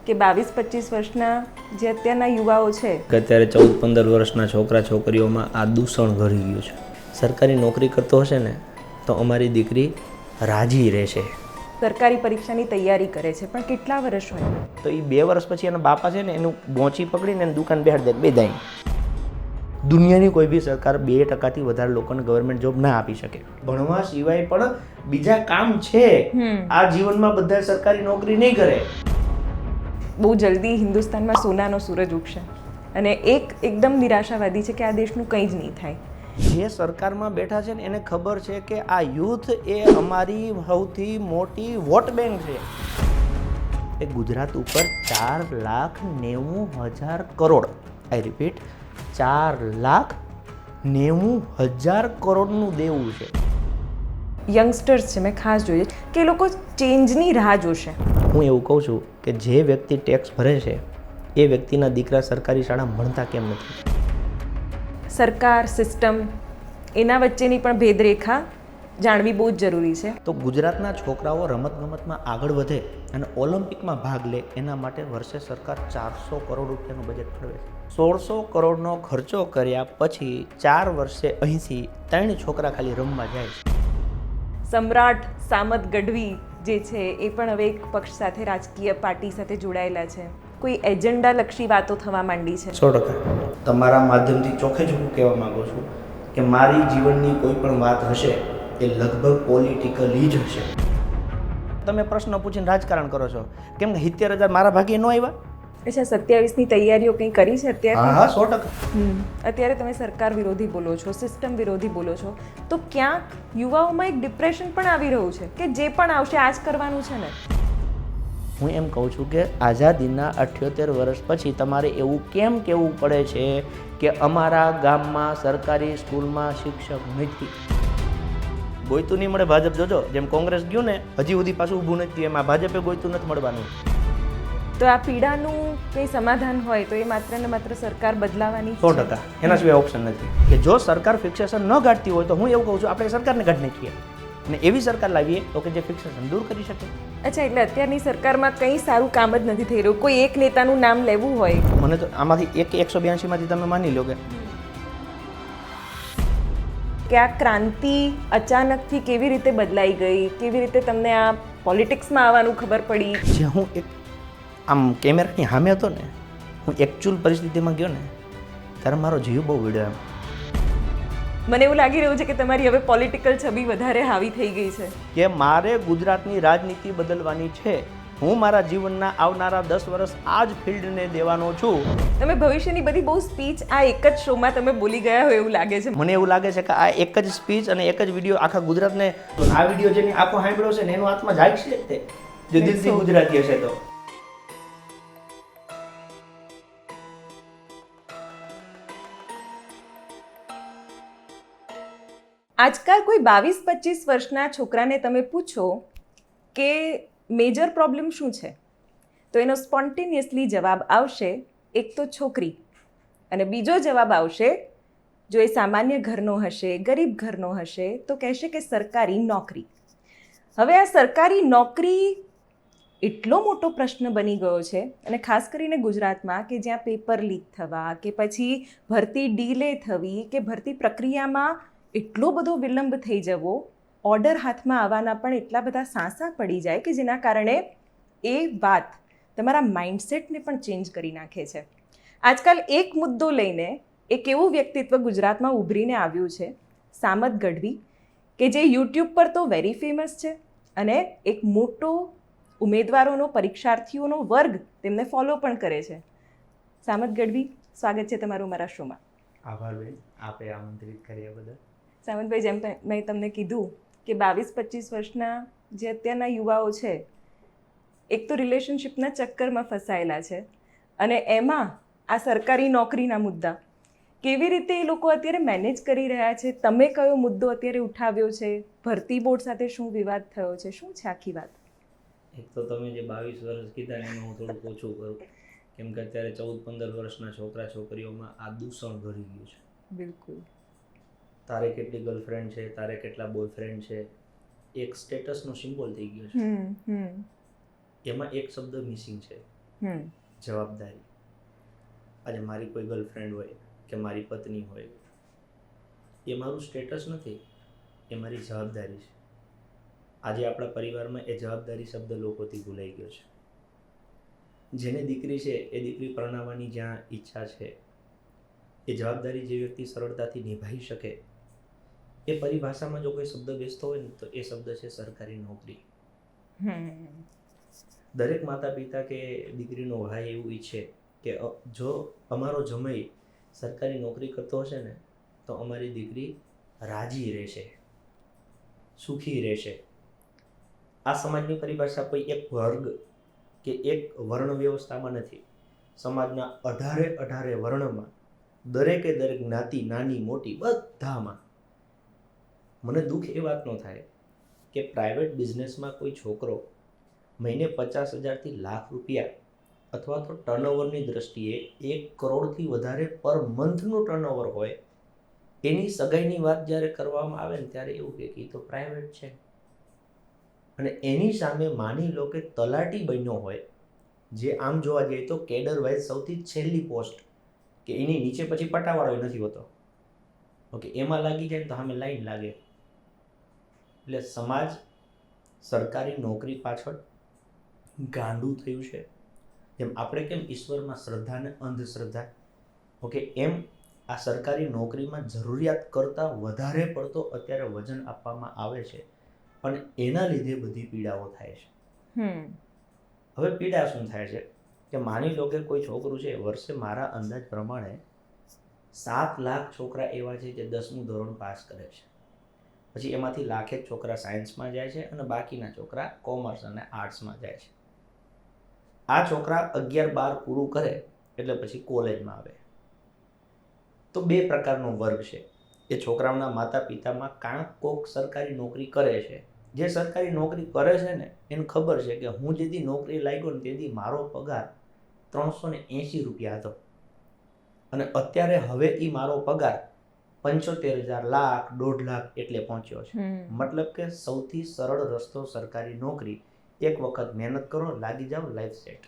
કે 22-25 વર્ષના જે અત્યારના યુવાઓ છે કે અત્યારે 14-15 વર્ષના છોકરા છોકરીઓમાં આ દૂષણ ભરી ગયું છે. સરકારી નોકરી કરતો હશે ને તો અમારી દીકરી રાજી રહેશે. સરકારી પરીક્ષાની તૈયારી કરે છે, પણ કેટલા વર્ષ હોય તો એ 2 વર્ષ પછી એના બાપા છે ને એનું બોંચી પકડીને એને દુકાન બેહાડી દે, બેદાય. દુનિયાની કોઈ બી સરકાર 2% વધારે લોકોને ગવર્મેન્ટ જોબ ના આપી શકે. ભણવા સિવાય પણ બીજા કામ છે. આ જીવનમાં બધા સરકારી નોકરી નહીં કરે. બહુ જલ્દી હિન્દુસ્તાનમાં સોનાનો સૂરજ ઉગશે અને એકદમ નિરાશાવાદી છે કે આ દેશનું કંઈ જ નહીં થાય. જે સરકારમાં બેઠા છે ને એને ખબર છે કે આ યુથ એ અમારી સૌથી મોટી વોટ બેંક છે. એ ગુજરાત ઉપર 4,90,000 કરોડ, આઈ રિપીટ, 4,90,000 કરોડનું દેવું છે. યંગસ્ટર્સ છે, મેં ખાસ જોઈએ કે એ લોકો ચેન્જની રાહ જોશે. હું એવું કહું છું કે જે વ્યક્તિ ટેક્સ ભરે છે એ વ્યક્તિના દીકરા સરકારી શાળા ભણતા કેમ નથી? સરકાર, સિસ્ટમ, એના વચ્ચેની પણ ભેદરેખા જાણવી બહુ જ જરૂરી છે. તો ગુજરાતના છોકરાઓ રમતગમતમાં આગળ વધે અને ઓલિમ્પિકમાં ભાગ લે એના માટે વર્ષે સરકાર 400 કરોડ રૂપિયાનું બજેટ ફાળવે છે. 1600 કરોડનો ખર્ચો કર્યા પછી 4 વર્ષે અહીંથી 3 છોકરા ખાલી રમવા જાય છે. સમ્રાટ સામત ગઢવી જે છે એ પણ હવે એક પક્ષ સાથે, રાજકીય પાર્ટી સાથે જોડાયેલા છે. કોઈ એજન્ડા લક્ષી વાતો થવા માંડી છે. 100%. તમારા માધ્યમથી ચોખ્ખે જ હું કહેવા માંગુ છું કે મારી જીવનની કોઈ પણ વાત હશે એ લગભગ પોલિટિકલી જ હશે. તમે પ્રશ્ન પૂછીને રાજકારણ કરો છો કેમ કે 70,000 મારા ભાગે ન આવ્યા? અચ્છા, 27ની તૈયારીઓ કંઈ કરી છે અત્યારે? હા 100%. અત્યારે તમે સરકાર વિરોધી બોલો છો, સિસ્ટમ વિરોધી બોલો છો, તો ક્યાંક યુવાઓમાં એક ડિપ્રેશન પણ આવી રહ્યું છે કે જે પણ આવશે આ જ કરવાનું છે ને. હું એમ કહું છું કે આઝાદીના 78 વર્ષ પછી તમારે એવું કેમ કહેવું પડે છે કે અમારા ગામમાં સરકારી સ્કૂલમાં શિક્ષક નથી? ગોઈતું નહીં મળે ભાજપ, જોજો જેમ કોંગ્રેસ ગયું ને હજી સુધી પાછું ઊભું નથી, એમાં ભાજપે ગોઈતું નથી મળવાનું. તો આ પીડાનું કંઈ સમાધાન હોય તો એ માત્ર ને માત્ર સરકાર બદલાવાની 100%. એના સિવાય ઓપ્શન નથી. કે જો સરકાર ફિક્સેશન ન ગાંઠતી હોય તો હું એવું કહું છું આપણે સરકારને કાઢી નાખીએ અને એવી સરકાર લાવીએ તો કે જે ફિક્સેશન દૂર કરી શકે. અચ્છા, એટલે અત્યારની સરકારમાં કંઈ સારું કામ જ નથી થઈ રહ્યું. કોઈ એક નેતાનું નામ લેવું હોય, મને તો આમાંથી 182માંથી તમે માની લો કે આ ક્રાંતિ અચાનકથી કેવી રીતે બદલાઈ ગઈ, કેવી રીતે તમને આ પોલિટિક્સમાં આવવાનું ખબર પડી? જે હું એક આમ કેમેરાની સામે હતો ને, હું એકચ્યુઅલ પરિસ્થિતિમાં ગયો ને ત્યારે મારો જીવ બહુ વિડ્યો. એમ મને એવું લાગી રહ્યું છે કે તમારી હવે પોલિટિકલ છબી વધારે હાવી થઈ ગઈ છે. કે મારે ગુજરાતની રાજનીતિ બદલવાની છે. હું મારા જીવનના આવનારા 10 વર્ષ આ જ ફિલ્ડને દેવાનો છું. તમે ભવિષ્યની બધી બહુ સ્પીચ આ એક જ શોમાં તમે બોલી ગયા હોય એવું લાગે છે. મને એવું લાગે છે કે આ એક જ સ્પીચ અને એક જ વિડીયો આખા ગુજરાતને, આ વિડીયો જેની આખો સાંભળ્યો છે ને એનો હાથમાં જાગશે જ તે, જો દિલથી ગુજરાતી હશે તો. આજકાલ કોઈ 22-25 વર્ષના છોકરાને તમે પૂછો કે મેજર પ્રોબ્લેમ શું છે, તો એનો સ્પોન્ટેનિયસલી જવાબ આવશે એક તો છોકરી, અને બીજો જવાબ આવશે, જો એ સામાન્ય ઘરનો હશે, ગરીબ ઘરનો હશે, તો કહેશે કે સરકારી નોકરી. હવે આ સરકારી નોકરી એટલો મોટો પ્રશ્ન બની ગયો છે, અને ખાસ કરીને ગુજરાતમાં કે જ્યાં પેપર લીક થવા કે પછી ભરતી ડીલે થવી કે ભરતી પ્રક્રિયામાં એટલો બધો વિલંબ થઈ જવો, ઓર્ડર હાથમાં આવવાના પણ એટલા બધા સાંસા પડી જાય કે જેના કારણે એ વાત તમારા માઇન્ડસેટને પણ ચેન્જ કરી નાખે છે. આજકાલ એક મુદ્દો લઈને એક એવું વ્યક્તિત્વ ગુજરાતમાં ઉભરીને આવ્યું છે, સામત ગઢવી, કે જે યુટ્યુબ પર તો વેરી ફેમસ છે અને એક મોટો ઉમેદવારોનો, પરીક્ષાર્થીઓનો વર્ગ તેમને ફોલો પણ કરે છે. સામત ગઢવી, સ્વાગત છે તમારું મારા શોમાં. આભાર બેન, આપે આમંત્રિત કર્યા બદલ. સામતભાઈ, જેમ મેં તમને કીધું કે 22-25 વર્ષના જે અત્યારના યુવાઓ છે એક તો રિલેશનશિપના ચક્કરમાં ફસાયેલા છે, અને એમાં આ સરકારી નોકરીના મુદ્દા કેવી રીતે એ લોકો અત્યારે મેનેજ કરી રહ્યા છે? તમે કયો મુદ્દો અત્યારે ઉઠાવ્યો છે? ભરતી બોર્ડ સાથે શું વિવાદ થયો છે? શું છે આખી વાત? એક તો તમે જે 22 વર્ષ કીધા એનું હું થોડુંક ઓછું કરું, કેમ કે અત્યારે 14-15 વર્ષના છોકરા છોકરીઓમાં આ દૂષણ ભરી ગયું છે. બિલકુલ. તારે કેટલી ગર્લફ્રેન્ડ છે, તારે કેટલા બોયફ્રેન્ડ છે, એક સ્ટેટસનો સિમ્બોલ થઈ ગયો છે. એમાં એક શબ્દ મિસિંગ છે, જવાબદારી. આજે મારી કોઈ ગર્લફ્રેન્ડ હોય કે મારી પત્ની હોય, એ મારું સ્ટેટસ નથી, એ મારી જવાબદારી છે. આજે આપણા પરિવારમાં એ જવાબદારી શબ્દ લોકોથી ભૂલાઈ ગયો છે. જેને દીકરી છે એ દીકરી પરણાવવાની જ્યાં ઈચ્છા છે, એ જવાબદારી જે વ્યક્તિ સરળતાથી નિભાવી શકે, એ પરિભાષામાં જો કોઈ શબ્દ બેસતો હોય ને તો એ શબ્દ છે સરકારી નોકરી. દરેક માતા પિતા કે દીકરીનો ભાઈ એવું ઈચ્છે કે જો અમારો જમાઈ સરકારી નોકરી કરતો હશે ને તો અમારી દીકરી રાજી રહેશે, સુખી રહેશે. આ સમાજની પરિભાષા કોઈ એક વર્ગ કે એક વર્ણ વ્યવસ્થામાં નથી. સમાજના 18 વર્ણમાં દરેકે દરેક જ્ઞાતિ, નાની મોટી બધામાં. મને દુઃખ એ વાતનો થાય કે પ્રાઇવેટ બિઝનેસમાં કોઈ છોકરો મહિને 50,000 લાખ રૂપિયા અથવા તો ટર્નઓવરની દ્રષ્ટિએ 1 કરોડથી વધારે પર મંથનું ટર્નઓવર હોય, એની સગાઈની વાત જ્યારે કરવામાં આવે ને ત્યારે એવું કે એ તો પ્રાઇવેટ છે. અને એની સામે માની લો કે તલાટી બન્યો હોય, જે આમ જોવા જઈએ તો કેડર વાઇઝ સૌથી છેલ્લી પોસ્ટ, કે એની નીચે પછી પટાવાળો નથી હોતો, ઓકે, એમાં લાગી જાય તો સામે લાઈન લાગે. એટલે સમાજ સરકારી નોકરી પાછળ ગાંડું થયું છે. જેમ આપણે કેમ ઈશ્વરમાં શ્રદ્ધા ને અંધશ્રદ્ધા, ઓકે, એમ આ સરકારી નોકરીમાં જરૂરિયાત કરતાં વધારે પડતો અત્યારે વજન આપવામાં આવે છે અને એના લીધે બધી પીડાઓ થાય છે. હવે પીડા શું થાય છે કે માની લો કે કોઈ છોકરું છે, વર્ષે મારા અંદાજ પ્રમાણે 7 લાખ છોકરા એવા છે જે 10મું ધોરણ પાસ કરે છે. પછી એમાંથી લાખેક છોકરા સાયન્સમાં જાય છે અને બાકીના છોકરા કોમર્સ અને આર્ટ્સમાં જાય છે. આ છોકરા 11-12 પૂરું કરે એટલે પછી કોલેજમાં આવે. તો 2 પ્રકારનો વર્ગ છે. એ છોકરાઓના માતા પિતામાં કાંક કોક સરકારી નોકરી કરે છે. જે સરકારી નોકરી કરે છે ને એને ખબર છે કે હું જેથી નોકરી લાગ્યો ને તેથી મારો પગાર 380 રૂપિયા હતો અને અત્યારે હવે એ મારો પગાર 75,000 લાખ 1.5 લાખ એટલે પહોંચ્યો છે. મતલબ કે સૌથી સરળ રસ્તો સરકારી નોકરી. એક વખત મહેનત કરો, લાગી જાઓ, લાઈફ સેટ.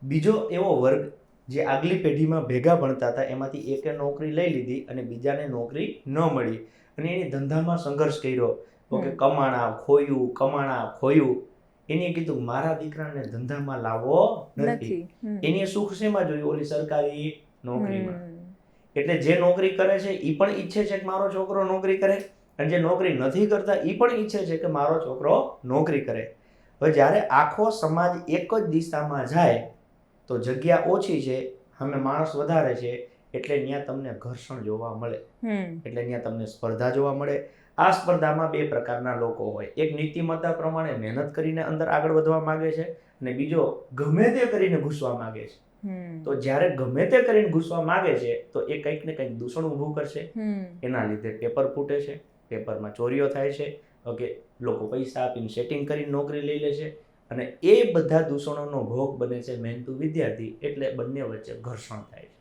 બીજો એવો વર્ગ જે આગલી પેઢીમાં ભેગા ભણતા હતા, એમાંથી એકે નોકરી લઈ લીધી અને બીજાને નોકરી ન મળી અને એની ધંધામાં સંઘર્ષ કર્યો, ઓકે, કમાણા ખોયું. એને કીધું મારા દીકરાને ધંધામાં લાવવો નથી. એને સુખ શેમાં જોયું? ઓલી સરકારી નોકરીમાં. એટલે જે નોકરી કરે છે એ પણ ઈચ્છે છે કે મારો છોકરો નોકરી કરે, અને જે નોકરી નથી કરતા એ પણ ઈચ્છે છે કે મારો છોકરો નોકરી કરે. હવે જ્યારે આખો સમાજ એક જ દિશામાં જાય તો જગ્યા ઓછી છે, સામે માણસ વધારે છે, એટલે ત્યાં તમને ઘર્ષણ જોવા મળે, એટલે ત્યાં તમને સ્પર્ધા જોવા મળે. આ સ્પર્ધામાં 2 પ્રકારના લોકો હોય. એક નીતિમત્તા પ્રમાણે મહેનત કરીને અંદર આગળ વધવા માંગે છે અને બીજો ગમે તે કરીને ઘૂસવા માંગે છે. તો જ્યારે ગમે તે કરીને ઘૂસવા માંગે છે તો એ કંઈક ને કંઈક દૂષણ ઊભું કરશે. એના લીધે પેપર ફૂટે છે, પેપરમાં ચોરીઓ થાય છે, ઓકે, લોકો પૈસા આપીને સેટિંગ કરીને નોકરી લઈ લે છે અને એ બધા દૂષણોનો ભોગ બને છે મહેનતુ વિદ્યાર્થી. એટલે બંને વચ્ચે ઘર્ષણ થાય છે.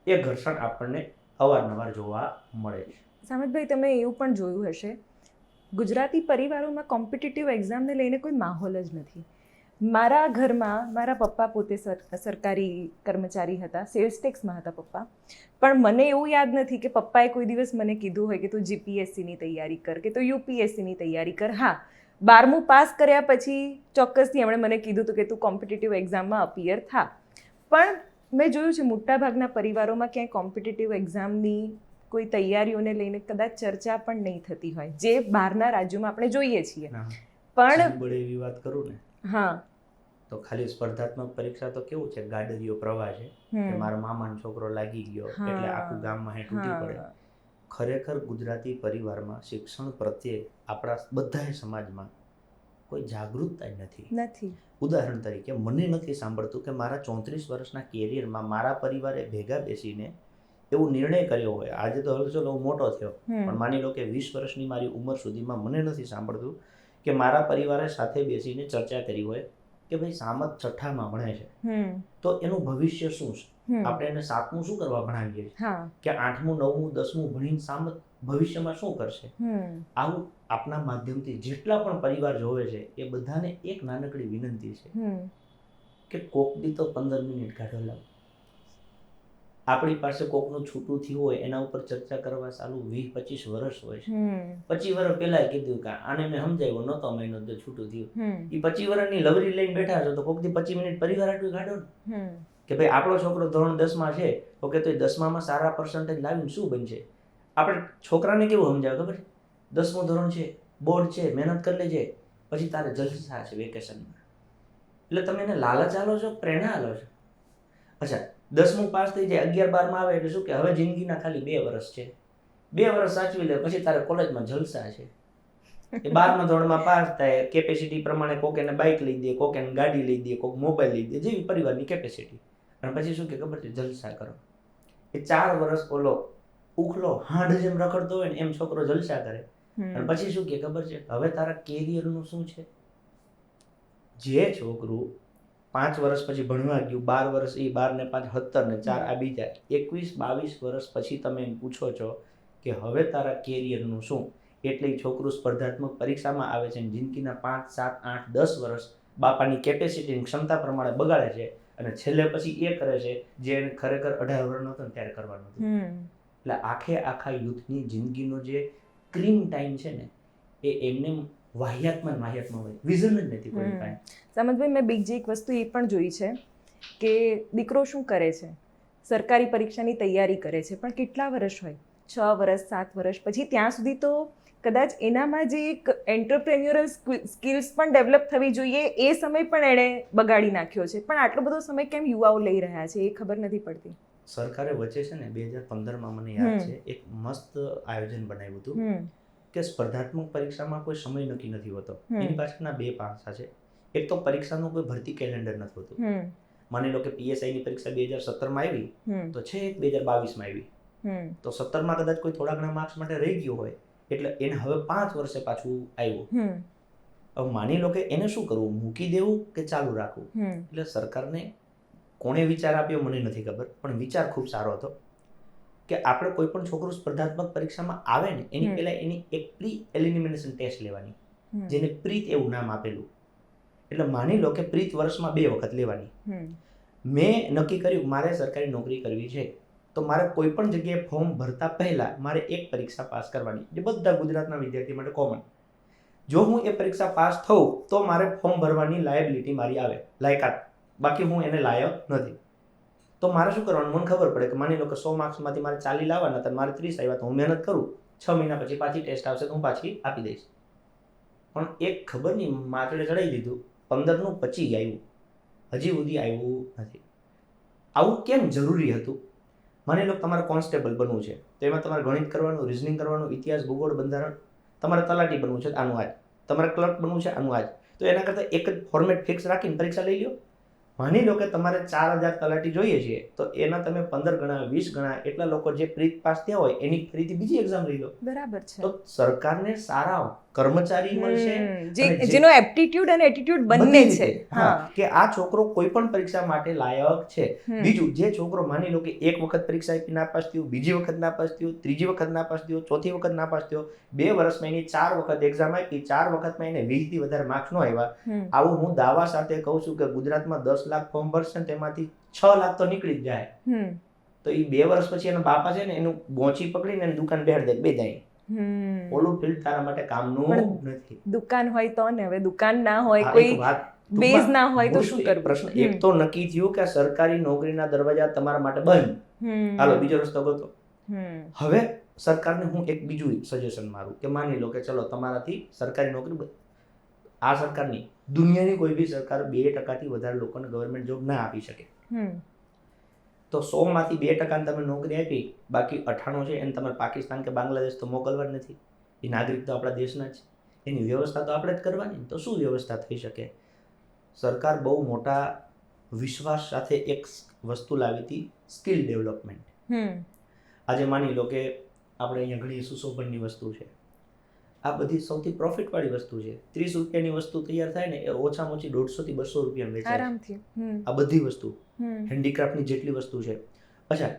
એ ઘર્ષણ આપણને અવારનવાર જોવા મળે છે. સામતભાઈ, તમે એવું પણ જોયું હશે, ગુજરાતી પરિવારોમાં કોમ્પિટિટિવ એક્ઝામને લઈને કોઈ માહોલ જ નથી. મારા ઘરમાં મારા પપ્પા પોતે સરકારી કર્મચારી હતા, સેલ્સ ટેક્સમાં હતા પપ્પા, પણ મને એવું યાદ નથી કે પપ્પાએ કોઈ દિવસ મને કીધું હોય કે તું જીપીએસસીની તૈયારી કર કે તું યુપીએસસીની તૈયારી કર. હા, 12મું પાસ કર્યા પછી ચોક્કસથી એમણે મને કીધું હતું કે તું કોમ્પિટિટિવ એક્ઝામમાં અપિયર થા. પણ મેં જોયું છે મોટાભાગના પરિવારોમાં ક્યાંય કોમ્પિટિટિવ એક્ઝામની કોઈ તૈયારીઓને લઈને કદાચ ચર્ચા પણ નહીં થતી હોય, જે બહારના રાજ્યોમાં આપણે જોઈએ છીએ. પણ એવી વાત કરું ને, હા, તો ખાલી સ્પર્ધાત્મક પરીક્ષા તો કેવું છે, ગાડરિયો પ્રવાહ છે કે મારા મામાનો છોકરો લાગી ગયો એટલે આખું ગામમાં હે તૂટી પડે. ખરેખર ગુજરાતી પરિવારમાં શિક્ષણ પ્રત્યે આપણા બધા સમાજમાં કોઈ જાગૃતતા નથી. ઉદાહરણ તરીકે મને નથી સાંભળતું કે મારા 34 વર્ષના કેરિયરમાં મારા પરિવારે ભેગા બેસીને એવો નિર્ણય કર્યો હોય. આજે તો હવે ચલો હું મોટો થયો, પણ માની લો કે 20 વર્ષની મારી ઉંમર સુધીમાં મને નથી સાંભળતું કે મારા પરિવારે સાથે બેસીને ચર્ચા કરી હોય કે ભાઈ સામત 6ઠામાં ભણે છે તો એનું ભવિષ્ય શું છે, આપણે એને 7મું શું કરવા ભણાવીએ છીએ, કે 8મું 9મું 10મું ભણીને સામત ભવિષ્યમાં શું કરશે. આવું આપણા માધ્યમથી જેટલા પણ પરિવાર જોવે છે એ બધાને એક નાનકડી વિનંતી છે કે કોક દી તો 15 મિનિટ કાઢો લાવ. આપણી પાસે કોકનું છૂટું થયું હોય એના ઉપર ચર્ચા કરવા ચાલુ 20-25 વર્ષ હોય છે. 25 વર્ષ પહેલા કીધું કે આને મેં સમજાવ્યો નહોતો મહિનો તો છૂટું થયું. એ 25 વર્ષની લવરી લઈને બેઠા છો તો કોક દી 25 મિનિટ પરિવાર આટલું કાઢો ને કે ભાઈ આપણો છોકરો ધોરણ 10માં છે ઓકે તો એ 10માં સારા પર્સન્ટેજ લાવીને શું બનશે. આપણે છોકરાને કેવું સમજાવે ખબર છે, 10મું ધોરણ છે, બોર્ડ છે, મહેનત કરી લેજે, પછી તારે જલસા છે વેકેશનમાં. એટલે તમે એને લાલચ આલો છો, પ્રેરણા આલો છો. અચ્છા 10મું પાસ થઈ જાય, 11-12માં આવે એટલે શું કે હવે જિંદગીના ખાલી 2 વર્ષ છે, 2 વર્ષ સાચવી લે પછી તારે કોલેજમાં જલસા છે. એ 12મા ધોરણમાં પાસ થાય, કેપેસિટી પ્રમાણે કોક એને બાઇક લઈ દે, કોક એને ગાડી લઈ દે, કોક મોબાઈલ લઈ દે, જેવી પરિવારની કેપેસિટી. અને પછી શું કે ખબર છે, જલસા કરો. એ 4 વર્ષ ઓલો ઉખલો હાંડ જેમ રખડતો હોય ને એમ છોકરો જલસા કરે. અને પછી શું કે ખબર છે, હવે તારા કેરિયરનું શું છે. જે છોકરું 5 વર્ષ પછી ભણવા ગયું, 12 વર્ષ એ 12 ને 5 17 ને 4 આ બીજા 21-22 વર્ષ પછી તમે એમ પૂછો છો કે હવે તારા કેરિયરનું શું. એટલે છોકરું સ્પર્ધાત્મક પરીક્ષામાં આવે છે, જિંદગીના 5, 7, 8, 10 વર્ષ બાપાની કેપેસિટીની ક્ષમતા પ્રમાણે બગાડે છે અને છેલ્લે પછી એ કરે છે જે એને ખરેખર 18 વર્ષનો હતો ને ત્યારે કરવાનું હતું. એટલે આખા યુથની જિંદગીનો જે ક્રીમ ટાઈમ છે ને એ એમને વાહિયાતમાં હોય, વિઝન જ નથી કોઈ ટાઈમ. સામંતભાઈ, મેં બીજી એક વસ્તુ એ પણ જોઈ છે કે દીકરો શું કરે છે, સરકારી પરીક્ષાની તૈયારી કરે છે, પણ કેટલા વર્ષ હોય, 6 વર્ષ 7 વર્ષ પછી ત્યાં સુધી તો કદાચ એનામાં જે એક એન્ટરપ્રેન્યોરલ સ્કિલ્સ પણ ડેવલપ થવી જોઈએ એ સમય પણ એણે બગાડી નાખ્યો છે. પણ આટલો બધો સમય કેમ યુવાઓ લઈ રહ્યા છે એ ખબર નથી પડતી. સરકારે વચ્ચે છે ને 2015માં મને યાદ છે એક મસ્ત આયોજન બનાવ્યું હતું કે સ્પર્ધાત્મક પરીક્ષામાં કોઈ સમય નક્કી નથી હોતો. એની પાછળના 2 પાસા છે. એક તો પરીક્ષાનું કોઈ ભરતી કેલેન્ડર નથી હોતું. માની લો કે PSI ની પરીક્ષા 2017માં આવી તો છે 2022માં આવી, તો 17માં કદાચ કોઈ થોડા ઘણા માર્ક્સ માટે રહી ગયો હોય એટલે એને હવે 5 વર્ષે પાછું આવ્યું. હવે માની લો કે એને શું કરવું, મૂકી દેવું કે ચાલુ રાખવું. એટલે સરકારને કોણે વિચાર આપ્યો મને નથી ખબર, પણ વિચાર ખૂબ સારો હતો કે આપણે કોઈ પણ છોકરો સ્પર્ધાત્મક પરીક્ષામાં આવે ને એની પહેલા એની એક પ્રી એલિમિનેશન ટેસ્ટ લેવાની, જેને પ્રીત એવું નામ આપેલું. એટલે માની લો કે પ્રીત વર્ષમાં 2 વખત લેવાની. મેં નક્કી કર્યું મારે સરકારી નોકરી કરવી છે તો મારે કોઈ પણ જગ્યાએ ફોર્મ ભરતા પહેલા મારે એક પરીક્ષા પાસ કરવાની, જે બધા ગુજરાતના વિદ્યાર્થી માટે કોમન. જો હું એ પરીક્ષા પાસ થઉં તો મારે ફોર્મ ભરવાની લાયબિલિટી મારી આવે, લાયકાત. બાકી હું એને લાયક નથી. તો મારે શું કરવાનું, મને ખબર પડે કે માની લો કે 100 માર્ક્સમાંથી મારે 40 લાવવાના તો મારે 30 આવ્યા તો હું મહેનત કરું, 6 મહિના પછી પાછી ટેસ્ટ આવશે તો હું પાછી આપી દઈશ. પણ એક ખબર નહીં માથે ચડાવી દીધું, 15નું 25 આવ્યું, હજી સુધી આવ્યું નથી. આવું કેમ જરૂરી હતું? માની લો તમારે કોન્સ્ટેબલ બનવું છે તો એમાં તમારે ગણિત કરવાનું, રિઝનિંગ કરવાનું, ઇતિહાસ, ભૂગોળ, બંધારણ. તમારે તલાટી બનવું છે આનું આજ, તમારે ક્લર્ક બનવું છે આનું આજ. તો એના કરતાં એક જ ફોર્મેટ ફિક્સ રાખીને પરીક્ષા લઈ લો. માની લો કે તમારે 4000 તલાટી જોઈએ છે તો એના તમે 15 ગણા 20 ગણા એટલા લોકો જે પ્રીત પાસ થયા હોય એની ફરીથી બીજી એક્ઝામ લઈ લો. બરાબર છે. તો સરકારને સારા કર્મચારી મળશે જેનો એપ્ટિટ્યુડ અને એટીટ્યુડ બંને છે. હા, કે આ છોકરો કોઈ પણ પરીક્ષા માટે લાયક છે. બીજું, જે છોકરો માની લો કે એક વખત પરીક્ષા આપી નાપાસ થયો, બીજી વખત નાપાસ થયો, ત્રીજી વખત નાપાસ થયો, ચોથી વખત નાપાસ થયો, 2 વર્ષમાં એની 4 વખત એક્ઝામ આપી, 4 વખતમાં એને 20 થી વધારે માર્ક્સ ન આવ્યા, આવું હું દાવા સાથે કહું છું કે ગુજરાતમાં 10 લાખ ફોર્મ ભરશે તેમાંથી 6 લાખ તો નીકળી જ જાય. તો એ 2 વર્ષ પછી એના બાપા છે ને એનું ગોંચી પકડીને એની દુકાન બેહાડ દે, બે જાય. ઓલું ફિલ્ડ તારા માટે કામનું નથી. દુકાન હોય તો ને, હવે દુકાન ના હોય, કોઈ બેઝ ના હોય તો શું કરવું? પ્રશ્ન એક તો નક્કી થયું કે સરકારી નોકરીના દરવાજા તમારા માટે બંધ, હાલો બીજો રસ્તો ગોતો. હવે સરકારને હું એક બીજું સજેશન મારું કે માની લો કે ચલો તમારાથી સરકારી નોકરી, આ સરકારની દુનિયાની કોઈ બી સરકાર 2% થી વધારે લોકોને ગવર્મેન્ટ જોબ ના આપી શકે. તો 100 માંથી 2% તમે નોકરી આપી, બાકી 98 છે એને તમારે પાકિસ્તાન કે બાંગ્લાદેશ તો મોકલવા જ નથી. એ નાગરિક તો આપણા દેશના જ છે, એની વ્યવસ્થા તો આપણે જ કરવાની. તો શું વ્યવસ્થા થઈ શકે? સરકાર બહુ મોટા વિશ્વાસ સાથે એક વસ્તુ લાવી હતી, સ્કિલ ડેવલપમેન્ટ. આજે માની લો કે આપણે અહીંયા ઘણી સુશોભનની વસ્તુ છે, આ બધી સૌથી પ્રોફિટવાળી વસ્તુ છે. 30 રૂપિયાની વસ્તુ તૈયાર થાય ને એ ઓછામાં ઓછી 150 થી 200 રૂપિયામાં વેચાય આરામથી. આ બધી વસ્તુ હેન્ડીક્રાફ્ટની જેટલી વસ્તુ છે. અચ્છા,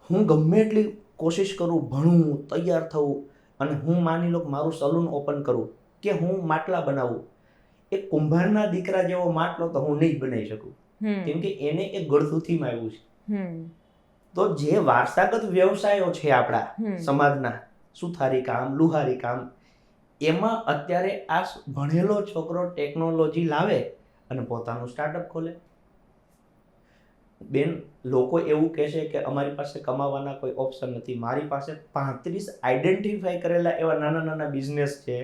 હું ગમે એટલી કોશિશ કરું, ભણું, તૈયાર થવું, અને હું માની લો કે મારું સલૂન ઓપન કરું કે હું માટલા બનાવું, એ કુંભારના દીકરા જેવો માટલો તો હું નહીં જ બનાવી શકું, કેમ કે એને એક ગળથુથીમાં આવ્યું છે. તો જે વારસાગત વ્યવસાયો છે આપણા સમાજના, સુથારી કામ, લુહારી કામ, એમાં અત્યારે આ ભણેલો છોકરો ટેકનોલોજી લાવે અને પોતાનું સ્ટાર્ટઅપ ખોલે. બેન, લોકો એવું કહેશે કે અમારી પાસે કમાવાના કોઈ ઓપ્શન નથી. મારી પાસે 35 આઈડેન્ટિફાઈ કરેલા એવા નાના નાના બિઝનેસ છે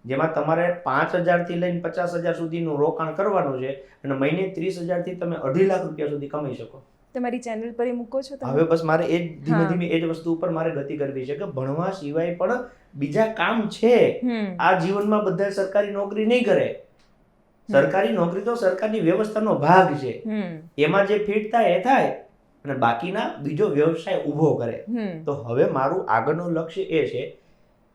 જેમાં તમારે 5,000 થી લઈને 50,000 સુધીનું રોકાણ કરવાનું છે અને મહિને 30,000 થી તમે 2.5 લાખ રૂપિયા સુધી કમાઈ શકો. તમારી ચેનલ પર એ મૂકો છો તમે? હવે બસ મારે એ જ ધીમે ધીમે એ જ વસ્તુ ઉપર મારે ગતિ કરવી છે કે ભણવા સિવાય પણ બીજા કામ છે. આ જીવનમાં બધા સરકારી નોકરી નહીં કરે. સરકારી નોકરી તો સરકારની વ્યવસ્થાનો ભાગ છે, એમાં જે ફિટ થાય એ થાય અને બાકીના બીજો વ્યવસાય ઊભો કરે. તો હવે મારું આગળનું લક્ષ્ય એ છે,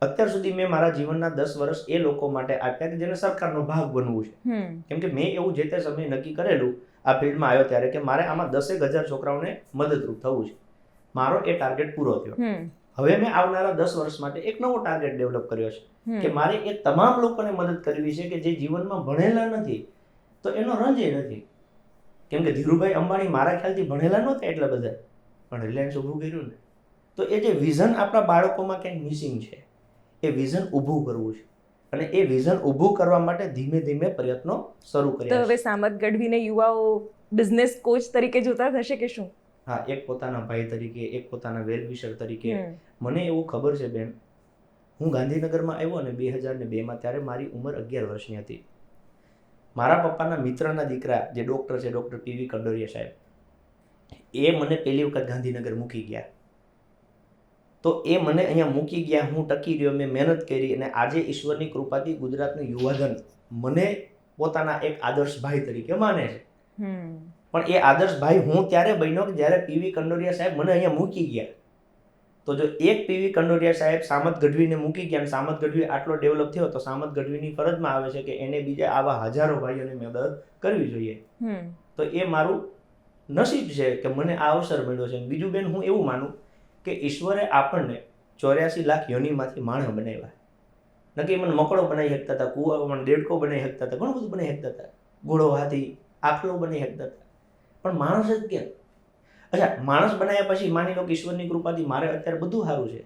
અત્યાર સુધી મેં મારા જીવનના 10 વર્ષ એ લોકો માટે આપ્યા કે જેને સરકારનો ભાગ બનવું છે. કેમ કે મેં એવું જે તે સમયે નક્કી કરેલું આ ફિલ્ડમાં આવ્યો ત્યારે કે મારે આમાં 10,000 છોકરાઓને મદદરૂપ થવું છે. મારો એ ટાર્ગેટ પૂરો થયો. હવે મેં આવનારા 10 વર્ષ માટે એક નવો ટાર્ગેટ ડેવલપ કર્યો છે કે મારે એ તમામ લોકોને મદદ કરવી છે કે જે જીવનમાં ભણેલા નથી તો એનો રંજ એ નથી. કેમ કે ધીરુભાઈ અંબાણી મારા ખ્યાલથી ભણેલા નહોતા એટલા બધા, પણ રિલાયન્સ ઊભું કર્યું ને. તો એ જે વિઝન આપણા બાળકોમાં ક્યાંક મિસિંગ છે, એ વિઝન ઊભું કરવું છે અને એ વિઝન ઊભું કરવા માટે ધીમે ધીમે પ્રયત્નો શરૂ કર્યા. તો હવે સામત ગઢવીને યુવાઓ બિઝનેસ કોચ તરીકે જોતા થશે કે શું? હા, એક પોતાના ભાઈ તરીકે, એક પોતાના વેલ વિશર તરીકે. મને એવું ખબર છે બેન, હું ગાંધીનગરમાં આવ્યો અને 2002માં ત્યારે મારી ઉંમર 11 વર્ષની હતી. મારા પપ્પાના મિત્રના દીકરા જે ડૉક્ટર છે, ડૉક્ટર પીવી કંડોરિયા સાહેબ, એ મને પહેલી વખત ગાંધીનગર મૂકી ગયા. તો એ મને અહીંયા મૂકી ગયા, હું ટકી રહ્યો, મેં મહેનત કરી અને આજે ઈશ્વરની કૃપાથી ગુજરાતનું યુવાધન મને પોતાના એક આદર્શ ભાઈ તરીકે માને છે. પણ એ આદર્શ ભાઈ હું ત્યારે બન્યો કે જ્યારે પીવી કંડોરિયા સાહેબ મને અહીંયા મૂકી ગયા. તો જો એક પીવી કંડોરિયા સાહેબ સામત ગઢવીને મૂકી ગયા અને સામત ગઢવી આટલો ડેવલપ થયો તો સામત ગઢવીની ફરજમાં આવે છે કે એને બીજા આવા હજારો ભાઈઓને મદદ કરવી જોઈએ. તો એ મારું નસીબ છે કે મને આ અવસર મળ્યો છે. બીજું બેન, હું એવું માનું કે ઈશ્વરે આપણને 84 લાખ યોનિમાંથી માણસ બનાવ્યા. નક્કી મને મકડો બનાવી શકતા હતા, કુવામાં દેડકો બનાવી શકતા હતા, ઘણું બધું બનાવી શકતા હતા, ઘોડો, હાથી, આખલો બનાવી શકતા હતા, પણ માણસ જ કેમ? અચ્છા, માણસ બનાવ્યા પછી માની લો કે ઈશ્વરની કૃપાથી મારે અત્યારે બધું સારું છે,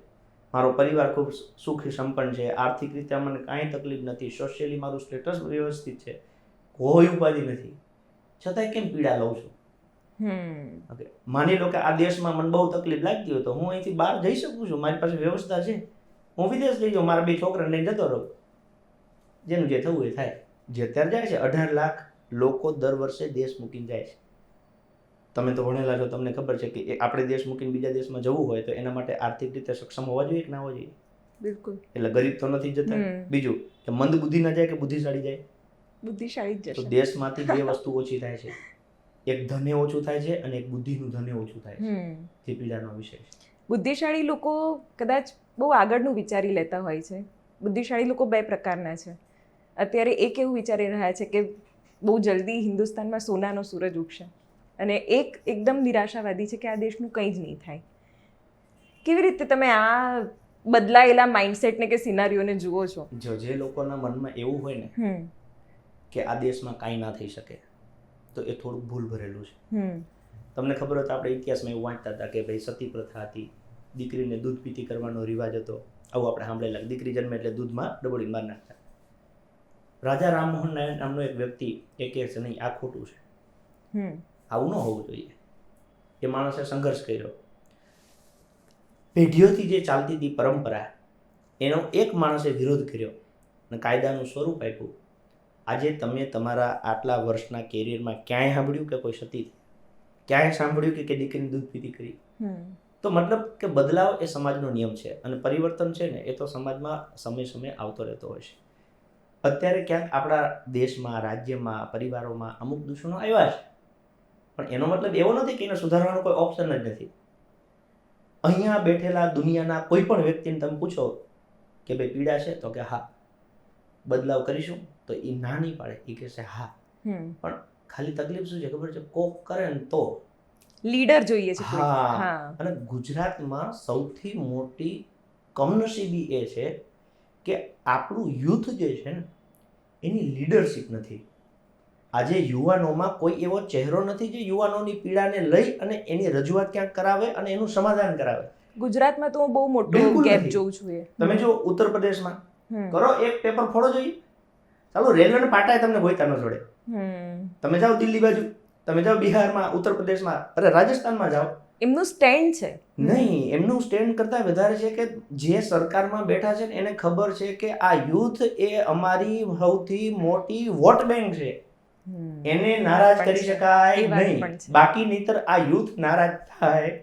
મારો પરિવાર ખૂબ સુખી સંપન્ન છે, આર્થિક રીતે મને કાંઈ તકલીફ નથી, સોશિયલી મારું સ્ટેટસ વ્યવસ્થિત છે, કોઈ ઉપાધિ નથી, છતાંય કેમ પીડા લઉં છું? ઓકે, માની લો કે આ દેશમાં મને બહુ તકલીફ લાગતી હોય તો હું અહીંથી બહાર જઈ શકું છું, મારી પાસે વ્યવસ્થા છે, હું વિદેશ જઈ જાઉં, મારા 2 છોકરાને લઈને જતો રહું, જેનું જે થવું એ થાય. જે અત્યારે જાય છે 18 લાખ લોકો દર વર્ષે દેશ મૂકીને જાય છે. તમે તો ભણેલા છો, તમને ખબર છે કે આપણે દેશ મૂકીને બીજા દેશમાં જવું હોય તો એના માટે આર્થિક રીતે સક્ષમ હોવા જોઈએ કે ના હોવા જોઈએ? બિલકુલ. એટલે ગરીબ તો નથી જતા. બીજું કે મંદ બુદ્ધિ ના જાય કે બુદ્ધિશાળી જાય? બુદ્ધિશાળી જ જશે. તો દેશમાંથી 2 વસ્તુ ઓછી થાય છે, એક ધને ઓછું થાય છે અને એક બુદ્ધિનું ધને ઓછું થાય છે. જે પીડાનો વિષય છે. બુદ્ધિશાળી લોકો કદાચ બહુ આગળનું વિચારી લેતા હોય છે. બુદ્ધિશાળી લોકો 2 પ્રકારના છે. અત્યારે એક એવું વિચારી રહ્યા છે કે બહુ જલ્દી હિન્દુસ્તાનમાં સોનાનો સૂરજ ઉગશે અને એક એકદમ નિરાશાવાદી છે કે આ દેશનું કંઈ જ નહીં થાય. કેવી રીતે તમે આ બદલાયેલા માઇન્ડસેટને કે સિનારીઓને જુઓ છો? જો જે લોકોના મનમાં એવું હોય ને કે આ દેશમાં કાંઈ ના થઈ શકે તો એ થોડું ભૂલ ભરેલું છે. તમને ખબર હોય તો આપણે ઇતિહાસમાં એવું વાંચતા હતા કે ભાઈ સતી પ્રથા હતી, દીકરીને દૂધ પીતી કરવાનો રિવાજ હતો, આવું આપણે સાંભળેલા. દીકરી જન્મે એટલે દૂધમાં ડબોળીને માર નાખતા. રાજા રામમોહન નામનો એક વ્યક્તિ એ કહે છે નહીં, આ ખોટું છે, આવું ન હોવું જોઈએ. એ માણસે સંઘર્ષ કર્યો, પેઢીઓથી જે ચાલતી હતી પરંપરા એનો એક માણસે વિરોધ કર્યો અને કાયદાનું સ્વરૂપ આપ્યું. આજે તમે તમારા આટલા વર્ષના કેરિયરમાં ક્યાંય સાંભળ્યું કે કોઈ સતી, ક્યાંય સાંભળ્યું કે દીકરીની દૂધ પીતી કરી? તો મતલબ કે બદલાવ એ સમાજનો નિયમ છે અને પરિવર્તન છે ને એ તો સમાજમાં સમય સમય આવતો રહેતો હોય છે. અત્યારે ક્યાંક આપણા દેશમાં, રાજ્યમાં, પરિવારોમાં અમુક દૂષણો આવ્યા છે, પણ એનો મતલબ એવો નથી કે એને સુધારવાનો કોઈ ઓપ્શન જ નથી. અહીંયા બેઠેલા દુનિયાના કોઈ પણ વ્યક્તિને તમે પૂછો કે ભાઈ પીડા છે તો કે હા, બદલાવ કરીશું તો એ ના નહીં પાડે, એ કહેશે હા. પણ ખાલી તકલીફ શું છે ખબર છે? કોક કરે ને તો લીડર જોઈએ છે. હા. અને ગુજરાતમાં સૌથી મોટી કમનસીબી એ છે કે આપણું યુથ જે છે ને એની લીડરશિપ નથી. આજે યુવાનોમાં કોઈ એવો ચહેરો નથી જે યુવાનોની પીડાને લઈ અને એની રજૂઆત ક્યાંક કરાવે અને એનું સમાધાન કરાવે. ગુજરાતમાં તો હું બહુ મોટો બિલકુલ ગેપ નથી. જોઉં છું. તમે જો ઉત્તર પ્રદેશમાં હમ. કરો એક પેપર ફોડો જોઈએ, ચાલો રેલવેના પાટાએ તમને ગોઈતા ન જોડે. હમ. તમે જાઓ દિલ્હી બાજુ, તમે જાઓ બિહારમાં, ઉત્તર પ્રદેશમાં, અરે રાજસ્થાનમાં જાઓ. એમનું સ્ટેન્ડ છે. નહીં, એમનું સ્ટેન્ડ કરતા વધારે છે કે જે સરકારમાં બેઠા છે ને એને ખબર છે કે આ યુથ એ અમારી સૌથી મોટી વોટ બેંક છે. હમ. એને નારાજ પણ કરી છે. શકાય એ વાત નહીં. પણ છે. બાકી નહીતર આ યુથ નારાજ થાય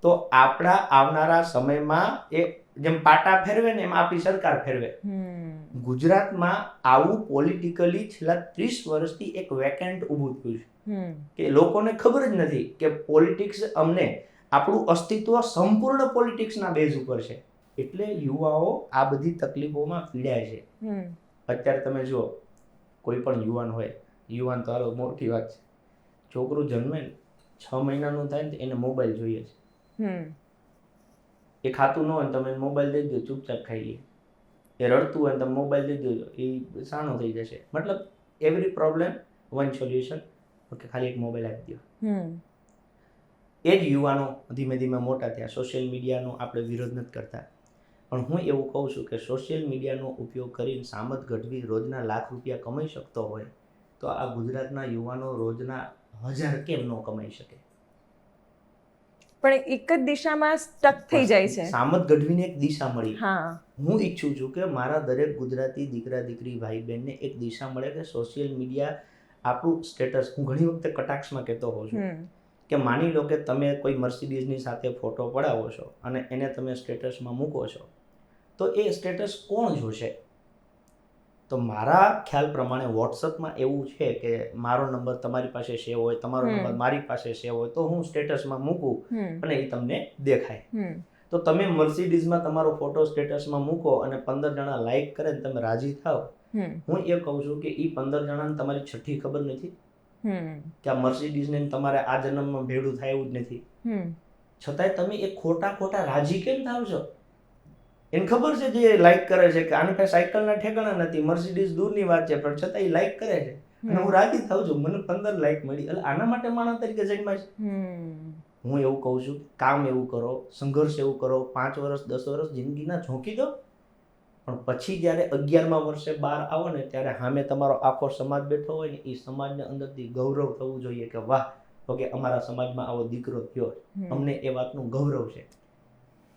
તો આપણા આવનારા સમયમાં એ જેમ પાટા ફેરવે ને એમ આપણી સરકાર ફેરવે. હમ. ગુજરાતમાં આવું પોલિટિકલી છેલ્લા 30 વર્ષથી એક વેકેન્ટ ઊભું થયું છે હમ. કે લોકોને ખબર જ નથી કે પોલિટિક્સ અમને આપણું અસ્તિત્વ સંપૂર્ણ પોલિટિક્સના બેઝ ઉપર છે. એટલે યુવાઓ આ બધી તકલીફોમાં પીડાય છે. હમ. અત્યારે તમે જુઓ, કોઈ પણ યુવાન હોય, યુવાન તો હાલો મોટી વાત છે, છોકરું જન્મે ને 6 મહિનાનું થાય ને એને મોબાઈલ જોઈએ છે. હમ. એ ખાતું ન હોય ને તમે મોબાઈલ દઈ દો, ચૂપચાપ ખાઈ લે. એ રડતું હોય ને તમે મોબાઈલ દઈ દો, એ શાણો થઈ જશે. મતલબ every problem one solution, okay ખાલી એક મોબાઈલ આપી દો. હમ. એ જ યુવાનો ધીમે ધીમે મોટા થયા. સોશિયલ મીડિયાનો આપણે વિરોધ નથી કરતા, પણ હું એવું કહું છું કે સોશિયલ મીડિયાનો ઉપયોગ કરીને સામત ગઢવી રોજના લાખ રૂપિયા કમાઈ શકતો હોય તો આ ગુજરાતના યુવાનો રોજના 1000 કેમ ન કમાઈ શકે? પણ એક જ દિશામાં સ્ટક થઈ જાય છે. સામત ગઢવીને એક દિશા મળી. હા. હું ઈચ્છું છું કે મારા દરેક ગુજરાતી દીકરા દીકરી ભાઈ બહેનને એક દિશા મળે કે સોશિયલ મીડિયા આપણું સ્ટેટસ, હું ઘણી વખતે કટાક્ષમાં કહેતો હોઉં છું હમ. કે માની લો કે તમે કોઈ મર્સિડીઝની સાથે ફોટો પડાવો છો અને એને તમે સ્ટેટસમાં મૂકો છો, તો એ સ્ટેટસ કોણ જોશે? તો મારા ખ્યાલ પ્રમાણે વોટ્સઅપમાં એવું છે કે મારો નંબર તમારી પાસે સેવ હોય, તમારો નંબર મારી પાસે સેવ હોય, તો હું સ્ટેટસમાં મૂકું હમ. અને એ તમને દેખાય. હમ. તો તમે મર્સિડીઝમાં તમારો ફોટો સ્ટેટસમાં મૂકો અને 15 જણા લાઈક કરે ને તમે રાજી થાવ. હમ. હું એ કહું છું કે એ 15 જણાને તમારી છઠ્ઠી ખબર નથી હમ. કે આ મર્સિડીઝને તમારે આ જન્મમાં ભેડું થાય એવું જ નથી. હમ. છતાંય તમે એ ખોટા રાજી કેમ થાવ છો? એને ખબર છે જે લાઈક કરે છે કે આની પાસે સાયકલના ઠેકાણા નથી, મર્સિડીઝ દૂરની વાત છે, પણ છતાં એ લાઈક કરે છે અને હું રાજી થાઉં છું, મને 15 લાઈક મળી. એટલે આના માટે માણસ તરીકે જન્માય છે. હું એવું કહું છું, કામ એવું કરો, સંઘર્ષ એવું કરો, 5 વર્ષ 10 વર્ષ જિંદગીના ઝોંકી દો, પણ પછી જ્યારે 11મા વર્ષે બહાર આવો ને ત્યારે સામે તમારો આખો સમાજ બેઠો હોય ને, એ સમાજને અંદરથી ગૌરવ થવું જોઈએ કે વાહ, તો કે અમારા સમાજમાં આવો દીકરો થયો, અમને એ વાતનું ગૌરવ છે.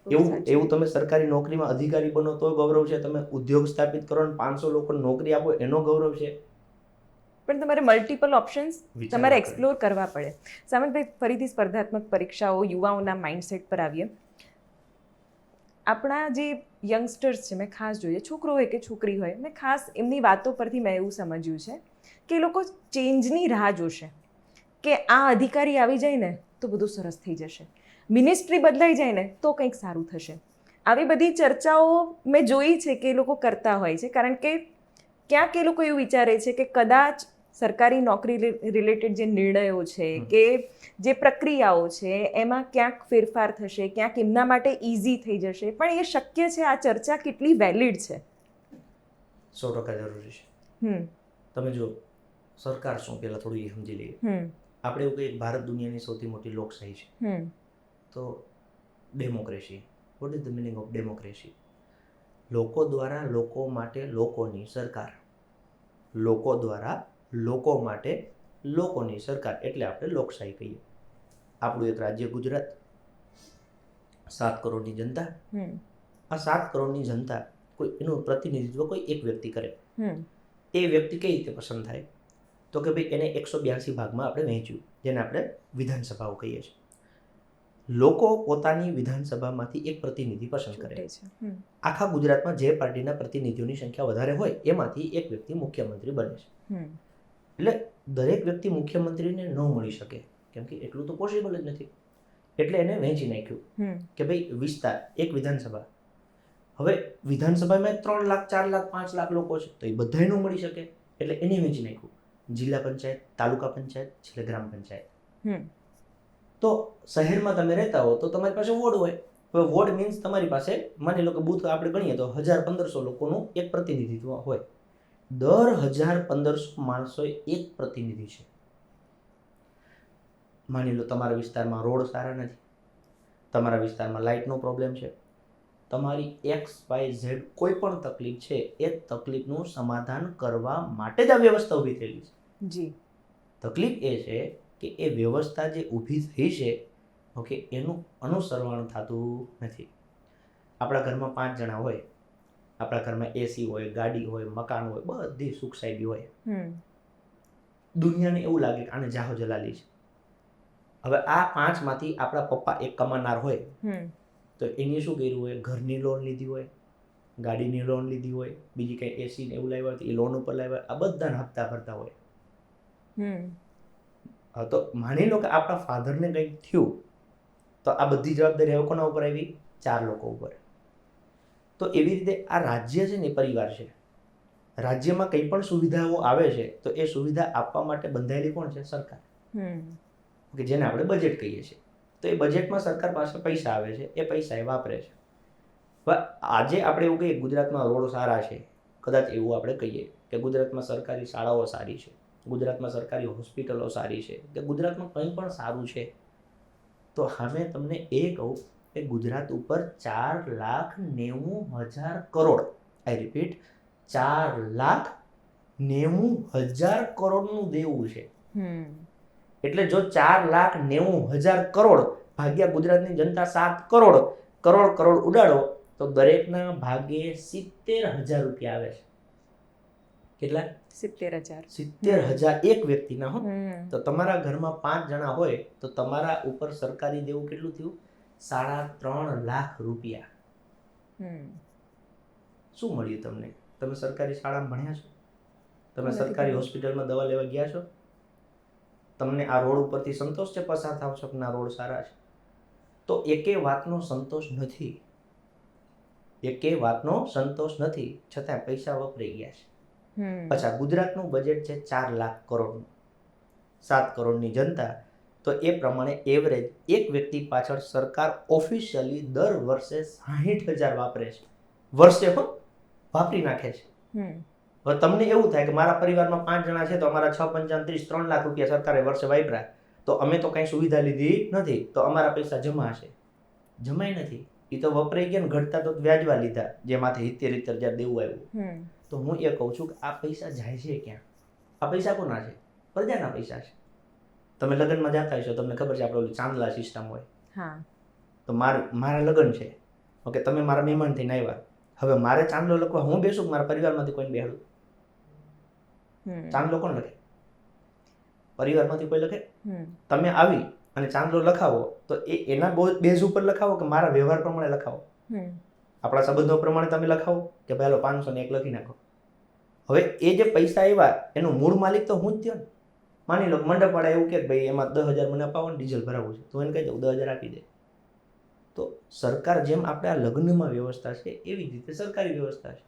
એવું તમે સરકારી નોકરીમાં અધિકારી બનો તો ગૌરવ છે, તમે ઉદ્યોગ સ્થાપિત કરો ને 500 લોકોને નોકરી આપો એનો ગૌરવ છે. પણ તમારે મલ્ટિપલ ઓપ્શન્સ તમારે એક્સપ્લોર કરવા પડે. સામંતભાઈ, ફરીથી સ્પર્ધાત્મક પરીક્ષાઓ, યુવાઓના માઇન્ડસેટ પર આવીએ. આપણા જે યંગસ્ટર્સ છે, મેં ખાસ જોઈએ, છોકરો હોય કે છોકરી હોય, મેં ખાસ એમની વાતો પરથી મેં એવું સમજ્યું છે કે એ લોકો ચેન્જની રાહ જોશે કે આ અધિકારી આવી જાય ને તો બધું સરસ થઈ જશે, મિનિસ્ટ્રી બદલાઈ જાય ને તો કંઈક સારું થશે. આવી બધી ચર્ચાઓ મેં જોઈ છે કે એ લોકો કરતા હોય છે, કારણ કે ક્યાંક એ લોકો એવું વિચારે છે કે કદાચ સરકારી નોકરી રિલેટેડ જે નિર્ણયો છે કે જે પ્રક્રિયાઓ છે એમાં ક્યાંક ફેરફાર થશે, ક્યાંક એમના માટે ઇઝી થઈ જશે. પણ એ શક્ય છે? આ ચર્ચા કેટલી વેલિડ છે? 100% જરૂરી છે. તમે જો સરકાર શું, પહેલા થોડું એ સમજી લઈએ. આપણે એવું કહીએ ભારત દુનિયાની સૌથી મોટી લોકશાહી છે, તો democracy, what is the meaning of democracy? લોકો દ્વારા લોકો માટે લોકોની સરકાર, લોકો દ્વારા લોકો માટે લોકોની સરકાર, એટલે આપણે લોકશાહી કહીએ. આપણું એક રાજ્ય ગુજરાત, 7 કરોડની જનતા. આ 7 કરોડની જનતા કોઈ એનું પ્રતિનિધિત્વ કોઈ એક વ્યક્તિ કરે. એ વ્યક્તિ કઈ રીતે પસંદ થાય? તો કે ભાઈ એને 182 ભાગમાં આપણે વહેંચ્યું, જેને આપણે વિધાનસભાઓ કહીએ છીએ. લોકો પોતાની વિધાનસભામાંથી એક પ્રતિનિધિ પસંદ કરે છે. આખા ગુજરાતમાં જે પાર્ટીના પ્રતિનિધિઓની સંખ્યા વધારે હોય એમાંથી એક વ્યક્તિ મુખ્યમંત્રી બને છે. એટલે દરેક વ્યક્તિ મુખ્યમંત્રીને ન મળી શકે, કેમ કે એટલું તો પોસિબલ જ નથી. એટલે એને વહેંચી નાખ્યું કે ભાઈ વિસ્તાર, એક વિધાનસભા. હવે વિધાનસભામાં 3 લાખ 4 લાખ 5 લાખ લોકો છે, તો એ બધાય ન મળી શકે, એટલે એને વહેંચી નાખ્યું. જિલ્લા પંચાયત, તાલુકા પંચાયત, છેલ્લે ગ્રામ પંચાયત. તો શહેરમાં તમે રહેતા હો તો તમારી પાસે વોર્ડ હોય. હવે વોર્ડ મીન્સ તમારી પાસે, માની લો કે બૂથ આપણે ગણીએ તો 1000-1500 લોકોનું એક પ્રતિનિધિત્વ હોય. દર 1500 માણસો એક પ્રતિનિધિ છે. માની લો તમારા વિસ્તારમાં રોડ સારા નથી, તમારા વિસ્તારમાં લાઇટનો પ્રોબ્લેમ છે, તમારી XYZ કોઈ પણ તકલીફ છે, એ તકલીફનું સમાધાન કરવા માટે જ આ વ્યવસ્થા ઊભી થયેલી છે. જી. તકલીફ એ છે કે એ વ્યવસ્થા જે ઊભી થઈ છે, ઓકે, એનું અનુસરણ થતું નથી. આપણા ઘરમાં 5 જણા હોય, આપણા ઘરમાં એસી હોય, ગાડી હોય, મકાન હોય, બધી સુખ સાહેબી હોય. દુનિયાને એવું લાગે કે આને જાહો જલાલી છે. હવે આ 5 માંથી આપણા પપ્પા એક કમાનાર હોય, તો એને શું કર્યું હોય? ઘરની લોન લીધી હોય, ગાડીની લોન લીધી હોય, બીજી કંઈ એસી ને એવું લાવ્યા હોય તો એ લોન ઉપર લાવ્યા, આ બધાના હપ્તા ભરતા હોય. તો માની લો કે આપણા ફાધરને કંઈક થયું, તો આ બધી જવાબદારી હવે કોના ઉપર આવી? 4 લોકો ઉપર. તો એવી રીતે આ રાજ્ય છે ને એ પરિવાર છે. રાજ્યમાં કંઈ પણ સુવિધાઓ આવે છે તો એ સુવિધા આપવા માટે બંધાયેલી કોણ છે? સરકાર. કે જેને આપણે બજેટ કહીએ છીએ. તો એ બજેટમાં સરકાર પાસે પૈસા આવે છે, એ પૈસા એ વાપરે છે. હવે આજે આપણે એવું કહીએ ગુજરાતમાં રોડ સારા છે, કદાચ એવું આપણે કહીએ કે ગુજરાતમાં સરકારી શાળાઓ સારી છે, ગુજરાતમાં સરકારી હોસ્પિટલો સારી છે, કે ગુજરાતમાં કંઈ પણ સારું છે, તો હવે તમને એ કહું કે ગુજરાત ઉપર 4,90,000 કરોડ, આઈ રિપીટ, 4,90,000 કરોડનું દેવું છે. એટલે જો 4,90,000 કરોડ ભાગ્યા ગુજરાતની જનતા 7 કરોડ કરોડ ઉડાડો તો દરેકના ભાગે 70,000 રૂપિયા આવે છે. કેટલા? 70,000. 70,000 એક વ્યક્તિના. હો, તો તમારા ઘરમાં 5 જણા હોય તો તમારા ઉપર સરકારી દેવું કેટલું થયું? 3.5 લાખ રૂપિયા. શું મળ્યું તમને? તમે સરકારી શાળામાં ભણ્યા છો? તમે સરકારી હોસ્પિટલમાં દવા લેવા ગયા છો? તમને આ રોડ ઉપરથી સંતોષ છે પસાર થાવ છો કે ના રોડ સારા છે? તો એકે વાતનો સંતોષ નથી, એકે વાતનો સંતોષ નથી, છતાં પૈસા વપરાઈ ગયા છે. અચ્છા, ગુજરાતનું બજેટ છે 4 લાખ કરોડનું, 7 કરોડની જનતા, તો એ પ્રમાણે એવરેજ એક વ્યક્તિ પાછળ સરકાર ઓફિશિયલી દર વર્ષે 60,000 વાપરે છે. વર્ષે વાપરી નાખે છે. હવે તમને એવું થાય કે મારા પરિવારમાં 5 જણા છે તો અમારા 6 પંચાવન 30 3 લાખ રૂપિયા સરકારે વર્ષે વાપર્યા, તો અમે તો કંઈ સુવિધા લીધી નથી, તો અમારા પૈસા જમા હશે. જમાય નથી, એ તો વપરાઈ ગયા ને, ઘટતા તો વ્યાજવા લીધા, જેમાંથી 70,000 દેવું આવ્યું. તો હું એ કહું છું કે આ પૈસા જાય છે ક્યાં? આ પૈસા કોના છે? પ્રજાના પૈસા છે. તમે લગ્નમાં જતા હશો, તમને ખબર છે આપણે ઓલી ચાંદલા સિસ્ટમ હોય. તો મારા લગ્ન છે, ઓકે, તમે મારા મહેમાન થઈને આવ્યા, હવે મારે ચાંદલો લખવા હું બેસું કે મારા પરિવારમાંથી કોઈને બેહાડું? ચાંદલો કોણ લખે? પરિવારમાંથી કોઈ લખે? તમે આવી અને ચાંદલો લખાવો તો એના બેઝ ઉપર લખાવો કે મારા વ્યવહાર પ્રમાણે લખાવો? આપણા સંબંધો પ્રમાણે તમે લખાવો કે પહેલો 500 ને 1 લખી નાખો? હવે એ જે પૈસા આવ્યા એનો મૂળ માલિક તો હું જ થયો ને. માની લો મંડપવાળા એવું કે ભાઈ એમાં 10,000 મને અપાવો ને, ડીઝલ ભરાવવું છે, તો એને કહી દઉં 10,000 આપી દે. તો સરકાર જેમ આપણે આ લગ્નમાં વ્યવસ્થા છે એવી જ રીતે સરકારી વ્યવસ્થા છે.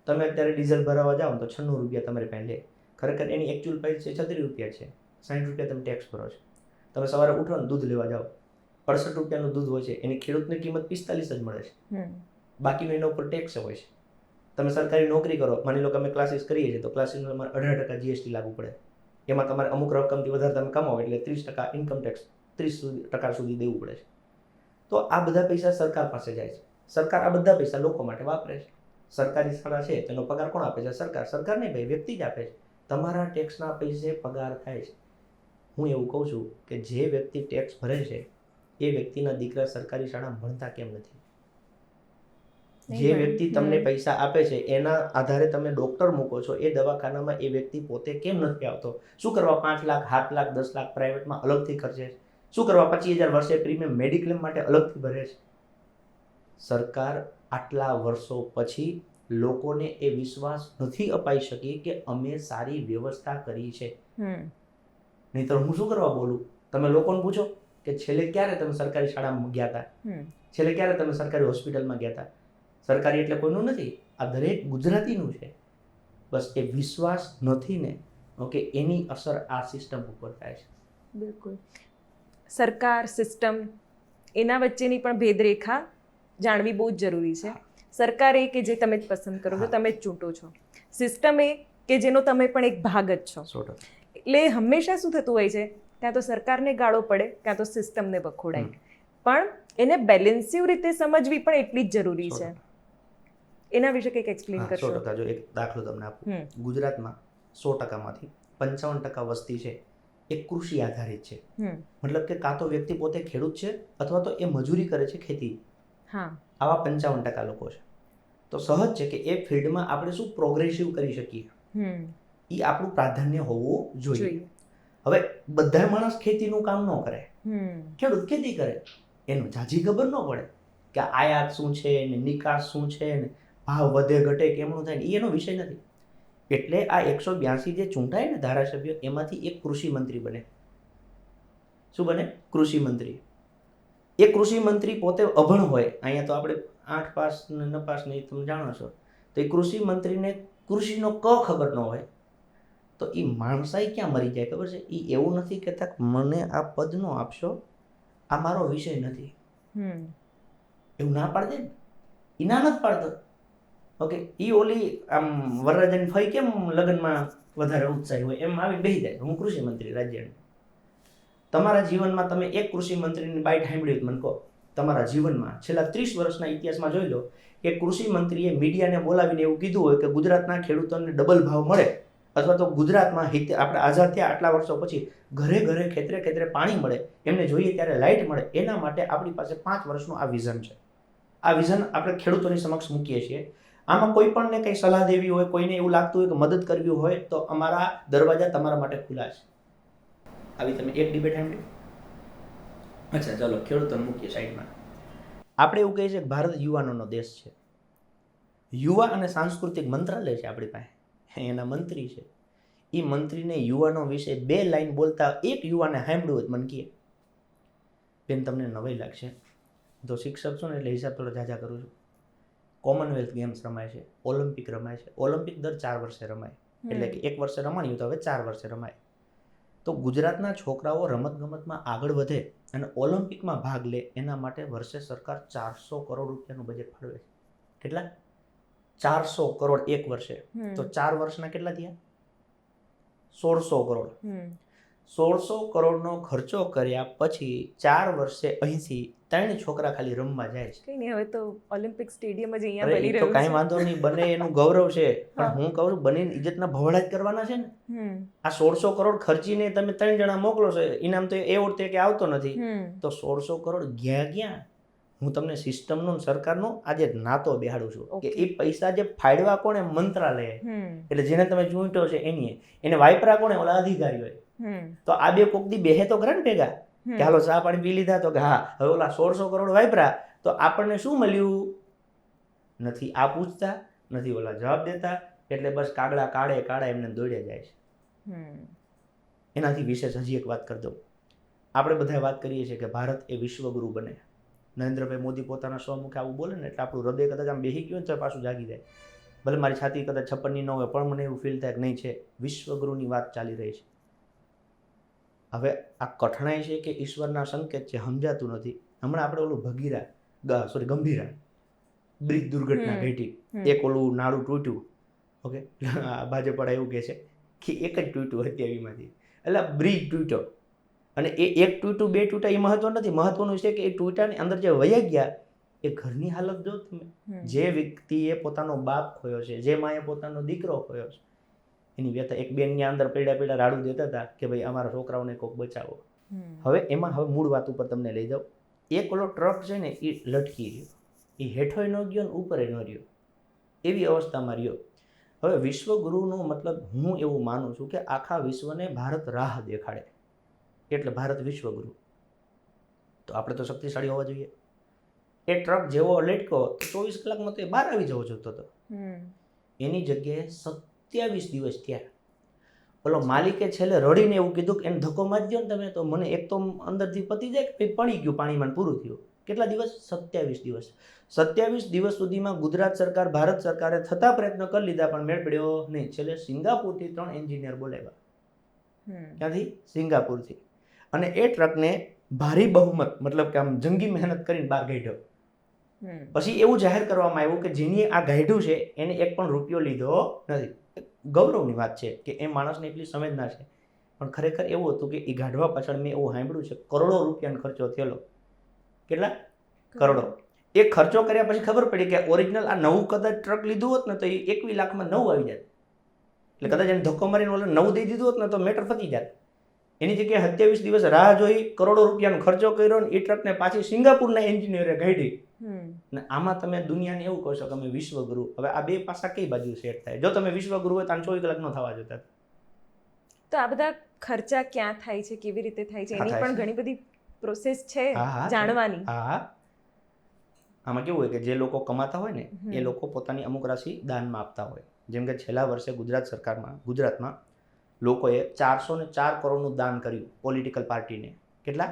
તમે અત્યારે ડીઝલ ભરાવવા જાઓ તો 96 રૂપિયા તમારે પાસે લે, ખરેખર એની એકચ્યુઅલ પ્રાઇસ છે 36 રૂપિયા છે, 60 રૂપિયા તમે ટેક્સ ભરો છો. તમે સવારે ઉઠો ને દૂધ લેવા જાઓ, 68 રૂપિયાનું દૂધ હોય છે, એની ખેડૂતની કિંમત 45 જ મળે છે, બાકીનું એના ઉપર ટેક્સ હોય છે. તમે સરકારી નોકરી કરો, માની લો કે અમે ક્લાસીસ કરીએ છીએ તો ક્લાસીસમાં તમારે 18% GST લાગુ પડે, એમાં તમારે અમુક રકમથી વધારે તમે કમાવો એટલે 30% ઇન્કમ ટેક્સ 30% સુધી દેવું પડે છે. તો આ બધા પૈસા સરકાર પાસે જાય છે. સરકાર આ બધા પૈસા લોકો માટે વાપરે છે. સરકારી શાળા છે તેનો પગાર કોણ આપે છે? સરકાર. સરકાર નહીં ભાઈ, વ્યક્તિ જ આપે છે. તમારા ટેક્સના પૈસે પગાર થાય છે. હું એવું કહું છું કે જે વ્યક્તિ ટેક્સ ભરે છે એ વ્યક્તિના દીકરા સરકારી શાળામાં ભણતા કેમ નથી? જે વ્યક્તિ તમને પૈસા આપે છે એના આધારે તમે ડોક્ટર મૂકો છો, એ દવાખાનામાં એ વ્યક્તિ પોતે કેમ નથી આવતો? શું કરવા 5 લાખ 7 લાખ 10 લાખ પ્રાઇવેટમાં અલગથી ખર્ચે છે? શું કરવા 25,000 વર્ષે પ્રીમિયમ મેડિક્લેમ માટે અલગથી ભરે છે? સરકાર આટલા વર્ષો પછી લોકોને એ વિશ્વાસ નથી અપાઈ શકી કે અમે સારી વ્યવસ્થા કરી છે. નહીંતર હું શું કરવા બોલું? તમે લોકોને પૂછો કે છેલ્લે ક્યારે તમે સરકારી શાળામાં ગયા હતા? છેલ્લે ક્યારે તમે સરકારી હોસ્પિટલમાં ગયા હતા? સરકારી એટલે કોઈનું નથી, આ દરેક ગુજરાતીનું છે. બસ એ વિશ્વાસ નથી ને, ઓકે, એની અસર આ સિસ્ટમ ઉપર થાય છે. બિલકુલ. સરકાર, સિસ્ટમ, એના વચ્ચેની પણ ભેદરેખા જાણવી બહુ જ જરૂરી છે. સરકાર એ કે જે તમે જ પસંદ કરો છો, તમે જ ચૂંટો છો. સિસ્ટમ એ કે જેનો તમે પણ એક ભાગ જ છો. 100%. એટલે હંમેશા શું થતું હોય છે, કાં તો સરકારને ગાળો પડે કાં તો સિસ્ટમને વખોડાય, પણ એને બેલેન્સિવ રીતે સમજવી પણ એટલી જ જરૂરી છે. એના વિશે કંઈક એક્સપ્લેન હા, કરશો? 100%. જો એક દાખલો તમને આપું, ગુજરાતમાં 100%માંથી 55% વસ્તી છે એ કૃષિ આધારિત છે. મતલબ કે કાં તો વ્યક્તિ પોતે ખેડૂત છે અથવા તો એ મજૂરી કરે છે ખેતી. આવા 55% લોકો છે. તો સહજ છે કે એ ફિલ્ડમાં આપણે શું પ્રોગ્રેસિવ કરી શકીએ, એ આપણું પ્રાધાન્ય હોવું જોઈએ. હવે બધા માણસ ખેતીનું કામ ન કરે, ખેડૂત ખેતી કરે, એનું ઝાઝી ખબર ન પડે કે આયાત શું છે ને નિકાસ શું છે ને ભાવ વધે ઘટે કેમનું થાય ને એનો વિષય નથી. એટલે આ 182 જે ચૂંટાય ને ધારાસભ્ય, એમાંથી એક કૃષિ મંત્રી બને. શું બને? કૃષિ મંત્રી. એ કૃષિ મંત્રી પોતે અભણ હોય, અહીંયા તો આપણે 8 પાસ ને 9 પાસ ને તમે જાણો છો, તો એ કૃષિ મંત્રીને કૃષિનો ક ખબર ન હોય તો એ માણસાઈ ક્યાં મરી જાય ખબર છે? એ એવું નથી કહેતા મને આ પદ નો આપશો, આ મારો વિષય નથી, એવું ના પાડે ને, એ ના નથી પાડતો. ઓકે, એ ઓલી આમ વરરાજાની ફઈ કેમ લગ્નમાં વધારે ઉત્સાહી હોય એમ આવી બેસી જાય, હું કૃષિ મંત્રી રાજ્યનો. તમારા જીવનમાં તમે એક કૃષિ મંત્રીની બાઈટ સાંભળ્યું મને કહો, તમારા જીવનમાં છેલ્લા 30 વર્ષના ઇતિહાસમાં જોઈ લો કે કૃષિ મંત્રીએ મીડિયાને બોલાવીને એવું કીધું હોય કે ગુજરાતના ખેડૂતોને ડબલ ભાવ મળે, અથવા તો ગુજરાતમાં આપણે આઝાદ થયા આટલા વર્ષો પછી ઘરે ઘરે ખેતરે ખેતરે પાણી મળે, એમને જોઈએ ત્યારે લાઇટ મળે, એના માટે આપણી પાસે 5 વર્ષનું આ વિઝન છે. આ વિઝન આપણે ખેડૂતોની સમક્ષ મૂકીએ છીએ. આમાં કોઈ પણને કંઈ સલાહ દેવી હોય, કોઈને એવું લાગતું હોય કે મદદ કરવી હોય, તો અમારા દરવાજા તમારા માટે ખુલ્લા છે. આવી તમે એક ડિબેટ સાંભળી? અચ્છા, ચલો ખેડૂતોને મૂકીએ સાઈડમાં. આપણે એવું કહીએ છીએ કે ભારત યુવાનોનો દેશ છે. યુવા અને સાંસ્કૃતિક મંત્રાલય છે આપણી પાસે, એના મંત્રી છે. એ મંત્રીને યુવાનો વિશે 2 લાઈન બોલતા એક યુવાને સાંભળ્યું હોય મને કહે, બેન તમને નવાઈ લાગશે, તો શિક્ષક છો ને એટલે હિસાબ થોડો ઝાઝા કરું છું. કોમનવેલ્થ ગેમ્સ રમાય છે, ઓલિમ્પિક રમાય છે. ઓલિમ્પિક દર 4 વર્ષે રમાય, એટલે કે 1 વર્ષે રમાડ્યું તો હવે 4 વર્ષે રમાય. તો ગુજરાતના છોકરાઓ રમતગમતમાં આગળ વધે અને ઓલિમ્પિકમાં ભાગ લે, એના માટે વર્ષે સરકાર 400 કરોડ રૂપિયાનું બજેટ ફાળવે છે. કેટલા? 400 કરોડ એક વર્ષે. તો 4 વર્ષના કેટલા થયા? 1600 કરોડ. 1600 કરોડનો ખર્ચો કર્યા પછી 4 વર્ષે અહીંથી 3 છોકરા ખાલી રમવા જાય છે. કઈ નહીં, હવે તો ઓલિમ્પિક સ્ટેડિયમ જ અહીંયા અરે બની એ તો રહ્યું કાંઈ છે. વાંધો નહીં, બને એનું ગૌરવ છે, પણ હું કહું છું બનીને ઇજ્જતના ભવડા જ કરવાના છે ને. આ 1600 કરોડ ખર્ચીને તમે 3 જણા મોકલો છો, ઇનામ તો એ ઓળતે કે આવતો નથી, તો 1600 કરોડ ગયા ક્યાં? હું તમને સિસ્ટમનો સરકારનો આજે નાતો બેહાડું છું કે એ પૈસા જે ફાળવા કોણે? મંત્રાલય. એટલે જેને તમે ચૂંટ્યો છે એને વાપરા કોણે? ઓલા અધિકારી હોય. તો આ બે કોક દી બેહે તો કરે ને ભેગા કે હાલો ચા પાણી પી લીધા, તો કે હા હવે ઓલા 1600 કરોડ વાપરા, તો આપણને શું મળ્યું? નથી આ પૂછતા, નથી ઓલા જવાબ દેતા, એટલે બસ કાગડા કાળે કાળા એમને દોડ્યા જાય છે. એનાથી વિશેષ હજી એક વાત કરી દઉં. આપણે બધા વાત કરીએ છીએ કે ભારત એ વિશ્વગુરુ બને. નરેન્દ્રભાઈ મોદી પોતાના સ્વમુખે આવું બોલે ને એટલે આપણું હૃદય કદાચ આમ બેસી ગયું ને તો પાછું જાગી જાય. ભલે મારી છાતી કદાચ 56ની ન હોય, પણ મને એવું ફીલ થાય કે નહીં છે, વિશ્વગુરુની વાત ચાલી રહી છે. હવે આ કઠણાઈ છે કે ઈશ્વરના સંકેત છે સમજાતું નથી. હમણાં આપણે ઓલું ગંભીરા બ્રિજ દુર્ઘટના ઘટી, એક ઓલું નાળું તૂટ્યું. ઓકે, ભાજપવાળા એવું કહે છે કે એક જ તૂટ્યું 27માંથી, એટલે બ્રિજ તૂટ્યો. અને એ એક તૂટ્યું 2 તૂટ્યા એ મહત્વ નથી. મહત્વનું છે કે એ તૂટ્યાની અંદર જે વયા ગયા એ ઘરની હાલત જો તમે. જે વ્યક્તિએ પોતાનો બાપ ખોયો છે, જે માએ પોતાનો દીકરો ખોયો છે, એની વ્યથા. એક બેનની અંદર પેડા રાડું દેતા હતા કે ભાઈ અમારા છોકરાઓને કોક બચાવો. હવે મૂળ વાત ઉપર તમને લઈ જાઉં. એક ઓલો ટ્રક છે ને એ લટકી રહ્યો, એ હેઠોય ન ગયો ને ઉપર ન રહ્યો, એવી અવસ્થામાં રહ્યો. હવે વિશ્વગુરુનો મતલબ હું એવું માનું છું કે આખા વિશ્વને ભારત રાહ દેખાડે, એટલે ભારત વિશ્વગુરુ. તો આપણે તો શક્તિશાળી હોવા જોઈએ. એ ટ્રક જેવો લટકો 24 કલાકમાં તો એ બહાર આવી જવો જોતો હતો. એની જગ્યાએ 27 દિવસ થયા. ઓલો માલિકે છેલ્લે રડીને એવું કીધું કે એને ધક્કો મારી દો ને તમે, તો મને એક તો અંદરથી પતી જાય કે પડી ગયું પાણીમાં, પૂરું થયું. કેટલા દિવસ? 27 દિવસ. 27 દિવસ સુધીમાં ગુજરાત સરકાર, ભારત સરકારે થતા પ્રયત્ન કરી લીધા પણ મેળ પડ્યો નહીં. છેલ્લે સિંગાપુરથી 3 એન્જિનિયર બોલાવ્યા. ક્યાંથી? સિંગાપુરથી. અને એ ટ્રકને ભારી બહુમત, મતલબ કે આમ જંગી મહેનત કરીને બહાર કાઢ્યો. પછી એવું જાહેર કરવામાં આવ્યું કે જેની આ ગાઢ્યું છે એને એક પણ રૂપિયો લીધો નથી. ગૌરવની વાત છે કે એ માણસને એટલી સંવેદના છે. પણ ખરેખર એવું હતું કે એ ગાઢવા પાછળ મેં એવું સાંભળ્યું છે કરોડો રૂપિયાનો ખર્ચો થયેલો. કેટલા કરોડો. એ ખર્ચો કર્યા પછી ખબર પડી કે ઓરિજિનલ આ નવું કદાચ ટ્રક લીધું હોત ને તો એ 21 લાખમાં નવું આવી જાય. એટલે કદાચ એને ધક્કો મારીને ઓલે નવું દઈ દીધું હોત ને તો મેટર પતી જાય. એની જગ્યાએ 27 દિવસ રાહ જોઈ, કરોડો રૂપિયાનો ખર્ચો કર્યો ને એ ટ્રકને પાછી સિંગાપુરના એન્જિનિયરે કાઢી. ને આમાં તમે દુનિયાને એવું કહો છો કે અમે વિશ્વગુરુ. હવે આ બે પાસા કઈ બાજુ સેટ થાય? જો તમે વિશ્વગુરુ હોય તો 24 કલાક ન થવા જોતા. તો આ બધા ખર્ચા ક્યાં થાય છે, કેવી રીતે થાય છે, એની થાય પણ છે. ઘણી બધી પ્રોસેસ છે હા. જાણવાની. હા. આમાં કેવું હોય કે જે લોકો કમાતા હોય ને એ લોકો પોતાની અમુક રાશિ દાનમાં આપતા હોય. જેમ કે છેલ્લા વર્ષે ગુજરાતમાં લોકોએ 404 કરોડનું દાન કર્યું પોલિટિકલ પાર્ટીને. કેટલા?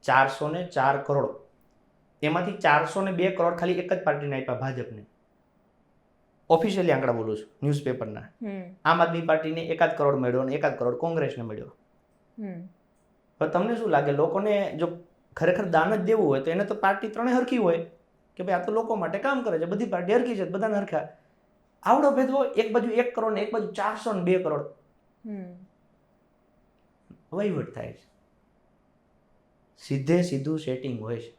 404 કરોડ. એમાંથી 402 કરોડ ખાલી એક જ પાર્ટીને આપ્યા, ભાજપને. ઓફિશિયલી આંકડા બોલું છું, ન્યૂઝપેપરના. આમ આદમી પાર્ટીને 1 કરોડ મળ્યો અને 1 કરોડ કોંગ્રેસને મળ્યો. હવે તમને શું લાગે, લોકોને જો ખરેખર દાન જ દેવું હોય તો એને તો પાર્ટી ત્રણે હરખી હોય કે ભાઈ આ તો લોકો માટે કામ કરે છે, બધી પાર્ટી હરખી છે, બધાને હરખા. આવડો ભેદભાવ, એક બાજુ 1 કરોડ ને એક બાજુ 402 કરોડ વહીવટ થાય છે. સીધું સેટિંગ હોય છે.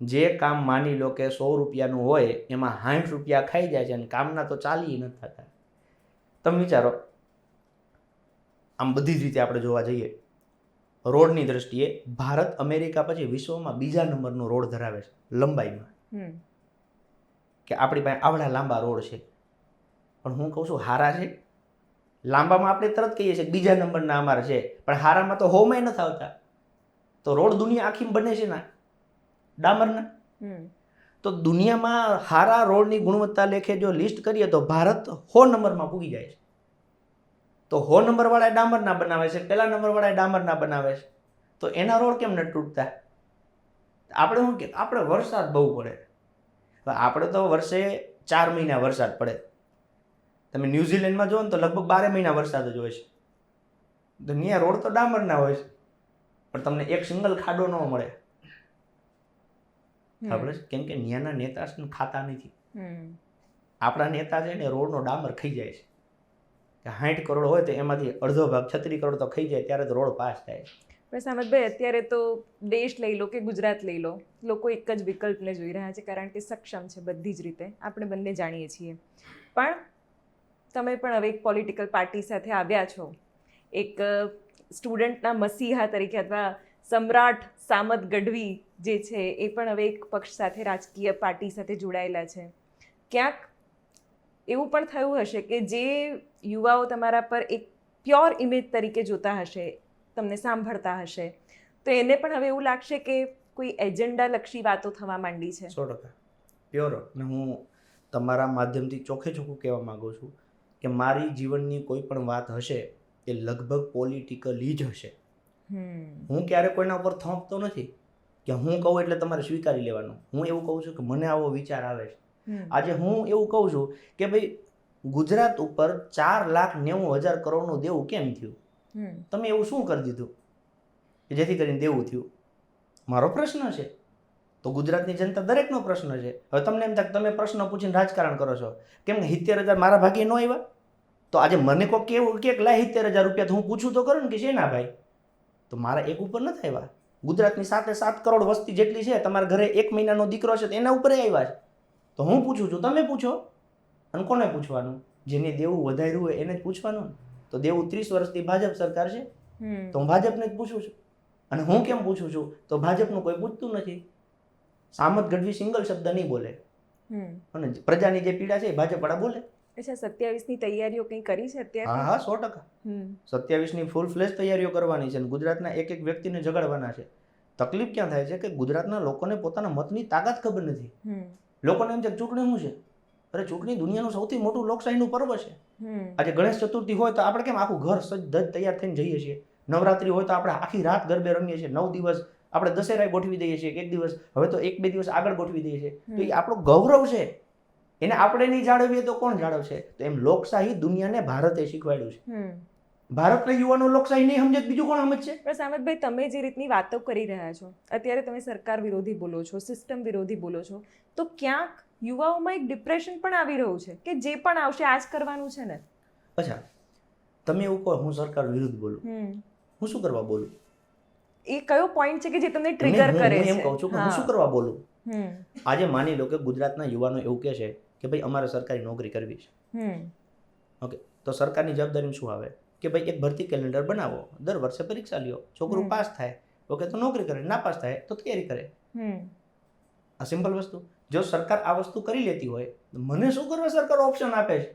જે કામ માની લો કે 100 રૂપિયાનું હોય એમાં 60 રૂપિયા ખાઈ જાય છે અને કામના તો ચાલી નથી થતા. તમે વિચારો, આમ બધી જ રીતે આપણે જોવા જઈએ રોડની દ્રષ્ટિએ ભારત અમેરિકા પછી વિશ્વમાં બીજા નંબરનો રોડ ધરાવે છે લંબાઈમાં. કે આપણી પાસે આવડા લાંબા રોડ છે. પણ હું કહું છું હારા છે. લાંબામાં આપણે તરત કહીએ છીએ બીજા નંબરના અમારા છે, પણ હારામાં તો હોમાંય નથી આવતા. તો રોડ દુનિયા આખી બને છે ના ડામરના. તો દુનિયામાં હારા રોડની ગુણવત્તા લેખે જો લિસ્ટ કરીએ તો ભારત 100 નંબરમાં પૂગી જાય છે. તો 100 નંબરવાળા ડામરના બનાવે છે, પહેલા નંબરવાળા ડામરના બનાવે છે. તો એના રોડ કેમ નથી તૂટતા? આપણે શું કે આપણે વરસાદ બહુ પડે. આપણે તો વર્ષે 4 મહિના વરસાદ પડે. તમે ન્યુઝીલેન્ડમાં જુઓ ને તો લગભગ 12 મહિના વરસાદ જ હોય છે. તો ત્યાં રોડ તો ડામરના હોય છે, પણ તમને એક સિંગલ ખાડો ન મળે. આપણે કેમ કે ત્યાંના નેતા ખાતા નથી. આપણા નેતા છે ને રોડનો ડામર ખાઈ જાય છે. કે 60 કરોડ હોય તો એમાંથી અડધો ભાગ 36 કરોડ તો ખાઈ જાય ત્યારે તો રોડ પાસ થાય. પણ સામતભાઈ, અત્યારે તો દેશ લઈ લો કે ગુજરાત લઈ લો, લોકો એક જ વિકલ્પને જોઈ રહ્યા છે કારણ કે સક્ષમ છે બધી જ રીતે, આપણે બંને જાણીએ છીએ. પણ તમે પણ હવે એક પોલિટિકલ પાર્ટી સાથે આવ્યા છો, એક સ્ટુડન્ટના મસીહા તરીકે, અથવા સમ્રાટ સામત ગઢવી જે છે એ પણ હવે એક પક્ષ સાથે, રાજકીય પાર્ટી સાથે જોડાયેલા છે. ક્યાંક એવું પણ થયું હશે કે જે યુવાઓ તમારા પર એક પ્યોર ઇમેજ તરીકે જોતા હશે, તમને સાંભળતા હશે, તો એને પણ હવે એવું લાગશે કે કોઈ એજન્ડાલક્ષી વાતો થવા માંડી છે. 100% પ્યોર. અને હું તમારા માધ્યમથી ચોખ્ખે ચોખ્ખું કહેવા માગું છું કે મારી જીવનની કોઈ પણ વાત હશે એ લગભગ પોલિટિકલી જ હશે. હું ક્યારે કોઈના ઉપર થોંપતો નથી કે હું કહું એટલે તમારે સ્વીકારી લેવાનું. હું એવું કહું છું કે મને આવો વિચાર આવે છે. આજે હું એવું કહું છું કે ભાઈ ગુજરાત ઉપર 4,90,000 કરોડનું દેવું કેમ થયું? તમે એવું શું કરી દીધું કે જેથી કરીને દેવું થયું? મારો પ્રશ્ન છે. તો ગુજરાતની જનતા દરેકનો પ્રશ્ન છે. હવે તમને એમ થાય તમે પ્રશ્ન પૂછીને રાજકારણ કરો છો, કેમ કે 70,000 મારા ભાગે ન આવ્યા? તો આજે મને કોઈ કેવું કે લાય 70,000 રૂપિયા, તો હું પૂછું તો કરું ને કે છે ના ભાઈ, તો મારા એક ઉપર નથી આવ્યા. ગુજરાતની 7 કરોડ વસ્તી જેટલી છે, તમારા ઘરે 1 મહિનાનો દીકરો છે તો એના ઉપર આવ્યા છે. તો હું પૂછું છું, તમે પૂછો. અને કોને પૂછવાનું? જેને દેવું વધાર્યું હોય એને જ પૂછવાનું. તો દેવું 30 વર્ષથી ભાજપ સરકાર છે, તો હું ભાજપને જ પૂછું છું. અને હું કેમ પૂછું છું? તો ભાજપનું કોઈ પૂછતું નથી. સામત ગઢવી સિંગલ શબ્દ નહીં બોલે, અને પ્રજાની જે પીડા છે એ ભાજપવાળા બોલે. અચ્છા, 27ની તૈયારીઓ કંઈ કરી છે અત્યારે? હા 100%. 27ની ફૂલ ફ્લેશ તૈયારીઓ કરવાની છે અને ગુજરાતના એક એક વ્યક્તિને જગાડવાના છે. તકલીફ ક્યાં થાય છે કે ગુજરાતના લોકોને પોતાના મતની તાકાત ખબર નથી. લોકોને એમ છે કે ચૂંટણી શું છે? અરે ચૂંટણી દુનિયાનું સૌથી મોટું લોકશાહીનું પર્વ છે. આજે ગણેશ ચતુર્થી હોય તો આપણે કેમ આખું ઘર સજ્જ તૈયાર થઈને જઈએ છીએ. નવરાત્રી હોય તો આપણે આખી રાત ગરબે રમીએ છીએ. 9 દિવસ આપણે દશેરાએ ગોઠવી દઈએ છીએ, એક દિવસ, હવે તો 1-2 દિવસ આગળ ગોઠવી દઈએ છીએ. તો એ આપણું ગૌરવ છે. એને આપણે નહીં જાળવીએ તો કોણ જાળવશે? તો એમ લોકશાહી દુનિયાને ભારતે શીખવાડ્યું છે. ભારતના યુવાનો લોકશાહી નહીં સમજે, બીજું કોણ સમજશે? પણ સામતભાઈ, તમે જે રીતની વાતો કરી રહ્યા છો, અત્યારે તમે સરકાર વિરોધી બોલો છો, સિસ્ટમ વિરોધી બોલો છો, તો ક્યાંક યુવાઓમાં એક ડિપ્રેશન પણ આવી રહ્યું છે કે જે પણ આવશે આ જ કરવાનું છે ને. અચ્છા, તમે એવું કહો હું સરકાર વિરુદ્ધ બોલું, હું શું કરવા બોલું? એ કયો પોઈન્ટ છે કે જે તમને નહીં, ટ્રિગર કરે હું છે? એમ કહું છું કે હું શું કરવા બોલું? હમ આજે માની લો કે ગુજરાતના યુવાનો એવું કહે છે કે ભાઈ અમારે સરકારી નોકરી કરવી છે. હમ ઓકે, તો સરકારની જવાબદારી શું આવે કે ભાઈ એક ભરતી કેલેન્ડર બનાવો, દર વર્ષે પરીક્ષા લ્યો, છોકરું પાસ થાય ઓકે તો નોકરી કરે, ના પાસ થાય તો તૈયારી કરે. આ સિમ્પલ વસ્તુ. જો સરકાર આ વસ્તુ કરી લેતી હોય તો મને શું કરવા સરકાર ઓપ્શન આપે છે?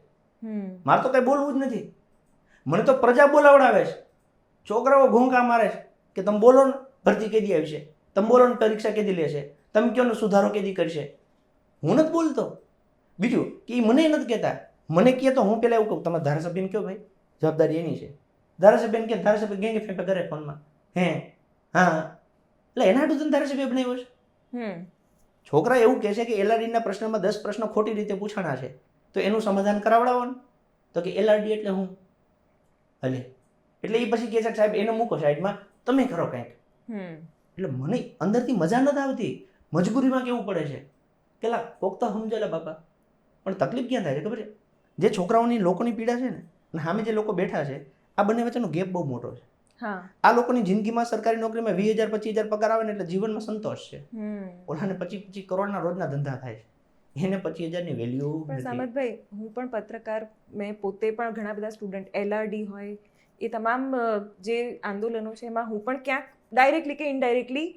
મારે તો કઈ બોલવું જ નથી. મને તો પ્રજા બોલાવડાવે છે, છોકરાઓ ઘૂંકા મારે છે કે તમે બોલો ને ભરતી કેદી આવી છે, તમે બોલો ને પરીક્ષા કેદી લેશે, તમે કયો ને સુધારો કેદી કરશે. હું નથી બોલતો. બીજું કે એ મને નથી કહેતા, મને કહે તો હું પેલા એવું કહું તમારા ધારાસભ્યને કહો ભાઈ જવાબદારી એની છે. ધારાસભ્યને કે ધારાસભ્ય ગેંગે ફેંપે કરે ફોનમાં, હા એટલે એના હાટું તમે ધારાસભ્ય બનાવ્યો છે. છોકરા એવું કહે છે કે એલઆરડીના પ્રશ્નમાં 10 પ્રશ્નો ખોટી રીતે પૂછાણા છે તો એનું સમાધાન કરાવડાવો ને. તો કે એલઆરડી એટલે હું હલે એટલે એ પછી કહે છે સાહેબ એને મૂકો સાઈડમાં, તમે કરો કંઈક. એટલે મને અંદરથી મજા નથી આવતી, મજબૂરીમાં કેવું પડે છે પેલા કોક તો સમજેલા બાપા. પણ તકલીફ ક્યાં થાય છે ખબર છે? જે છોકરાઓની લોકોની પીડા છે ને અને સામે જે લોકો બેઠા છે આ બંને વચ્ચેનો ગેપ બહુ મોટો છે. આ લોકોની જિંદગીમાં સરકારી નોકરીમાં 20,000 25,000 પગાર આવે ને એટલે જીવનમાં સંતોષ છે. ઓલાને 25 કરોડના રોજના ધંધા થાય છે, એને 25,000ની વેલ્યુ પણ સામતભાઈ, હું પણ પત્રકાર, મેં પોતે પણ ઘણા બધા સ્ટુડન્ટ એલઆરડી હોય એ તમામ જે આંદોલનો છે એમાં હું પણ ક્યાંક ડાયરેક્ટલી કે ઇનડાયરેક્ટલી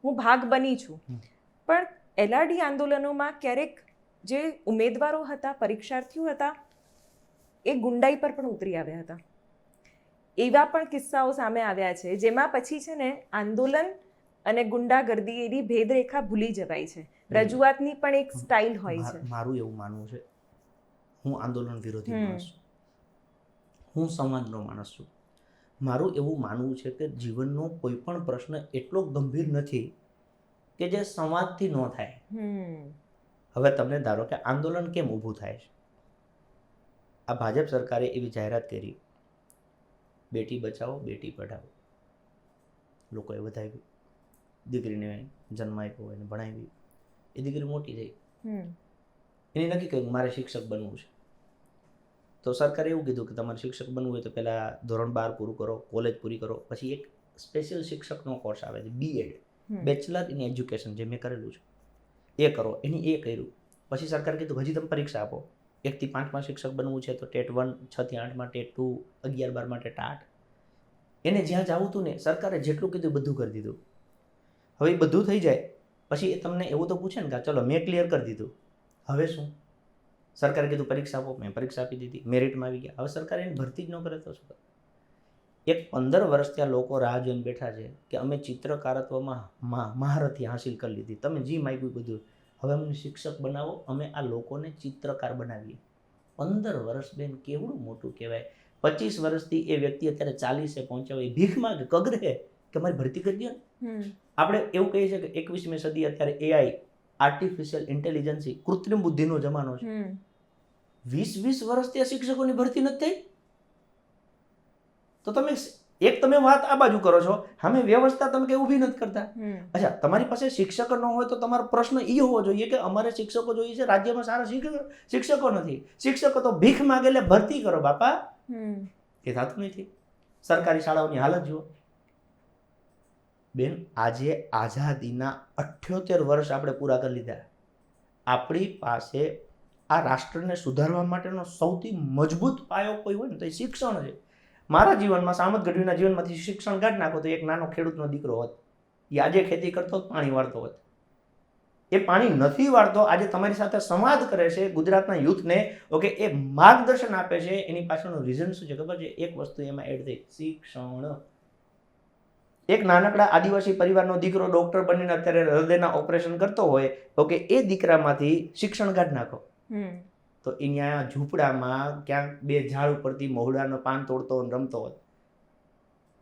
હું ભાગ બની છું. પણ એલઆરડી આંદોલનોમાં ક્યારેક જે ઉમેદવારો હતા, પરીક્ષાર્થીઓ હતા, એ ગુંડાઈ પર પણ ઉતરી આવ્યા હતા. એવા પણ કિસ્સાઓ સામે આવ્યા છે જેમાં પછી છે ને આંદોલન અને ગુંડાગર્દી એની ભેદરેખા ભૂલી જવાય છે. રજૂઆતની પણ એક સ્ટાઇલ હોય છે. મારું એવું માનવું છે, હું આંદોલન વિરોધી માણસ છું, હું સમાજનો માણસ છું. મારું એવું માનવું છે કે જીવનનો કોઈ પણ પ્રશ્ન એટલો ગંભીર નથી કે જે સમાજથી ન થાય. હવે તમને ધારો કે આંદોલન કેમ ઊભું થાય છે? આ ભાજપ સરકારે એવી જાહેરાત કરી, બેટી બચાવો બેટી પઢાવો, લોકોએ વધાવી, દીકરીને જન્મ આપ્યો, એને ભણાવી, એ દીકરી મોટી થઈ, એને નક્કી કર્યું મારે શિક્ષક બનવું છે. તો સરકારે એવું કીધું કે તમારે શિક્ષક બનવું હોય તો પહેલાં ધોરણ 12 પૂરું કરો, કોલેજ પૂરી કરો, પછી એક સ્પેશિયલ શિક્ષકનો કોર્સ આવે છે BEd, બેચલર ઇન એજ્યુકેશન, જે મેં કરેલું છે એ કરો. એ કર્યું પછી સરકારે કીધું હજી તમે પરીક્ષા આપો, 1 થી 5માં શિક્ષક બનવું છે તો ટેટ 1, 6 થી 8માં ટેટ 2, 11 12માં ટેટ 8. એને જ્યાં જવું હતું ને સરકારે જેટલું કીધું બધું કરી દીધું. હવે એ બધું થઈ જાય પછી એ તમને એવું તો પૂછે ને કે ચલો મેં ક્લિયર કરી દીધું, હવે શું? સરકારે કીધું પરીક્ષા આપો, મેં પરીક્ષા આપી દીધી, મેરિટમાં આવી ગયા, હવે સરકારે એની ભરતી જ ન કરે તો શું? એક 15 વર્ષ ત્યાં લોકો રાહ જોઈને બેઠા છે કે અમે ચિત્રકારત્વમાં મહારથી હાંસિલ કરી લીધી, તમે જી માગ્યું બધું, હવે અમને શિક્ષક બનાવો, અમે આ લોકોને ચિત્રકાર બનાવીએ. 15 વર્ષ બેન કેવડું મોટું કહેવાય. 25 વર્ષથી એ વ્યક્તિ અત્યારે 40 પહોંચ્યા હોય, ભીખ માંગે, કગરે કે મારી ભરતી કરી દો ને. આપણે એવું કહીએ છીએ કે 21મી સદી અત્યારે AI, આર્ટિફિશિયલ ઇન્ટેલિજન્સી, કૃત્રિમ બુદ્ધિનો જમાનો છે. 20 વર્ષ ત્યાં શિક્ષકોની ભરતી નથી થઈ. તો તમે વાત આ બાજુ કરો છો, સામે વ્યવસ્થા તમે કઈ ઊભી નથી કરતા. અચ્છા, તમારી પાસે શિક્ષકો ન હોય તો તમારો પ્રશ્ન એ હોવો જોઈએ કે અમારે શિક્ષકો જોઈએ છે, રાજ્યમાં સારા શિક્ષકો નથી. શિક્ષકો તો ભીખ માગે એટલે ભરતી કરો બાપા. એ થતું નથી. સરકારી શાળાઓની હાલત જુઓ બેન. આજે આઝાદીના 78 વર્ષ આપણે પૂરા કરી લીધા. આપણી પાસે આ રાષ્ટ્રને સુધારવા માટેનો સૌથી મજબૂત પાયો કોઈ હોય ને તો એ શિક્ષણ છે. મારા જીવનમાં, સામત ગઢવીના જીવનમાંથી શિક્ષણ કાઢી નાખો તો એક નાનો ખેડૂતનો દીકરો હોત, એ આજે ખેતી કરતો, પાણી વાળતો હોત. એ પાણી નથી વાળતો, આજે તમારી સાથે સંવાદ કરે છે, ગુજરાતના યુથને ઓકે એ માર્ગદર્શન આપે છે. એની પાછળનું રીઝન શું છે ખબર છે? એક વસ્તુ એમાં એડ થઈ, શિક્ષણ. એક નાનકડા આદિવાસી પરિવારનો દીકરો ડોક્ટર બનીને અત્યારે હૃદયના ઓપરેશન કરતો હોય, ઓકે એ દીકરામાંથી શિક્ષણ કાઢી નાખો તો અહીંયા ઝૂંપડામાં ક્યાંક 2 ઝાડ ઉપરથી મહુડાનો પાન તોડતો રમતો હોય.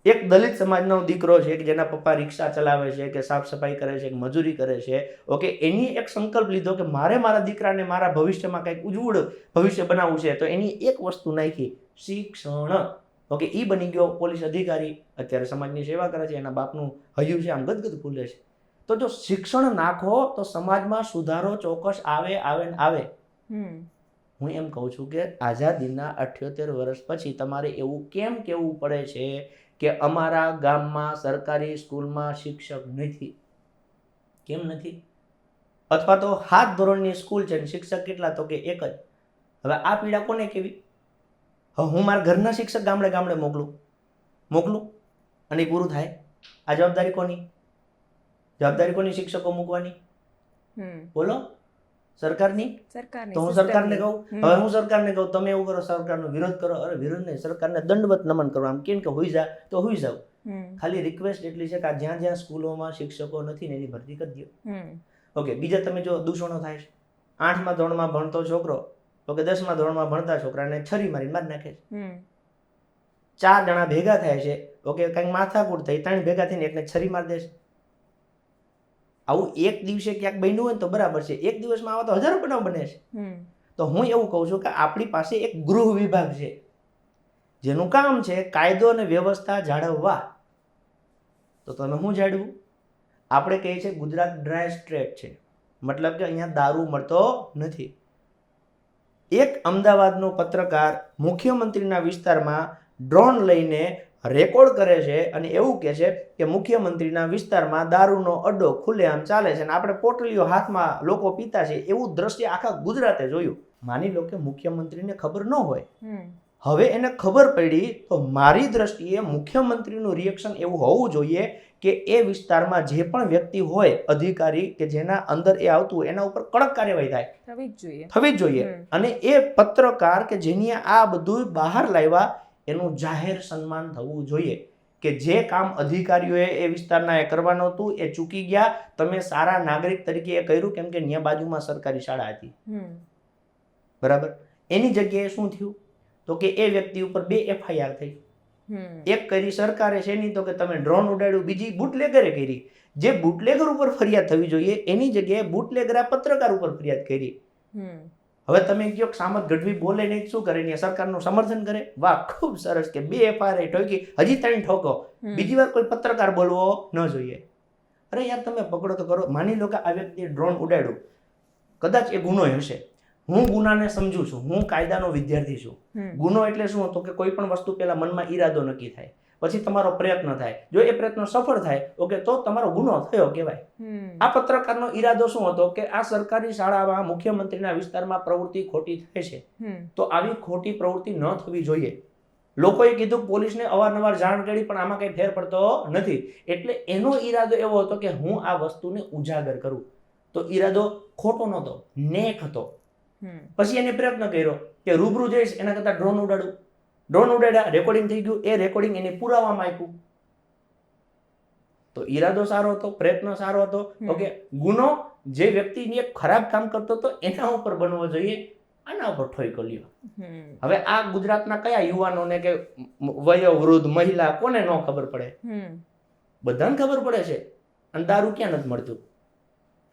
એક દલિત સમાજનો દીકરો છે કે જેના પપ્પા રિક્ષા ચલાવે છે, કે સાફ સફાઈ કરે છે, કે મજૂરી કરે છે, ઓકે એની એક સંકલ્પ લીધો કે મારે મારા દીકરાને મારા ભવિષ્યમાં કંઈક ઉજ્જવળ ભવિષ્ય બનાવવું છે, તો એની એક વસ્તુ નાખી, શિક્ષણ. ઓકે એ બની ગયો પોલીસ અધિકારી, અત્યારે સમાજની સેવા કરે છે, એના બાપનું હૈયું છે આમ ગદગદ ફૂલે છે. તો જો શિક્ષણ નાખો તો સમાજમાં સુધારો ચોક્કસ આવે. હું એમ કહું છું કે આઝાદીના 78 વર્ષ પછી તમારે એવું કેમ કહેવું પડે છે કે અમારા ગામમાં સરકારી સ્કૂલમાં શિક્ષક નથી? કેમ નથી? અથવા તો 7 ધોરણની સ્કૂલ છે અને શિક્ષક કેટલા? તો કે એક જ. હવે આ પીડા કોને કેવી? હવે હું મારા ઘરના શિક્ષક ગામડે ગામડે મોકલું અને એ પૂરું થાય? આ જવાબદારી કોની? જવાબદારી કોની શિક્ષકો મૂકવાની? બોલો, સરકારની? તો હું સરકારને કહું, હવે હું સરકારને કહું તમે એવું કરો, સરકારનો વિરોધ કરો. અરે વિરોધ નહીં, સરકારને દંડવત નમન કરો. આમ કેમ કે હોઈ જા તો હોઈ જાવ. ખાલી રિક્વેસ્ટ એટલી છે કે જ્યાં જ્યાં સ્કૂલોમાં શિક્ષકો નથી ને એની ભરતી કરી દો. ઓકે, બીજા તમે જો દૂષણો થાય છે. 8મા ધોરણમાં ભણતો છોકરો, ઓકે 10મા ધોરણમાં ભણતા છોકરાને છરી મારી મારી નાખે છે. 4 જણા ભેગા થાય છે, ઓકે કંઈક માથાકૂટ થઈ, 3 ભેગા થઈને એકને છરી મારી દે છે. આવું એક દિવસે ક્યાંક બન્યું હોય તો બરાબર છે, એક દિવસમાં આવા તો હજારો બનાવ બને છે. તો હું એવું કહું છું કે આપણી પાસે એક ગૃહ વિભાગ છે જેનું કામ છે કાયદો અને વ્યવસ્થા જાળવવા. તો તમે શું જાળવું? આપણે કહીએ છીએ ગુજરાત ડ્રાય સ્ટેટ છે, મતલબ કે અહીંયા દારૂ મળતો નથી. એક અમદાવાદનો પત્રકાર મુખ્યમંત્રીના વિસ્તારમાં ડ્રોન લઈને રેકોર્ડ કરે છે અને એવું કહે છે કે મુખ્યમંત્રીના વિસ્તારમાં દારૂનો અડ્ડો ખુલ્લેઆમ ચાલે છે અને આપણે પોટલીઓ હાથમાં લોકો પીતા છે. એવું દ્રશ્ય આખા ગુજરાતે જોયું. માની લો કે મુખ્યમંત્રીને ખબર ન હોય, હવે એને ખબર પડી, તો મારી દ્રષ્ટિએ મુખ્યમંત્રીનું રિએક્શન એવું હોવું જોઈએ કે એ વિસ્તારમાં જે પણ વ્યક્તિ હોય, અધિકારી કે જેના અંદર એ આવતું હોય, એના ઉપર કડક કાર્યવાહી થાય, થવી જ જોઈએ. અને એ પત્રકાર કે જેની આ બધું બહાર લાવ્યા એનું જાહેર સન્માન થવું જોઈએ કે જે કામ અધિકારીઓએ એ વિસ્તારના એ કરવાનું હતું એ ચૂકી ગયા. તમે સારા નાગરિક તરીકે એ કર્યું કેમ કે ત્યાં બાજુમાં સરકારી શાળા હતી, બરાબર. એની જગ્યાએ શું થયું? તો કે એ વ્યક્તિ ઉપર 2 FIR થઈ. એક કરી સરકારે છે નહીં, તો કે તમે ડ્રોન ઉડાડ્યું. બીજી બુટલેગરે કરી. જે બુટલેગર ઉપર ફરિયાદ થવી જોઈએ એની જગ્યાએ બુટલેગર પત્રકાર ઉપર ફરિયાદ કરી. હવે તમે કહો સામત ગઢવી બોલે નહીં શું કરે? ને સરકારનું સમર્થન કરે. વાહ, ખૂબ સરસ કે 2 FIR ઠોકી, હજી 3 ઠોકો. બીજી વાર કોઈ પત્રકાર બોલવો ન જોઈએ. અરે યાર તમે પકડો તો કરો. માની લો કે આ વ્યક્તિએ ડ્રોન ઉડાડ્યું, કદાચ એ ગુનો હશે. હું ગુનાને સમજુ છું, હું કાયદાનો વિદ્યાર્થી છું. ગુનો એટલે શું હતો કે કોઈ પણ વસ્તુ પહેલા મનમાં ઈરાદો નક્કી થાય, પછી તમારો પ્રયત્ન થાય. જો એ પ્રયત્ન સફળ થાય, ઓકે, તો તમારો ગુનો થયો કહેવાય. આ પત્રકારનો ઈરાદો શું હતો કે આ સરકારી શાળામાં મુખ્યમંત્રીના વિસ્તારમાં પ્રવૃત્તિ ખોટી થાય છે, તો આવી ખોટી પ્રવૃત્તિ ન થવી જોઈએ. લોકોએ કીધું, પોલીસને અવારનવાર જાણ કરી, પણ આમાં કઈ ફેર પડતો નથી. એટલે એનો ઈરાદો એવો હતો કે હું આ વસ્તુને ઉજાગર કરું. તો ઈરાદો ખોટો નહોતો, નેક હતો. પછી એને પ્રયત્ન કર્યો કે રૂબરૂ જઈશ એના કરતા ડ્રોન ઉડાડું. ડ્રોન ઉડાડ્યા, રેકોર્ડિંગ થઈ ગયું. એ રેકોર્ડિંગ એને પુરાવામાં આપ્યું. તો ઈરાદો સારો હતો, પ્રયત્ન સારો હતો. ઓકે, ગુનો જે વ્યક્તિની એક ખરાબ કામ કરતો હતો એના ઉપર બનવો જોઈએ, આના ઉપર ઠોકો લ્યો. હવે આ ગુજરાતના કયા યુવાનોને કે વયોવૃદ્ધ મહિલા કોને ન ખબર પડે? બધાને ખબર પડે છે. અને દારૂ ક્યાં નથી મળતું?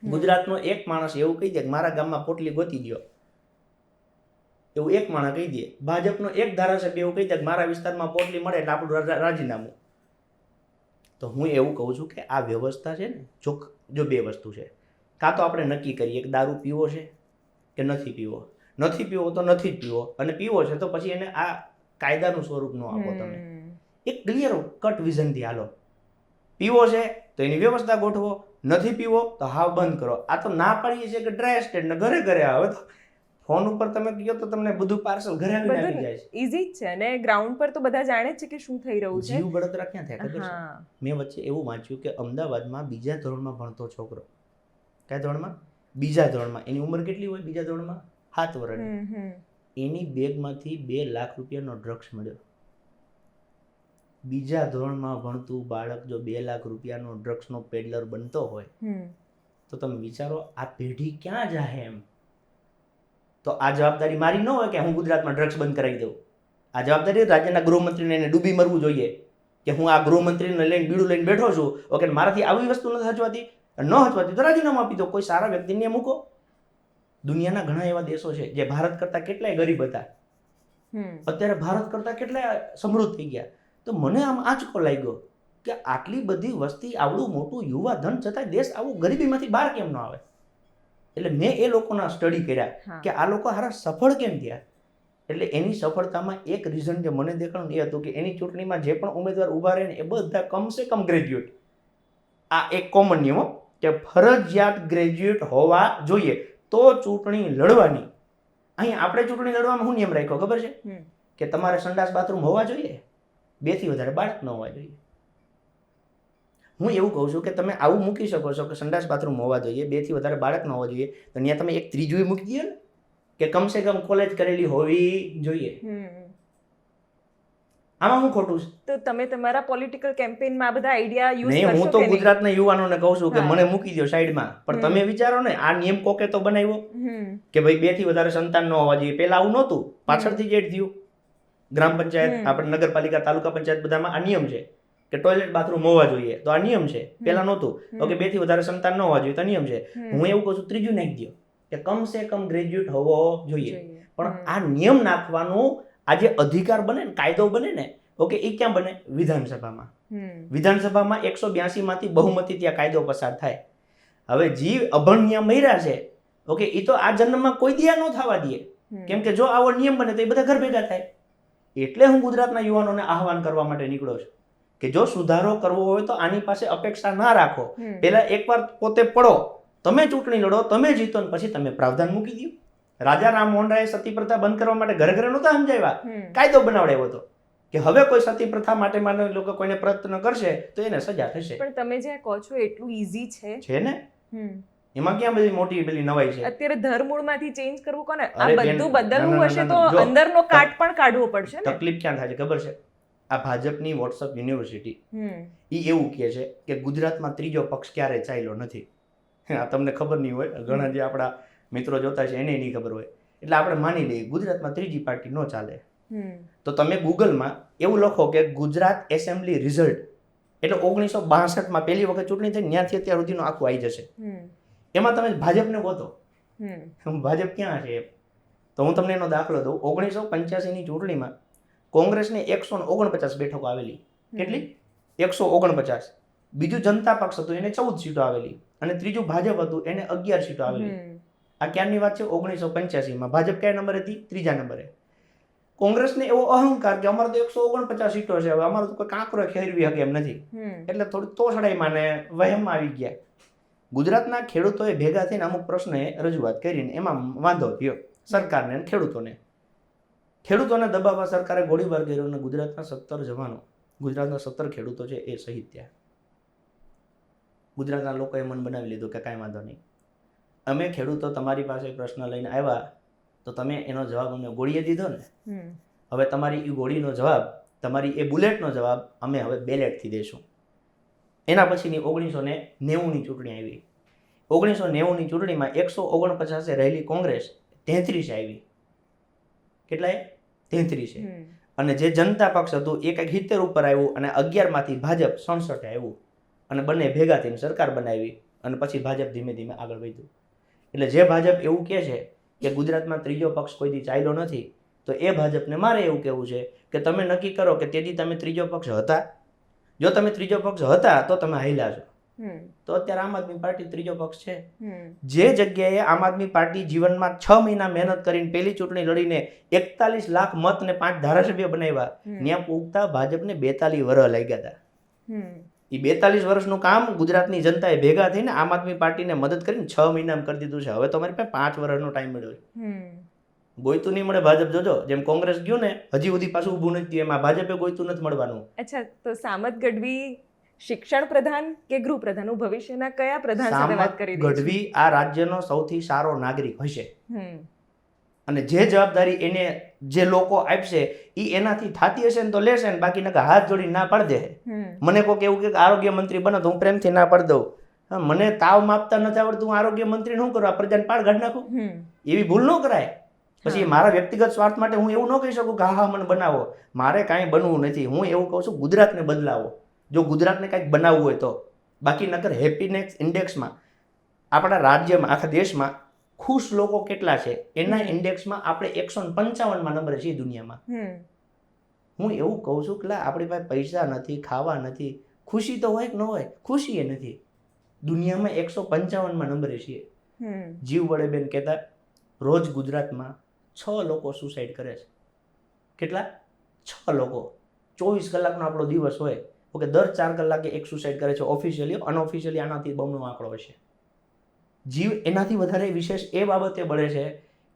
ગુજરાતનો એક માણસ એવું કહી દે કે મારા ગામમાં પોટલી ગોતી દો, એવું એક માણસ કહી દે. ભાજપનો એક ધારાસભ્ય એવું કહી દે કે મારા વિસ્તારમાં પોટલી મળે એટલે આપણું રાજીનામું. તો હું એવું કહું છું કે આ વ્યવસ્થા છે ને, જો 2 વસ્તુ છે. કાં તો આપણે નક્કી કરીએ કે દારૂ પીવો છે કે નથી પીવો. નથી પીવો તો નથી જ પીવો, અને પીવો છે તો પછી એને આ કાયદાનું સ્વરૂપ ન આપો. તમે એક ક્લિયર કટ વિઝનથી હાલો. પીવો છે તો એની વ્યવસ્થા ગોઠવો, નથી પીવો તો હાવ બંધ કરો. આ તો ના પાડીએ છીએ કે ડ્રાય સ્ટેટ ને ઘરે ઘરે આવે. તો ફોન ઉપર તમે કહો તો તમને બધું પાર્સલ ઘરે આવીને આવી જાય છે. ઈઝી જ છે અને ગ્રાઉન્ડ પર તો બધા જાણે જ છે કે શું થઈ રહ્યું છે. જીવ બળતરા ક્યાં થાય ખબર છે? મેં વચ્ચે એવું વાંચ્યું કે અમદાવાદમાં 2જા ધોરણમાં ભણતો છોકરો, કયા ધોરણમાં? 2જા ધોરણમાં. એની ઉંમર કેટલી હોય 2જા ધોરણમાં? 7 વર્ષની. એની બેગમાંથી 2 લાખ રૂપિયાનો ડ્રગ્સ મળ્યો. 2જા ધોરણમાં ભણતું બાળક જો 2 લાખ રૂપિયાનો ડ્રગ્સનો પેડલર બનતો હોય તો તમે વિચારો આ પેઢી ક્યાં જાય એમ. તો આ જવાબદારી મારી ન હોય કે હું ગુજરાતમાં ડ્રગ્સ બંધ કરાવી દઉં. આ જવાબદારી રાજ્યના ગૃહમંત્રીને એને ડૂબી મરવું જોઈએ કે હું આ ગૃહમંત્રીને લઈને બીડું લઈને બેઠો છું, ઓકે, મારાથી આવી વસ્તુ નથી હચવાતી, ન હચવાતી તો રાજીનામું આપી દો. કોઈ સારા વ્યક્તિને મૂકો. દુનિયાના ઘણા એવા દેશો છે જે ભારત કરતા કેટલાય ગરીબ હતા, અત્યારે ભારત કરતા કેટલાય સમૃદ્ધ થઈ ગયા. તો મને આમ આંચકો લાગ્યો કે આટલી બધી વસ્તી, આવડું મોટું યુવા ધન છતાં દેશ આવું ગરીબીમાંથી બહાર કેમ ન આવે? એટલે મેં એ લોકોના સ્ટડી કર્યા હા. કે આ લોકો હારા સફળ કેમ થયા. એટલે એની સફળતામાં એક રીઝન જે મને દેખાણું એ હતું કે એની ચૂંટણીમાં જે પણ ઉમેદવાર ઊભા રહે ને એ બધા કમસે કમ ગ્રેજ્યુએટ. આ એક કોમન નિયમ હો, કે ફરજિયાત ગ્રેજ્યુએટ હોવા જોઈએ તો ચૂંટણી લડવાની. અહીં આપણે ચૂંટણી લડવામાં શું નિયમ રાખ્યો ખબર છે? કે તમારે સંડાસ બાથરૂમ હોવા જોઈએ, 2 થી વધારે બાળક ન હોવા જોઈએ. હું એવું કહું છું કે તમે આવું મૂકી શકો છો કે સંડાસ બાથરૂમ હોવા જોઈએ, 2 થી વધારે બાળક ન હોવા જોઈએ, તો ત્યાં તમે એક ત્રીજું મૂકી દો ને કે કમસે કમ કોલેજ કરેલી હોવી જોઈએ. આમાં હું ખોટું છે? તો તમે તમારા પોલિટિકલ કેમ્પેઇનમાં આ બધા આઈડિયા યુઝ નહીં, કરશો હું તો કે નહીં? ગુજરાતના યુવાનોને કહું છું કે હા. મને મૂકી દો સાઈડમાં, પણ તમે વિચારો ને આ નિયમ કોકે તો બનાવ્યો કે ભાઈ 2 થી વધારે સંતાન ન હોવા જોઈએ. પહેલા આવું નહોતું, પાછળથી જ એડ થયું. ગ્રામ પંચાયત, આપણે નગરપાલિકા, તાલુકા પંચાયત બધામાં આ નિયમ છે કે ટોયલેટ બાથરૂમ હોવા જોઈએ, તો આ નિયમ છે. પહેલા નહોતું. ઓકે, 2 થી વધારે સંતાન ન હોવા જોઈએ, તો નિયમ છે. હું એવું કહું છું ત્રીજું નાખી દો કે કમસે કમ ગ્રેજ્યુએટ હોવો જોઈએ. પણ આ નિયમ નાખવાનું આ જે અધિકાર બને ને, કાયદો બને ને, ઓકે, એ ક્યાં બને? વિધાનસભામાં. વિધાનસભામાં 182 માંથી બહુમતી ત્યાં કાયદો પસાર થાય. હવે જીવ અભણ્યા મર્યા છે, ઓકે, એ તો આ જન્મમાં કોઈ દિયા ન થવા દે. કેમ કે જો આવો નિયમ બને તો એ બધા ઘર ભેગા થાય. એટલે હું ગુજરાતના યુવાનોને આહવાન કરવા માટે નીકળ્યો છું કે જો સુધારો કરવો હોય તો આની પાસે અપેક્ષા ના રાખો. પહેલા એકવાર પોતે પડો, તમે ચૂંટણી લડો, તમે જીતો ને પછી તમે પ્રાવધાન મૂકી દો. રાજા રામ મોહન રાય સતી પ્રથા બંધ કરવા માટે ઘરે ઘરે નહોતા સમજાવ્યા, કાયદો બનાવડાવ્યો હતો કે હવે કોઈ સતી પ્રથા માટે માનો લોકો કોઈને પ્રયત્ન કરશે તો એને સજા થશે. પણ તમે જે કહો છો એટલું ઈઝી છે ને? એમાં ક્યાં બધી મોટી પેલી નવાઈ છે? અત્યારે ધરમૂળમાંથી ચેન્જ કરવું કોને? આ અરે બેન, બધું ના, બદલવું ના, હશે ના, તો જો, અંદરનો કાટ પણ કાઢવો પડશે ને. તકલીફ ક્યાં થાય છે ખબર છે? આ ભાજપની વોટ્સઅપ યુનિવર્સિટી એ એવું કહે છે કે ગુજરાતમાં ત્રીજો પક્ષ ક્યારે ચાલ્યો નથી. આ તમને ખબર નહીં હોય, ઘણા જે આપણા મિત્રો જોતા છે એને નહીં ખબર હોય. એટલે આપણે માની લઈએ ગુજરાતમાં ત્રીજી પાર્ટી ન ચાલે, તો તમે ગૂગલમાં એવું લખો કે ગુજરાત એસેમ્બલી રિઝલ્ટ, એટલે 1962માં પહેલી વખત ચૂંટણી થઈ, ત્યાંથી અત્યાર સુધીનું આખું આવી જશે. એમાં તમે ભાજપને ગોતો, ભાજપ ક્યાં છે? તો હું તમને એનો દાખલો દઉં. 1985ની ચૂંટણીમાં કોંગ્રેસને 149 બેઠકો આવેલી. કેટલી? 149. બીજું જનતા પક્ષ હતું, એને 14 સીટો આવેલી, અને ત્રીજું ભાજપ હતું, એને 11 સીટો આવેલી. આ ક્યારની વાત છે? 1985માં. ભાજપ કયા નંબરે હતી? 3જા નંબરે. કોંગ્રેસને એવો અહંકાર કે અમારે તો 149 સીટો છે, હવે અમારું તો કોઈ કાંકરો ખેરવી શકે એમ નથી, એટલે થોડી તોછડાઈમાં ને વહેમમાં આવી ગયા. ગુજરાતના ખેડૂતોએ ભેગા થઈને અમુક પ્રશ્નએ રજૂઆત કરીને એમાં વાંધો થયો સરકારને અને ખેડૂતોને. ખેડૂતોને દબાવવા સરકારે ગોળીબાર કર્યો અને ગુજરાતના 17 જવાનો, ગુજરાતના 17 ખેડૂતો છે એ શહીદ થયા. ગુજરાતના લોકોએ મન બનાવી લીધું કે કાંઈ વાંધો નહીં, અમે ખેડૂતો તમારી પાસે પ્રશ્ન લઈને આવ્યા તો તમે એનો જવાબ અમને ગોળીએ દીધો ને, હવે તમારી એ ગોળીનો જવાબ, તમારી એ બુલેટનો જવાબ અમે હવે બેલેટથી દઈશું. એના પછીની 1990ની ચૂંટણી આવી. 1990ની ચૂંટણીમાં 149 રહેલી કોંગ્રેસ 33 આવી. કેટલાય? 33. અને જે જનતા પક્ષ હતું એ કંઈક 70 ઉપર આવ્યું, અને 11માંથી ભાજપ 67 આવ્યું, અને બંને ભેગા થઈને સરકાર બનાવી, અને પછી ભાજપ ધીમે ધીમે આગળ વધ્યું. એટલે જે ભાજપ એવું કહે છે કે ગુજરાતમાં ત્રીજો પક્ષ કોઈ દી ચાલ્યો નથી, તો એ ભાજપને મારે એવું કહેવું છે કે તમે નક્કી કરો કે તેથી તમે ત્રીજો પક્ષ હતા. જો તમે ત્રીજો પક્ષ હતા તો તમે હાલ્યા છો, તો અત્યારે આમ આદમી પાર્ટી ત્રીજો પક્ષ છે. જે જગ્યાએ આમ આદમી પાર્ટી જીવનમાં 6 મહિના મહેનત કરીને પહેલી ચૂંટણી લડીને 41 લાખ મત ને 5 ધારાસભ્ય બનાવ્યા, ત્યાં પૂગતા ભાજપને 42 વર્ષ લાગ્યા હતા. એ 42 વર્ષનું કામ ગુજરાતની જનતાએ ભેગા થઈને આમ આદમી પાર્ટીને મદદ કરીને 6 મહિનામાં કરી દીધું છે. હવે તમારી પાસે 5 વર્ષનો ટાઈમ મળ્યો છે. ગોઈતું નહીં મળે ભાજપ, જોજો. જેમ કોંગ્રેસ ગયું ને, હજી સુધી પાછું ઊભું નથી થયું, એમાં ભાજપે ગોઈતું નથી મળવાનું. અચ્છા, તો સામત ગઢવી શિક્ષણ પ્રધાન કે ગૃહ પ્રધાન, હું ભવિષ્યના કયા પ્રધાન સાથે વાત કરી રહી છું? ગઢવી આ રાજ્યનો સૌથી સારો નાગરિક હશે, અને જે જવાબદારી એને જે લોકો આપશે એ એનાથી થતી હશે ને તો લેશે ને, બાકી નકા હાથ જોડી ના પાડી દે. મને કોઈક એવું કે આરોગ્ય મંત્રી બનો તો હું પ્રેમથી ના પાડી દઉં. મને તાવ માપતા નથી આવડતું, હું આરોગ્ય મંત્રી શું કરું? આ પ્રજાને પાડ કાઢી નાખું? એવી ભૂલ ન કરાય. પછી મારા વ્યક્તિગત સ્વાર્થ માટે હું એવું ન કહી શકું કે હા મને બનાવો. મારે કાંઈ બનવું નથી. હું એવું કહું છું ગુજરાતને બદલાવો, જો ગુજરાતને કાંઈક બનાવવું હોય તો. બાકી નકર હેપીનેસ ઇન્ડેક્સમાં આપણા રાજ્યમાં, આખા દેશમાં ખુશ લોકો કેટલા છે એના ઇન્ડેક્સમાં આપણે 155માં નંબરે છીએ દુનિયામાં. હું એવું કહું છું કે આપણી પાસે પૈસા નથી, ખાવા નથી, ખુશી તો હોય કે ન હોય, ખુશી એ નથી. દુનિયામાં 155માં નંબરે છીએ. જીવ વડે બેન કહેતા રોજ ગુજરાતમાં 6 લોકો સુસાઇડ કરે છે. કેટલા? 6 લોકો. 24 કલાકનો આપણો દિવસ હોય, ઓકે, દર 4 કલાકે એક સુસાઇડ કરે છે. ઓફિશિયલી, અનઓફિશિયલી આનાથી બમણો આંકડો હશે. જીવ એનાથી વધારે વિશેષ એ બાબતે બળે છે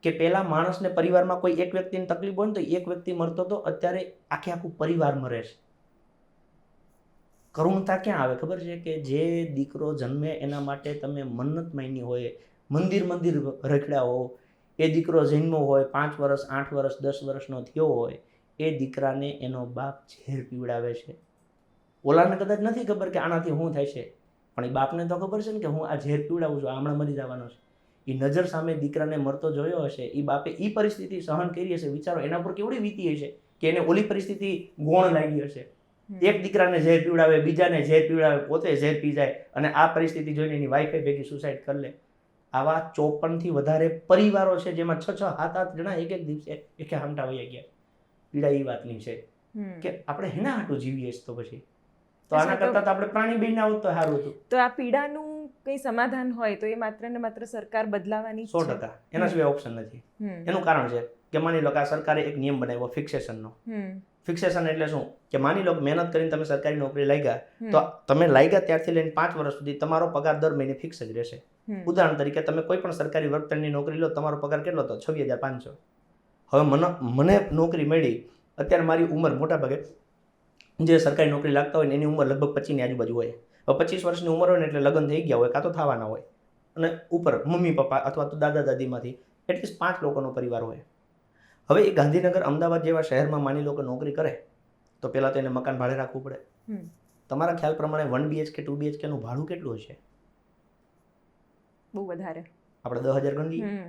કે પહેલા માણસને પરિવારમાં કોઈ એક વ્યક્તિની તકલીફ હોય ને તો એક વ્યક્તિ મરતો હતો, અત્યારે આખું પરિવાર મરે છે. કરુણતા ક્યાં આવે ખબર છે? કે જે દીકરો જન્મે એના માટે તમે મન્નત માંગી હોય, મંદિર રખડ્યા હો, એ દીકરો જન્મો હોય 5 વર્ષ 8 વર્ષ 10 વર્ષનો થયો હોય, એ દીકરાને એનો બાપ ઝેર પીવડાવે છે. ઓલાને કદાચ નથી ખબર કે આનાથી શું થાય છે, પણ એ બાપને તો ખબર છે ને કે હું આ ઝેર પીવડાવું છું, હમણાં મરી જવાનો છે. એ નજર સામે દીકરાને મરતો જોયો હશે, એ બાપે એ પરિસ્થિતિ સહન કરી હશે. વિચારો એના પર કેવડી વીતી હશે કે એને ઓલી પરિસ્થિતિ ગોણ લાગી હશે. એક દીકરાને ઝેર પીવડાવે, બીજાને ઝેર પીવડાવે, પોતે ઝેર પી જાય, અને આ પરિસ્થિતિ જોઈને એની વાઈફે ભેગી સુસાઇડ કરી લે. આવા 54 થી વધારે પરિવારો છે જેમાં 6 7 જણા એક દિવસે એકે હામટા વહી ગયા. પીડા એ વાતની છે કે આપણે હેના હાટું જીવીએ તો પછી તો આના કરતા તો આપણે પ્રાણી બનીને આવું તો સારું હતું. તો આ પીડાનું કંઈ સમાધાન હોય તો એ માત્ર ને માત્ર સરકાર બદલાવાની 100%. એના સિવાય ઓપ્શન નથી. એનું કારણ છે કે માની લો કે આ સરકારે એક નિયમ બનાવ્યો ફિક્સેશનનો. ફિક્સેશન એટલે શું? કે માની લો મહેનત કરીને તમે સરકારી નોકરી લાગ્યા, તો તમે લાગ્યા ત્યારથી લઈને 5 વર્ષ સુધી તમારો પગાર દર મહિને ફિક્સ જ રહેશે. ઉદાહરણ તરીકે તમે કોઈ પણ સરકારી વર્કરની નોકરી લો, તમારો પગાર કેટલો હતો? 26,500. હવે મને નોકરી મળી, અત્યારે મારી ઉંમર મોટા ભાગે જે સરકારી નોકરી લાગતા હોય ને એની ઉંમર લગભગ 25ની આજુબાજુ હોય. હવે 25 વર્ષની ઉંમર હોય ને એટલે લગ્ન થઈ ગયા હોય, કાં તો થવાના હોય, અને ઉપર મમ્મી પપ્પા અથવા તો દાદા દાદીમાંથી એટલીસ્ટ 5 લોકોનો પરિવાર હોય. હવે એ ગાંધીનગર, અમદાવાદ જેવા શહેરમાં માની લો કે નોકરી કરે તો પહેલાં તો એને મકાન ભાડે રાખવું પડે. તમારા ખ્યાલ પ્રમાણે 1 BHK 2 BHK નું ભાડું કેટલું હશે? બહુ વધારે. આપણે 10,000 ગણી લઈએ.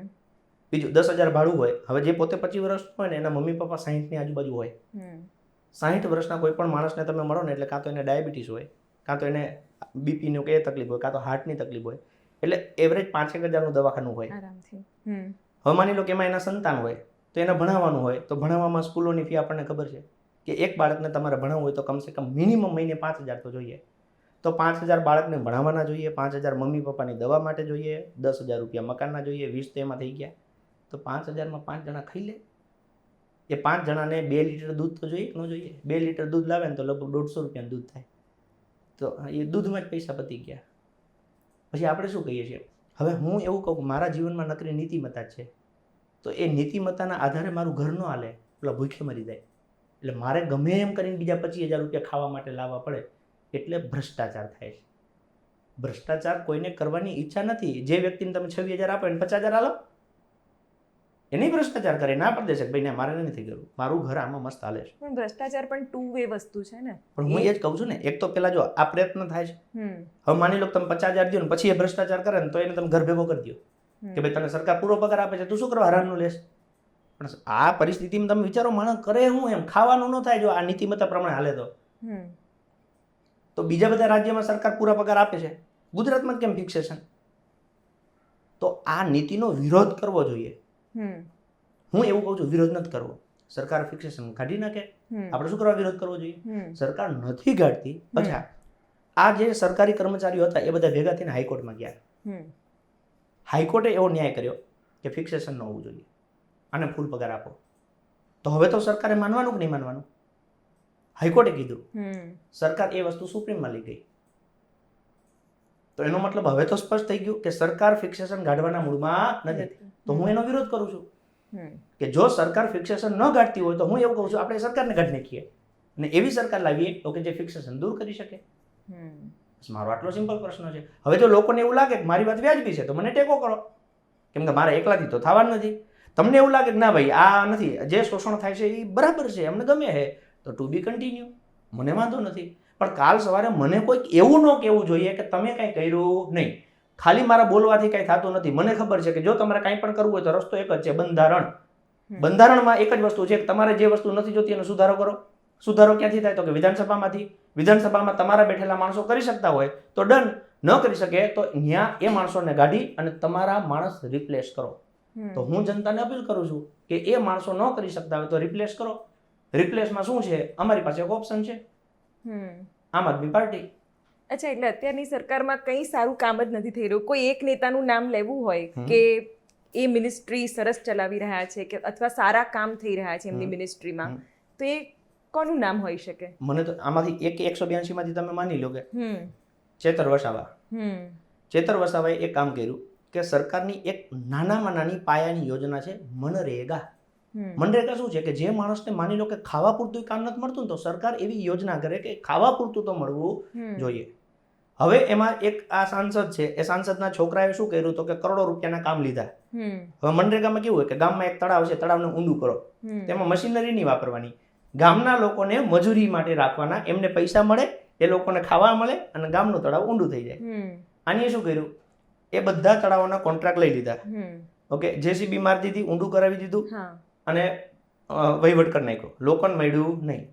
બીજું 10,000 ભાડું હોય. હવે જે પોતે 25 વર્ષ હોય ને એના મમ્મી પપ્પા 60ની આજુબાજુ હોય. 60 વર્ષના કોઈ પણ માણસને તમે મળો ને એટલે કાં તો એને ડાયાબિટીસ હોય, કાં તો એને બીપીની કે તકલીફ હોય, કાં તો હાર્ટની તકલીફ હોય. એટલે એવરેજ 5,000નું દવાખાનું હોય. હવે માની લો કે એમાં એના સંતાન હોય તો એને ભણાવવાનું હોય, તો ભણાવવામાં સ્કૂલોની ફી આપણને ખબર છે કે એક બાળકને તમારે ભણાવવું હોય તો કમસે કમ મિનિમમ મહિને 5,000 તો જોઈએ. તો 5,000 બાળકને ભણાવવાના જોઈએ, 5,000 મમ્મી પપ્પાની દવા માટે જોઈએ, 10,000 રૂપિયા મકાનના જોઈએ, 20 તો એમાં થઈ ગયા. તો 5,000માં 5 જણા ખાઈ લે. એ 5 જણાને 2 લીટર દૂધ તો જોઈએ કે ન જોઈએ? 2 લીટર દૂધ લાવે ને તો લગભગ 150 રૂપિયાનું દૂધ થાય. તો એ દૂધમાં જ પૈસા પતી ગયા. પછી આપણે શું કહીએ છીએ? હવે હું એવું કહું મારા જીવનમાં નકરી નીતિમત્તા જ છે, તો એ નીતિમત્તાના આધારે મારું ઘર ન હાલે, પેલા ભૂખે મરી જાય. એટલે મારે ગમે એમ કરીને બીજા 25,000 રૂપિયા ખાવા માટે લાવવા પડે, એટલે ભ્રષ્ટાચાર થાય છે. ભ્રષ્ટાચાર કોઈને કરવાની ઈચ્છા નથી. જે વ્યક્તિને તમે 26,000 આપો એને 50,000 આલો, એને ભ્રષ્ટાચાર કરે, ના પાડી દેશે ભાઈ ના મારે નથી કરવું, મારું ઘર આમાં મસ્ત હાલે છે. પણ ભ્રષ્ટાચાર પણ 2 વે વસ્તુ છે ને. પણ હું એ જ કહું છું ને, એક તો પેલા જો આ પ્રયત્ન થાય છે. હવે માની લો તમે 50,000 દો ને પછી એ ભ્રષ્ટાચાર કરે ને તો એને તમે ઘર ભેગો કરી દો કે ભાઈ તને સરકાર પૂરો પગાર આપે છે, તું શું કરવા હરામનું લેશ? પણ આ પરિસ્થિતિમાં તમે વિચારો માણસ કરે હું એમ? ખાવાનું ન થાય જો આ નીતિમત્તા પ્રમાણે હાલે તો બીજા બધા રાજ્યમાં સરકાર પૂરા પગાર આપે છે, ગુજરાતમાં કેમ ફિક્સેશન? તો આ નીતિનો વિરોધ કરવો જોઈએ. હું એવું કહું છું, વિરોધ નથી કરવો. સરકાર ફિક્સેશન કાઢી નાખે, આપણે શું કરવા વિરોધ કરવો જોઈએ? સરકાર નથી કાઢતી. અચ્છા, આ જે સરકારી કર્મચારીઓ હતા એ બધા ભેગા થઈને હાઈકોર્ટમાં ગયા. હાઈકોર્ટે એવો ન્યાય કર્યો કે ફિક્સેશન ન હોવું જોઈએ, આને ફૂલ પગાર આપો. તો હવે તો સરકારે માનવાનું કે નહીં માનવાનું? હાઈકોર્ટે કીધું, સરકાર એ વસ્તુ સુપ્રીમમાં લઈ ગઈ. તો એનો મતલબ હવે તો સ્પષ્ટ થઈ ગયું કે સરકાર ફિક્સેશન કાઢવાના મૂડમાં નથી. તો હું એનો વિરોધ કરું છું કે જો સરકાર ફિક્સેશન ન કાઢતી હોય તો હું એવું કહું છું આપણે સરકારને કાઢી નાખીએ અને એવી સરકાર લાવીએ તો કે જે ફિક્સેશન દૂર કરી શકે. મારો આટલો સિમ્પલ પ્રશ્ન છે. હવે જો લોકોને એવું લાગે કે મારી વાત વ્યાજબી છે તો મને ટેકો કરો, કેમ કે મારા એકલાથી તો થવાનું નથી. તમને એવું લાગે કે ના ભાઈ આ નથી, જે શોષણ થાય છે એ બરાબર છે, અમને ગમે છે, તો ટુ બી કન્ટિન્યુ, મને વાંધો નથી. પણ કાલ સવારે મને કોઈક એવું ન કહેવું જોઈએ કે તમે કંઈ કર્યું નહીં. ખાલી મારા બોલવાથી કંઈ થતું નથી. મને ખબર છે કે જો તમારે કંઈ પણ કરવું હોય તો રસ્તો એક જ છે, બંધારણ. બંધારણમાં એક જ વસ્તુ છે કે તમારે જે વસ્તુ નથી જોતી એનો સુધારો કરો. સુધારો ક્યાંથી થાય? તો કે વિધાનસભામાંથી. વિધાનસભામાં તમારા બેઠેલા માણસો કરી શકતા હોય તો ડન, ન કરી શકે તો ત્યાં એ માણસોને કાઢી અને તમારા માણસ રિપ્લેસ કરો. તો હું જનતાને અપીલ કરું છું કે એ માણસો ન કરી શકતા હોય તો રિપ્લેસ કરો. રિપ્લેસમાં શું છે? અમારી પાસે એક ઓપ્શન છે, આમ આદમી પાર્ટી. અચ્છા, એટલે અત્યારની સરકારમાં કંઈ સારું કામ જ નથી થઈ રહ્યું. કોઈ એક નેતાનું નામ લેવું હોય કે એ મિનિસ્ટ્રી સરસ ચલાવી રહ્યા છે કે અથવા સારા કામ થઈ રહ્યા છે એમની મિનિસ્ટ્રીમાં, તો એ કોનું નામ હોઈ શકે? મને તો આમાંથી 182 માંથી તમે માની લો કે હમ ચેતર વસાવા. હમ ચેતર વસાવાએ એક કામ કર્યું કે સરકારની એક નાનામાં નાની પાયાની યોજના છે મનરેગા. મનરેગા શું છે કે જે માણસને માની લો કે ખાવા પૂરતું કામ નથી મળતું ને તો સરકાર એવી યોજના કરે કે ખાવા પૂરતું તો મળવું જોઈએ. હવે એમાં એક આ સાંસદ છે, એ સાંસદના છોકરાએ શું કર્યું તો કે કરોડો રૂપિયાના કામ લીધા. હવે મનરેગામાં કેવું હોય કે ગામમાં એક તળાવ છે, તળાવને ઊંડું કરો, તેમાં મશીનરી નહીં વાપરવાની, ગામના લોકોને મજૂરી માટે રાખવાના, એમને પૈસા મળે, એ લોકોને ખાવા મળે અને ગામનું તળાવ ઊંડું થઈ જાય. આની શું કર્યું, એ બધા તળાવોના કોન્ટ્રાક્ટ લઈ લીધા. ઓકે, જેસીબી મારી દીધી, ઊંડું કરાવી દીધું અને વહીવટ કરી નાખ્યો, લોકોને મળ્યું નહીં.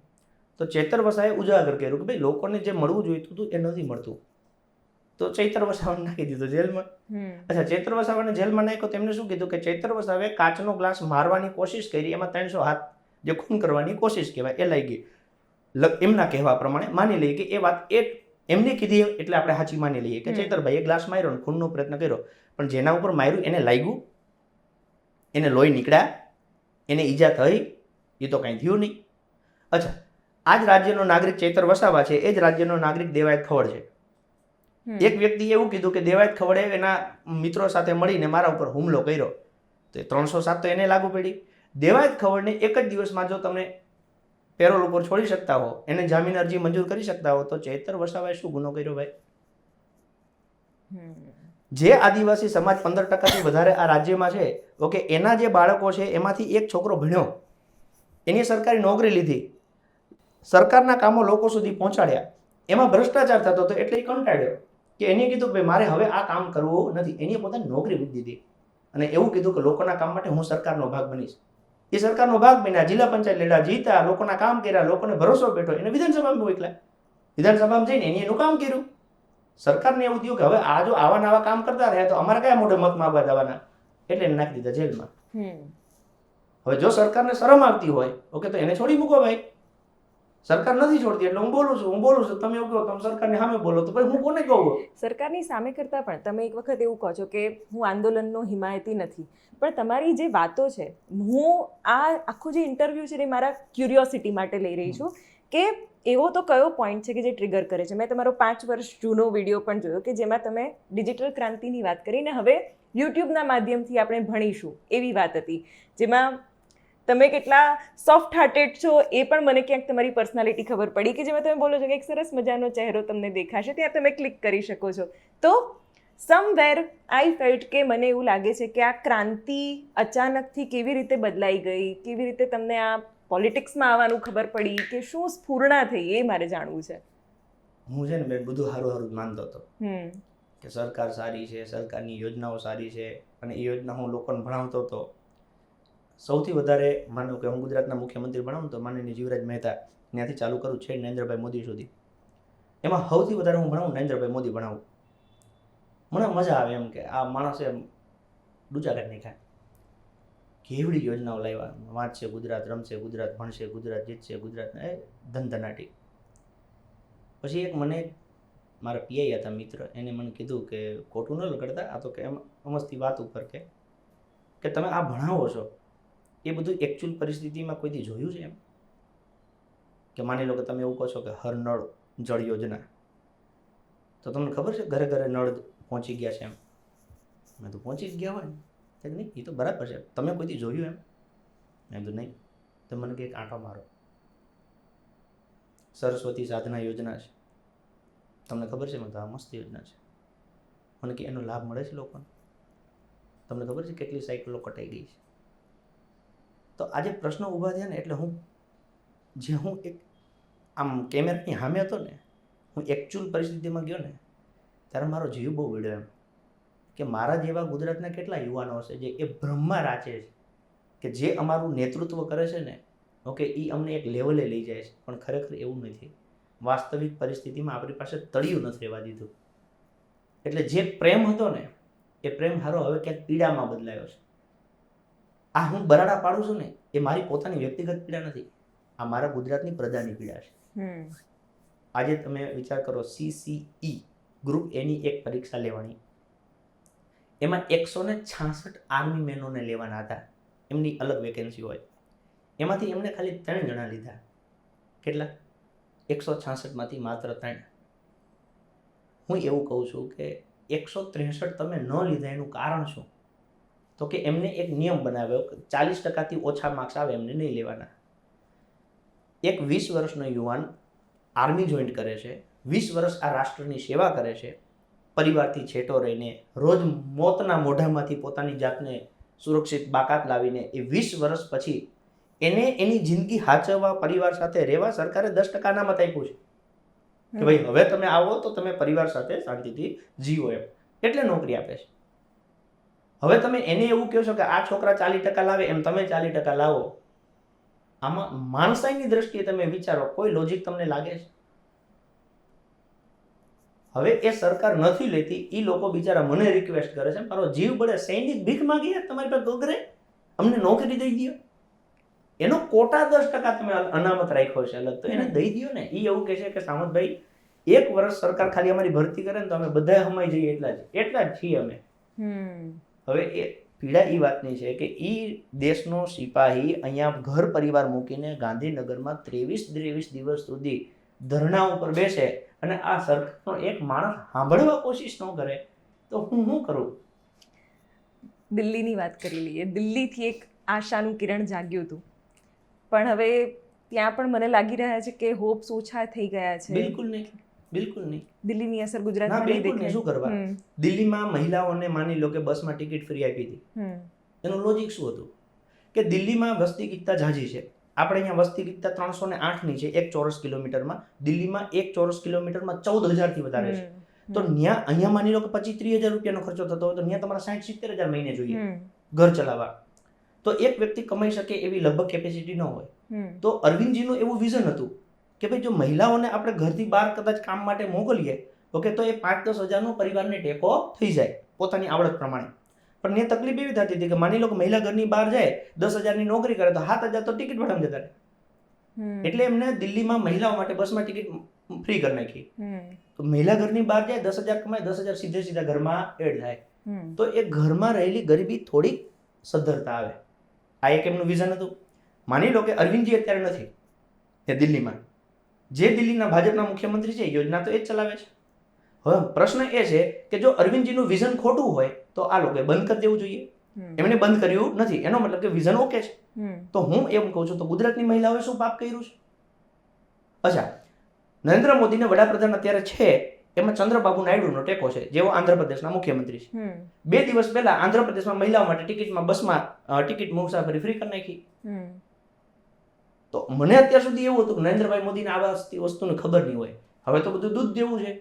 તો ચેતર વસાવાએ ઉજાગર કર્યું કે ભાઈ લોકોને જે મળવું જોઈતું હતું એ નથી મળતું, તો ચૈતર વસાવાને નાખી દીધો જેલમાં. અચ્છા, ચૈતર વસાવાને જેલમાં નાખ્યો તો એમને શું કીધું કે ચૈતર વસાવાએ કાચનો ગ્લાસ મારવાની કોશિશ કરી, એમાં 300 હાથ જે ખૂન કરવાની કોશિશ કહેવાય એ લઈ ગઈ. એમના કહેવા પ્રમાણે માની લઈએ કે એ વાત એમને કીધી એટલે આપણે સાચી માની લઈએ કે ચૈતરભાઈએ ગ્લાસ માર્યો ને ખૂનનો પ્રયત્ન કર્યો, પણ જેના ઉપર માર્યું એને લાગ્યું, એને લોહી નીકળ્યા, એને ઈજા થઈ, એ તો કંઈ થયું નહીં. અચ્છા, આ જ રાજ્યનો નાગરિક ચૈતર વસાવા છે, એ જ રાજ્યનો નાગરિક દેવાયત ખવડ છે. એક વ્યક્તિએ એવું કીધું કે દેવાયત ખવડે એના મિત્રો સાથે મળીને મારા ઉપર હુમલો કર્યો, તો 307 તો એને લાગુ પડી. દેવાયત ખવડને એક જ દિવસમાં જો તમે પેરોલ ઉપર છોડી શકતા હો, એને જામીન અરજી મંજૂર કરી શકતા હો, તો ચૈતર વસાવાએ શું ગુનો કર્યો ભાઈ? જે આદિવાસી સમાજ 15%થી વધારે આ રાજ્યમાં છે, ઓકે, એના જે બાળકો છે એમાંથી એક છોકરો ભણ્યો, એની સરકારી નોકરી લીધી, સરકારના કામો લોકો સુધી પહોંચાડ્યા, એમાં ભ્રષ્ટાચાર થતો હતો એટલે એ કંટાળ્યો કે એને કીધું કે ભાઈ મારે હવે આ કામ કરવું નથી. એની પોતાની નોકરી મૂકી દીધી અને એવું કીધું કે લોકોના કામ માટે હું સરકારનો ભાગ બનીશ. એ સરકારનો ભાગ બન્યા, જિલ્લા પંચાયત લડ્યા, જીતા, લોકોના કામ કર્યા, લોકોને ભરોસો બેઠો, એને વિધાનસભામાં મોકલ્યા, વિધાનસભામાં જઈને એનું કામ કર્યું. સરકારને એવું થયું કે હવે આ જો આવા નવા કામ કરતા રહ્યા તો અમારે કયા મોઢે મત માગવા જવાના, એટલે એને નાખી દીધા જેલમાં. હવે જો સરકારને શરમ આવતી હોય, ઓકે, તો એને છોડી મૂકો ભાઈ. સરકાર નથી છોડતી એટલે હું બોલું છું, તમે એવું કહો તમે સરકારની સામે બોલો, તો ભાઈ હું કોને કહું? સરકારની સામે કરતા પણ તમે એક વખત એવું કહો છો કે હું આંદોલનનો હિમાયતી નથી, પણ તમારી જે વાતો છે, હું આ આખું જે ઇન્ટરવ્યૂ છે એ મારા ક્યુરિયોસિટી માટે લઈ રહી છું કે એવો તો કયો પોઈન્ટ છે કે જે ટ્રિગર કરે છે. મેં તમારો 5 વર્ષ જૂનો વિડીયો પણ જોયો કે જેમાં તમે ડિજિટલ ક્રાંતિની વાત કરીને હવે યુટ્યુબના માધ્યમથી આપણે ભણીશું એવી વાત હતી, જેમાં તમે કેટલા સોફ્ટ હાર્ટેડ છો એ પણ મને ક્યાંક તમારી પર્સનાલિટી ખબર પડી કે જેમાં તમે બોલો છો કે એક સરસ મજાનો ચહેરો તમને દેખાશે, ત્યાં તમે ક્લિક કરી શકો છો. તો સમવેર આઈ ફેલ્ટ કે મને એવું લાગે છે કે આ ક્રાંતિ અચાનકથી કેવી રીતે બદલાઈ ગઈ, કેવી રીતે તમને આ પોલિટિક્સમાં આવવાનું ખબર પડી, કે શું સ્ફૂર્ણા થઈ, એ મારે જાણવું છે. હું છે ને બેન બધું સારું માનતો હતો કે સરકાર સારી છે, સરકારની યોજનાઓ સારી છે અને એ યોજના હું લોકોને ભણાવતો હતો. સૌથી વધારે માનો કે હું ગુજરાતના મુખ્યમંત્રી ભણાવું તો માનનીય જીવરાજ મહેતા ત્યાંથી ચાલુ કરું છે નરેન્દ્રભાઈ મોદી સુધી, એમાં સૌથી વધારે હું ભણાવું નરેન્દ્રભાઈ મોદી ભણાવું. મને મજા આવે એમ કે આ માણસે ડૂચા કાઢી નાખ્યા, કેવડી યોજનાઓ લાવ્યા, વાંચશે ગુજરાત, રમશે ગુજરાત, ભણશે ગુજરાત, જીતશે ગુજરાત, એ ધનધનાટી. પછી એક મને મારા પીઆઈ હતા મિત્ર, એને મને કીધું કે ખોટું ન લગાડતા, આ તો કે એમ અમસ્તી વાત ઉપર કે તમે આ ભણાવો છો એ બધું એકચ્યુઅલ પરિસ્થિતિમાં કોઈથી જોયું છે એમ? કે માની લો કે તમે એવું કહો છો કે હર નળ જળ યોજના, તો તમને ખબર છે ઘરે ઘરે નળ પહોંચી ગયા છે એમ? મેં તો પહોંચી જ ગયા હોય ને, નહીં એ તો બરાબર છે, તમે કોઈથી જોયું એમ? મેં તો નહીં. તો મને કંઈક આંટો મારો. સરસ્વતી સાધના યોજના છે, તમને ખબર છે? મેં તો આ મસ્ત યોજના છે. મને કે એનો લાભ મળે છે લોકોને? તમને ખબર છે કેટલી સાયકલો કટાઈ ગઈ છે? તો આજે પ્રશ્નો ઊભા થયા ને એટલે હું એક આમ કેમેરાની સામે હતો ને, હું એકચ્યુઅલ પરિસ્થિતિમાં ગયો ને ત્યારે મારો જીવ બહુ વિડ્યો એમ કે મારા જેવા ગુજરાતના કેટલા યુવાનો હશે જે એ ભ્રમમાં રાચે છે કે જે અમારું નેતૃત્વ કરે છે ને, ઓકે, એ અમને એક લેવલે લઈ જાય છે, પણ ખરેખર એવું નથી. વાસ્તવિક પરિસ્થિતિમાં આપણી પાસે તળિયું નથી રહેવા દીધું. એટલે જે પ્રેમ હતો ને એ પ્રેમ હારો હવે ક્યાંક પીડામાં બદલાયો છે. આ હું બરાડા પાડું છું ને એ મારી પોતાની વ્યક્તિગત પીડા નથી, આ મારા ગુજરાતની પ્રજાની પીડા છે. આજે તમે વિચાર કરો, CCE ગ્રુપ એની એક પરીક્ષા લેવાની, એમાં 166 આર્મી મેનોને લેવાના હતા, એમની અલગ વેકેન્સી હોય, એમાંથી એમને ખાલી 3 જણા લીધા. કેટલા? 166માંથી માત્ર 3. હું એવું કહું છું કે 163 તમે ન લીધા એનું કારણ શું? તો કે એમને એક નિયમ બનાવ્યો કે 40%થી ઓછા માર્ક્સ આવે એમને નહીં લેવાના. એક 20 વર્ષનો યુવાન આર્મી જોઈન કરે છે, 20 વર્ષ આ રાષ્ટ્રની સેવા કરે છે, પરિવારથી છેટો રહીને રોજ મોતના મોઢામાંથી પોતાની જાતને સુરક્ષિત બાકાત લાવીને એ 20 વર્ષ પછી એને એની જિંદગી હાચવવા, પરિવાર સાથે રહેવા સરકારે 10% અનામત આપ્યું છે કે ભાઈ હવે તમે આવો તો તમે પરિવાર સાથે શાંતિથી જીવો, એમ એટલે નોકરી આપે છે. હવે તમે એને એવું કહો છો કે આ છોકરા 40% લાવે એમ તમે 40% લાવો, આમાં માણસાઈની દ્રષ્ટિએ તમે વિચારો, કોઈ લોજિક તમને લાગે છે? હવે એ સરકાર નથી લેતી, એ લોકો બિચારા મને રિક્વેસ્ટ કરે છે, મારો જીવ બળે, સૈનિક ભીખ માંગીએ તમારી પાસે ગોગરે, અમને નોકરી દઈ દો. એનો કોટા 10% તમે અનામત રાખ્યો છે અલગ, તો એને દઈ દો ને. એ એવું કહે છે કે સામંતભાઈ 1 વર્ષ સરકાર ખાલી અમારી ભરતી કરે ને તો અમે બધા હમાઈ જઈએ, એટલા જ છીએ અમે. હવે એ પીડા એ વાતની છે કે એ દેશનો સિપાહી અહીંયા ઘર પરિવાર મૂકીને ગાંધીનગરમાં 23 દિવસ સુધી ધરણા ઉપર બેસે અને આ સરકારનો એક માણસ સાંભળવા કોશિશ ન કરે તો હું શું કરું? દિલ્હીની વાત કરી લઈએ. દિલ્હીથી એક આશાનું કિરણ જાગ્યું હતું, પણ હવે ત્યાં પણ મને લાગી રહ્યા છે કે હોપ્સ ઓછા થઈ ગયા છે. બિલકુલ નહીં, બિલકુલ નહીં. દિલ્હીની અસર ગુજરાતમાં નહીં દેખાય. શું કરવા? દિલ્હીમાં મહિલાઓને માની લો કે બસમાં ટિકિટ ફ્રી આપી હતી, એનું લોજિક શું હતું કે દિલ્હીમાં વસ્તી ગીતતા ઝાઝી છે, આપણે અહીંયા વસ્તી ગીતતા 308ની છે 1 ચોરસ કિલોમીટરમાં, દિલ્હીમાં 1 ચોરસ કિલોમીટરમાં 14,000થી વધારે છે. તો અહીંયા માની લો કે 25-30 હજાર રૂપિયાનો ખર્ચો થતો હોય તો ત્યાં તમારા 60-70 હજાર મહિને જોઈએ ઘર ચલાવવા. તો એક વ્યક્તિ કમાઈ શકે એવી લગભગ કેપેસિટી ન હોય. તો અરવિંદજીનું એવું વિઝન હતું કે ભાઈ જો મહિલાઓને આપણે ઘરથી બહાર કદાચ કામ માટે મોકલીએ ઓકે તો એ 5-10 હજારનો પરિવારને ટેકો થઈ જાય પોતાની આવડત પ્રમાણે. પણ એ તકલીફ એવી થતી હતી કે માની લો કે મહિલા ઘરની બહાર જાય 10,000ની નોકરી કરે તો 7,000 તો ટિકિટ ભાડામાં જતા રહે. એટલે એમને દિલ્હીમાં મહિલાઓ માટે બસમાં ટિકિટ ફ્રી કરી નાખી. તો મહિલા ઘરની બહાર જાય 10,000 કમાય, 10,000 સીધા ઘરમાં એડ થાય. તો એ ઘરમાં રહેલી ગરીબી થોડીક સદ્ધરતા આવે. આ એક એમનું વિઝન હતું. માની લો કે અરવિંદજી અત્યારે નથી એ દિલ્હીમાં, જે દિલ્હીના ભાજપના મુખ્યમંત્રી છે યોજના તો એ જ ચલાવે છે. હવે પ્રશ્ન એ છે કે જો અરવિંદજીનું વિઝન ખોટું હોય તો આ લોકોએ બંધ કરી દેવું જોઈએ. એમણે બંધ કર્યું નથી, એનો મતલબ કે વિઝન ઓકે છે. તો હું એમ કહું છું તો ગુજરાતની મહિલાઓએ શું પાપ કર્યું છે? અચ્છા, નરેન્દ્ર મોદીને વડાપ્રધાન અત્યારે છે એમાં ચંદ્રબાબુ નાયડુનો ટેકો છે, જેઓ આંધ્રપ્રદેશના મુખ્યમંત્રી છે. 2 દિવસ પહેલા આંધ્રપ્રદેશમાં મહિલાઓ માટે ટિકિટમાં બસમાં ટિકિટ મુસાફરી ફ્રી કરી નાખી. તો મને અત્યાર સુધી એવું હતું કે નરેન્દ્રભાઈ મોદીને આ વસ્તુની ખબર નહીં હોય, હવે તો બધું દૂધ દેવું છે.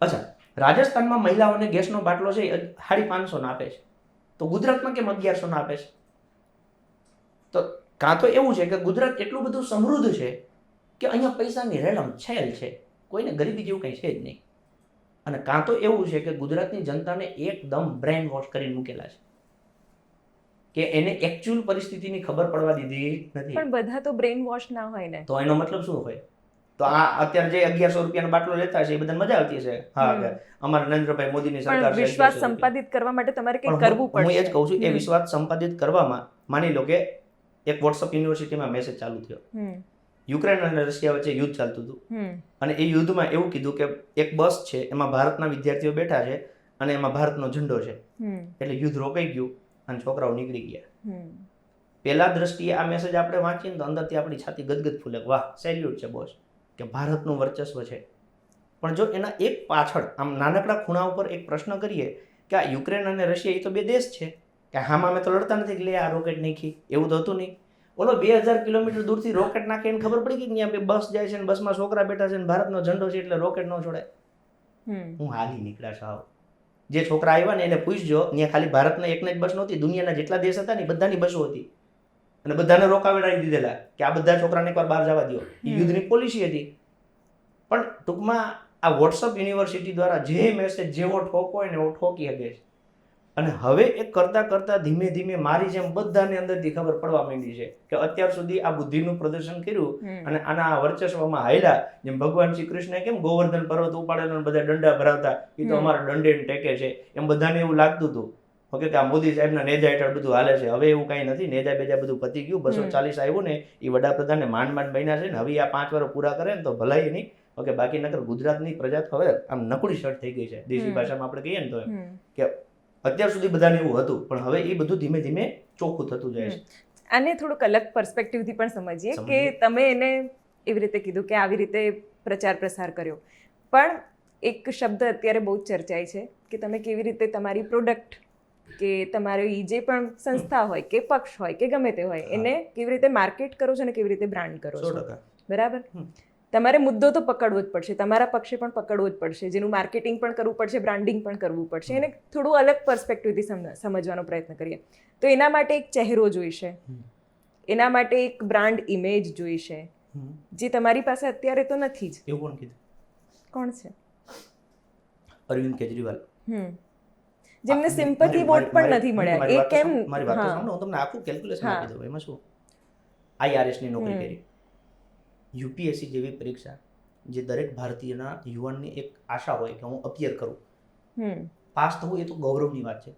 અચ્છા, રાજસ્થાનમાં મહિલાઓને ગેસનો બાટલો છે 550 આપે છે, તો ગુજરાતમાં કેમ 1100 આપે છે? તો કાં તો એવું છે કે ગુજરાત એટલું બધું સમૃદ્ધ છે કે અહીંયા પૈસાની રેલમ છેલ છે, કોઈને ગરીબી જેવું કંઈ છે જ નહીં. અને કાં તો એવું છે કે ગુજરાતની જનતાને એકદમ બ્રેન વોશ કરીને મૂકેલા છે કે એને એકચ્યુઅલ પરિસ્થિતિની ખબર પડવા દીધી નથી. પણ બધા તો બ્રેન વોશ ના હોય ને, તો એનો મતલબ શું હોય? તો આ અત્યારે જે 1100 રૂપિયાનો બાટલો લેતા છે એ બધાને મજા આવતી છે. હા, અમારા નરેન્દ્રભાઈ મોદીની સરકાર છે. વિશ્વાસ સંપાદિત કરવા માટે તમારે કંઈક કરવું પડશે. હું એ જ કહું છું, એ વિશ્વાસ સંપાદિત કરવામાં માની લો કે એક વોટ્સઅપ યુનિવર્સિટીમાં મેસેજ ચાલુ થયો, યુક્રેન અને રશિયા વચ્ચે યુદ્ધ ચાલતું હતું અને એ યુદ્ધમાં એવું કીધું કે એક બસ છે એમાં ભારતના વિદ્યાર્થીઓ બેઠા છે અને એમાં ભારતનો ઝંડો છે, એટલે યુદ્ધ રોકાઈ ગયું અને છોકરાઓ નીકળી ગયા. પહેલા દ્રષ્ટિએ આ મેસેજ આપણે વાંચીએ તો અંદરથી આપણી છાતી ગદગદ ફૂલે, વાહ સેલ્યુટ છે બોસ કે ભારતનું વર્ચસ્વ છે. પણ જો એના એક પાછળ આમ નાનકડા ખૂણા ઉપર એક પ્રશ્ન કરીએ કે આ યુક્રેન અને રશિયા એ તો 2 દેશ છે કે હામાં અમે તો લડતા નથી કે લે આ રોકેટ નાખી, એવું તો હતું નહીં. ઓલો 2000 કિલોમીટર દૂરથી રોકેટ નાખે એને ખબર પડી ગઈ કે ત્યાં બસ જાય છે ને બસમાં છોકરા બેઠા છે ને ભારતનો ઝંડો છે એટલે રોકેટ ન છોડે. હું હાલી નીકળ્યા સાવ. જે છોકરા આવ્યા ને એને પૂછજો, ત્યાં ખાલી ભારતના એકને જ બસ નહોતી, દુનિયાના જેટલા દેશ હતા ને બધાની બસો હતી અને બધાને રોકાવડાવી દીધેલા કે આ બધા છોકરાને એકવાર બહાર જવા દો. એ યુદ્ધની પોલિસી હતી. પણ ટૂંકમાં આ વોટ્સઅપ યુનિવર્સિટી દ્વારા જે મેસેજ જેવો ઠોકો હોય ને એવો ઠોકી શકે છે. અને હવે એ કરતા કરતા ધીમે ધીમે મારી જેમ બધાને અંદરથી ખબર પડવા માંડી છે કે અત્યાર સુધી આ બુદ્ધિનું પ્રદર્શન કર્યું અને આના વર્ચસ્વમાં હાલ્યા. જેમ ભગવાન શ્રી કૃષ્ણ કેમ ગોવર્ધન પર્વત ઉપાડેલો બધા દંડા ભરાવતા, એ તો અમારા દંડે ટેકે છે, એમ બધાને એવું લાગતું હતું ઓકે કે આ મોદી સાહેબના નેજા હેઠળ બધું હાલે છે. હવે એવું કાંઈ નથી, નેજા બેજા બધું પતી ગયું. 240 આવ્યું ને એ વડાપ્રધાનને માંડ બન્યા છે ને, હવે આ 5 વર્ષ પૂરા કરે ને તો ભલાઈ નહીં. ઓકે, બાકી નકર ગુજરાતની પ્રજા હવે આમ નકળી શર્ટ થઈ ગઈ છે, દેશી ભાષામાં આપણે કહીએ ને તો કે અત્યાર સુધી બધાને એવું હતું, પણ હવે એ બધું ધીમે ધીમે ચોખ્ખું થતું જાય છે. આને થોડુંક અલગ પર્સપેક્ટિવથી પણ સમજીએ કે તમે એને એવી રીતે કીધું કે આવી રીતે પ્રચાર પ્રસાર કર્યો, પણ એક શબ્દ અત્યારે બહુ જ ચર્ચાય છે કે તમે કેવી રીતે તમારી પ્રોડક્ટ કે તમારી જે પણ સંસ્થા હોય કે પક્ષ હોય કે ગમે તે હોય એને કેવી રીતે માર્કેટ કરો છો અને કેવી રીતે બ્રાન્ડ કરો છો. બરાબર. તમારે મુદ્દો તો પકડવો જ પડશે, તમારા પક્ષે પણ પકડવો જ પડશે, જેનું માર્કેટિંગ પણ કરવું પડશે, બ્રાન્ડિંગ પણ કરવું પડશે. એને થોડું અલગ પર્સપેક્ટિવથી સમજવાનો પ્રયત્ન કરીએ તો એના માટે એક ચહેરો જોઈશે, એના માટે એક બ્રાન્ડ ઇમેજ જોઈશે, જે તમારી પાસે અત્યારે તો નથી જ. એવું કોણ કીધું? કોણ છે? અરવિંદ કેજરીવાલ, જેમને સિમ્પથી વોટ પણ નથી મળ્યા. એ કેમ? મારી વાત સાંભળો, હું તમને આખું કેલ્ક્યુલેશન આપી દઉં. એમાં શું, IRS ની નોકરી કરી, UPSC જેવી પરીક્ષા જે દરેક ભારતીયના યુવાનની એક આશા હોય કે હું અપિયર કરું, પાસ થવું એ તો ગૌરવની વાત છે.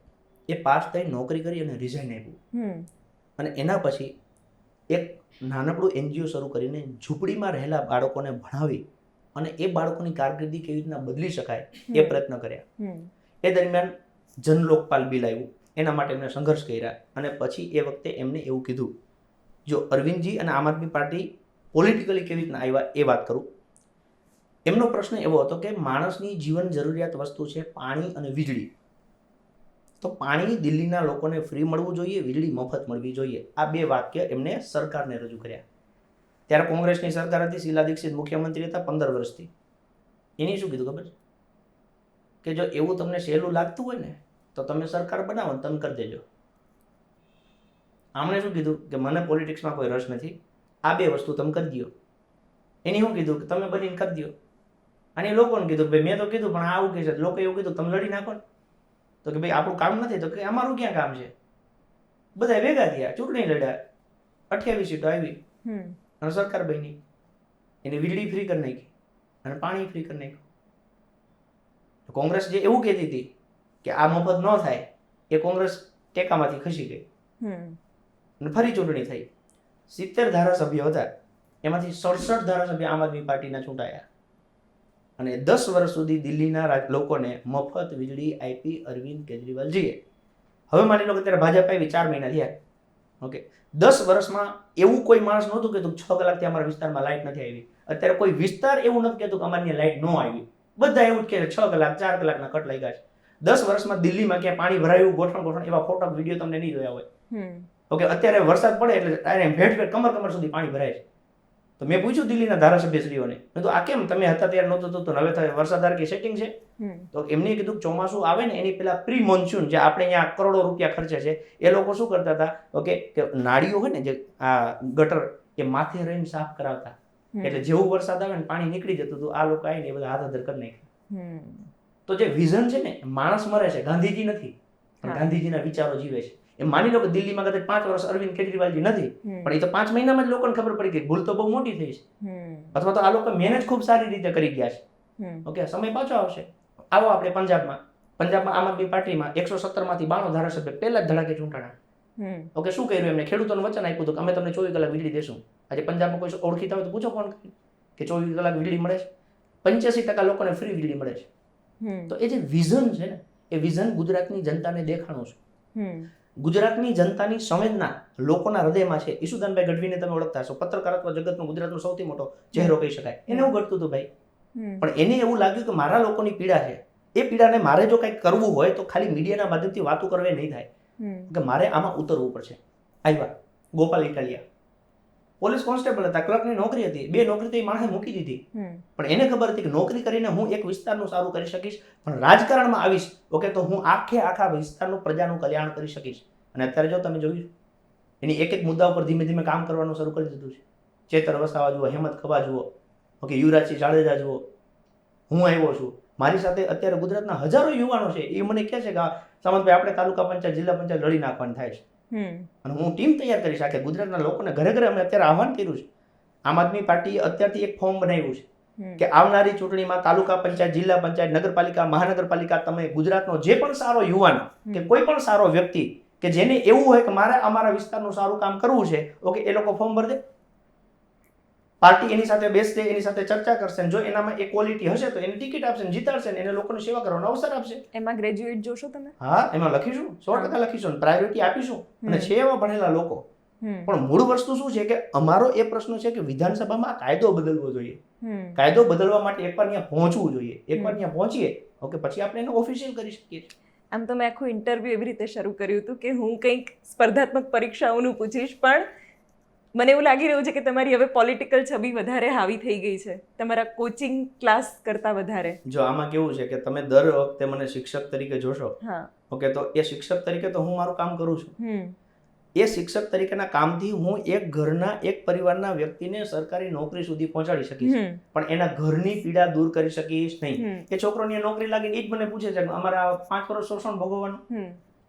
એ પાસ થઈ નોકરી કરી અને રિઝાઇન આપ્યું, અને એના પછી એક નાનકડું NGO શરૂ કરીને ઝૂંપડીમાં રહેલા બાળકોને ભણાવી અને એ બાળકોની કારકિર્દી કેવી રીતના બદલી શકાય એ પ્રયત્ન કર્યા. એ દરમિયાન જનલોકપાલ બિલ આવ્યું, એના માટે એમને સંઘર્ષ કર્યા, અને પછી એ વખતે એમને એવું કીધું, જો અરવિંદજી અને આમ આદમી પાર્ટી પોલિટિકલી કેવી રીતના આવ્યા એ વાત કરું. એમનો પ્રશ્ન એવો હતો કે માણસની જીવન જરૂરિયાત વસ્તુ છે પાણી અને વીજળી. તો પાણી દિલ્હીના લોકોને ફ્રી મળવું જોઈએ, વીજળી મફત મળવી જોઈએ. આ 2 વાક્ય એમને સરકારને રજૂ કર્યા. ત્યારે કોંગ્રેસની સરકાર હતી, શીલા દીક્ષિત મુખ્યમંત્રી હતા 15 વર્ષથી. એની શું કીધું ખબર છે કે જો એવું તમને સહેલું લાગતું હોય ને તો તમે સરકાર બનાવો, તમે કરી દેજો. આમણે શું કીધું કે મને પોલિટિક્સમાં કોઈ રસ નથી, આ 2 વસ્તુ તમે કરી દો. એની શું કીધું કે તમે બનીને કરી દો. અને લોકોને કીધું ભાઈ મેં તો કીધું પણ આવું કહે છે, લોકો એવું કીધું તમે લડી નાખો ને. તો કે ભાઈ આપણું કામ નથી, તો કે અમારું ક્યાં કામ છે. બધા ભેગા થયા, ચૂંટણી લડ્યા, 28 સીટો આવી અને સરકાર બની. એની વીજળી ફ્રી કરી નાખી અને પાણી ફ્રી કરી નાખ્યું. કોંગ્રેસ જે એવું કહેતી હતી કે આ મફત ન થાય, એ કોંગ્રેસ ટેકામાંથી ખસી ગઈ અને ફરી ચૂંટણી થઈ. 70 ધારાસભ્યો હતા, એમાંથી 67 ધારાસભ્ય આમ આદમી પાર્ટીના ચૂંટાયા, અને 10 વર્ષ સુધી દિલ્હીના લોકોને મફત વીજળી આપી અરવિંદ કેજરીવાલજીએ. હવે માની લો કે અત્યારે ભાજપ આવી 4 મહિના થયા, ઓકે, 10 વર્ષમાં એવું કોઈ માણસ નહોતું કહેતું 6 કલાકથી અમારા વિસ્તારમાં લાઇટ નથી આવી. અત્યારે કોઈ વિસ્તાર એવું નથી કહેતું કે અમારી લાઇટ ન આવી. બધા એવું જ કહે 6 કલાક 4 કલાકના કટ લાગ્યા છે. 10 વર્ષમાં દિલ્હીમાં ક્યાં પાણી ભરાયું, ગોઠણ એવા ફોટો વિડીયો તમને નહીં જોયા હોય. ઓકે, અત્યારે વરસાદ પડે એટલે ભેટ કમર સુધી પાણી ભરાય છે. તો મેં પૂછ્યું દિલ્હીના ધારાસભ્યશ્રીઓને, મેં તો આ કેમ તમે હતા ત્યારે નહોતું થતું, હવે થાય વરસાદ કે સેટિંગ છે? તો એમને કીધું ચોમાસું આવે ને એની પેલા પ્રી મોન્સૂન, જે આપણે અહીંયા કરોડો રૂપિયા ખર્ચે છે, એ લોકો શું કરતા હતા, ઓકે, કે નાળીઓ હોય ને જે આ ગટર, એ માથે રહીને સાફ કરાવતા. એટલે જેવું વરસાદ આવે ને પાણી નીકળી જતું હતું. આ લોકો આવીને એ બધા હાથ અધર કરી નાખ્યા. તો જે વિઝન છે ને, માણસ મરે છે, ગાંધીજી નથી, પણ ગાંધીજીના વિચારો જીવે છે. એમ માની લો કે દિલ્હીમાં કદાચ 5 વર્ષ અરવિંદ કેજરીવાલજી નથી, પણ એ તો 5 મહિનામાં જ લોકોને ખબર પડી ગઈ ભૂલ તો બહુ મોટી થઈ છે, અથવા તો આ લોકો મહેનત ખૂબ સારી રીતે કરી ગયા છે. ઓકે, સમય પાછો આવશે. આવો આપણે પંજાબમાં આમ આદમી પાર્ટીમાં 117 માંથી 92 ધારાસભ્ય પહેલા જ ધડાકે ચૂંટાણા. ઓકે, શું કર્યું એમને? ખેડૂતોને વચન આપ્યું હતું કે અમે તમને 24 કલાક વીજળી દેશું. આજે પંજાબમાં કોઈ ઓળખીતા હોય તો પૂછો કોણ કે 24 કલાક વીજળી મળે છે. 85% લોકોને ફ્રી વીજળી મળે છે. તો એ જે વિઝન છે ને, એ વિઝન ગુજરાતની જનતાને દેખાણું છે. ગુજરાતની જનતાની સંવેદના લોકોના હૃદયમાં છે. ઈસુદાનભાઈ ગઢવીને તમે ઓળખતા હશો, પત્રકારત્વ જગતનો ગુજરાતનો સૌથી મોટો ચહેરો કહી શકાય. એને એવું ઘટતું હતું ભાઈ, પણ એને એવું લાગ્યું કે મારા લોકોની પીડા છે, એ પીડાને મારે જો કંઈક કરવું હોય તો ખાલી મીડિયાના માધ્યમથી વાતો કરવી નહીં થાય, કે મારે આમાં ઉતરવું પડશે. આવ્યા ગોપાલ ઇટાલિયા, પોલીસ કોન્સ્ટેબલ હતા, ક્લર્કની નોકરી હતી, 2 નોકરી તો એ માણસે મૂકી દીધી, પણ એને ખબર હતી કે નોકરી કરીને હું એક વિસ્તારનું સારું કરી શકીશ, પણ રાજકારણમાં આવીશ ઓકે તો હું આખા વિસ્તારનું પ્રજાનું કલ્યાણ કરી શકીશ. અને અત્યારે જો તમે જોયું એની એક મુદ્દા ઉપર ધીમે ધીમે કામ કરવાનું શરૂ કરી દીધું છે. ચેતર વસાવા જુઓ, હેમંત ખબા જુઓ, ઓકે, યુવરાજસિંહ જાડેજા જુઓ, હું આવ્યો છું, મારી સાથે અત્યારે ગુજરાતના હજારો યુવાનો છે, એ મને કહે છે કે સામંતભાઈ આપણે તાલુકા પંચાયત જિલ્લા પંચાયત લડી નાખવાની થાય છે, અને હું ટીમ તૈયાર કરીશ કે ગુજરાતના લોકોને ઘરે ઘરે અમે અત્યારે આહવાન કર્યું છે. આમ આદમી પાર્ટીએ અત્યારથી એક ફોર્મ બનાવ્યું છે કે આવનારી ચૂંટણીમાં તાલુકા પંચાયત, જિલ્લા પંચાયત, નગરપાલિકા, મહાનગરપાલિકા, તમે ગુજરાતનો જે પણ સારો યુવાન કે કોઈ પણ સારો વ્યક્તિ કે જેને એવું હોય કે મારે અમારા વિસ્તારનું સારું કામ કરવું છે, ઓકે, એ લોકો ફોર્મ ભરી દે. પાર્ટી એની સાથે બેસશે, એની સાથે ચર્ચા કરશે, જો એનામાં એ ક્વોલિટી હશે તો એને ટિકિટ આપશે, જીતાડશે, એને લોકોની સેવા કરવાનો અવસર આપશે. એમાં ગ્રેજ્યુએટ જોશો તમે? હા, એમાં લખીશું, 100% લખીશું, પ્રાયોરિટી આપીશું, અને છે એવા ભણેલા લોકો. પણ મૂળ વસ્તુ શું છે કે અમારો એ પ્રશ્ન છે કે વિધાનસભામાં કાયદો બદલવો જોઈએ. કાયદો બદલવા માટે એકવાર ત્યાં પહોંચવું જોઈએ. એકવાર ત્યાં પહોંચીએ, ઓકે, પછી આપણે એને ઓફિશિયલ કરી શકીએ. આમ તો મેં આખું ઇન્ટરવ્યુ એવી રીતે શરૂ કર્યું હતું કે હું કંઈક સ્પર્ધાત્મક પરીક્ષાઓનું પૂછીશ, પણ મને એવું લાગી રહ્યું છે કે તમારી હવે પોલિટિકલ છબી વધારે હાવી થઈ ગઈ છે, તમારા કોચિંગ ક્લાસ કરતાં વધારે. જો આમાં કેવું છે કે તમે દર વખતે મને શિક્ષક તરીકે જોશો, ઓકે, તો એ શિક્ષક તરીકે તો હું મારું કામ કરું છું. એ શિક્ષક તરીકેના કામથી હું એક ઘરના, એક પરિવારના વ્યક્તિને સરકારી નોકરી સુધી પહોંચાડી શકીશ, પણ એના ઘરની પીડા દૂર કરી શકીશ નહીં. એ છોકરોની નોકરી લાગીને એ જ મને પૂછે છે કે અમારે 5 વર્ષ શોષણ ભોગવવાનું.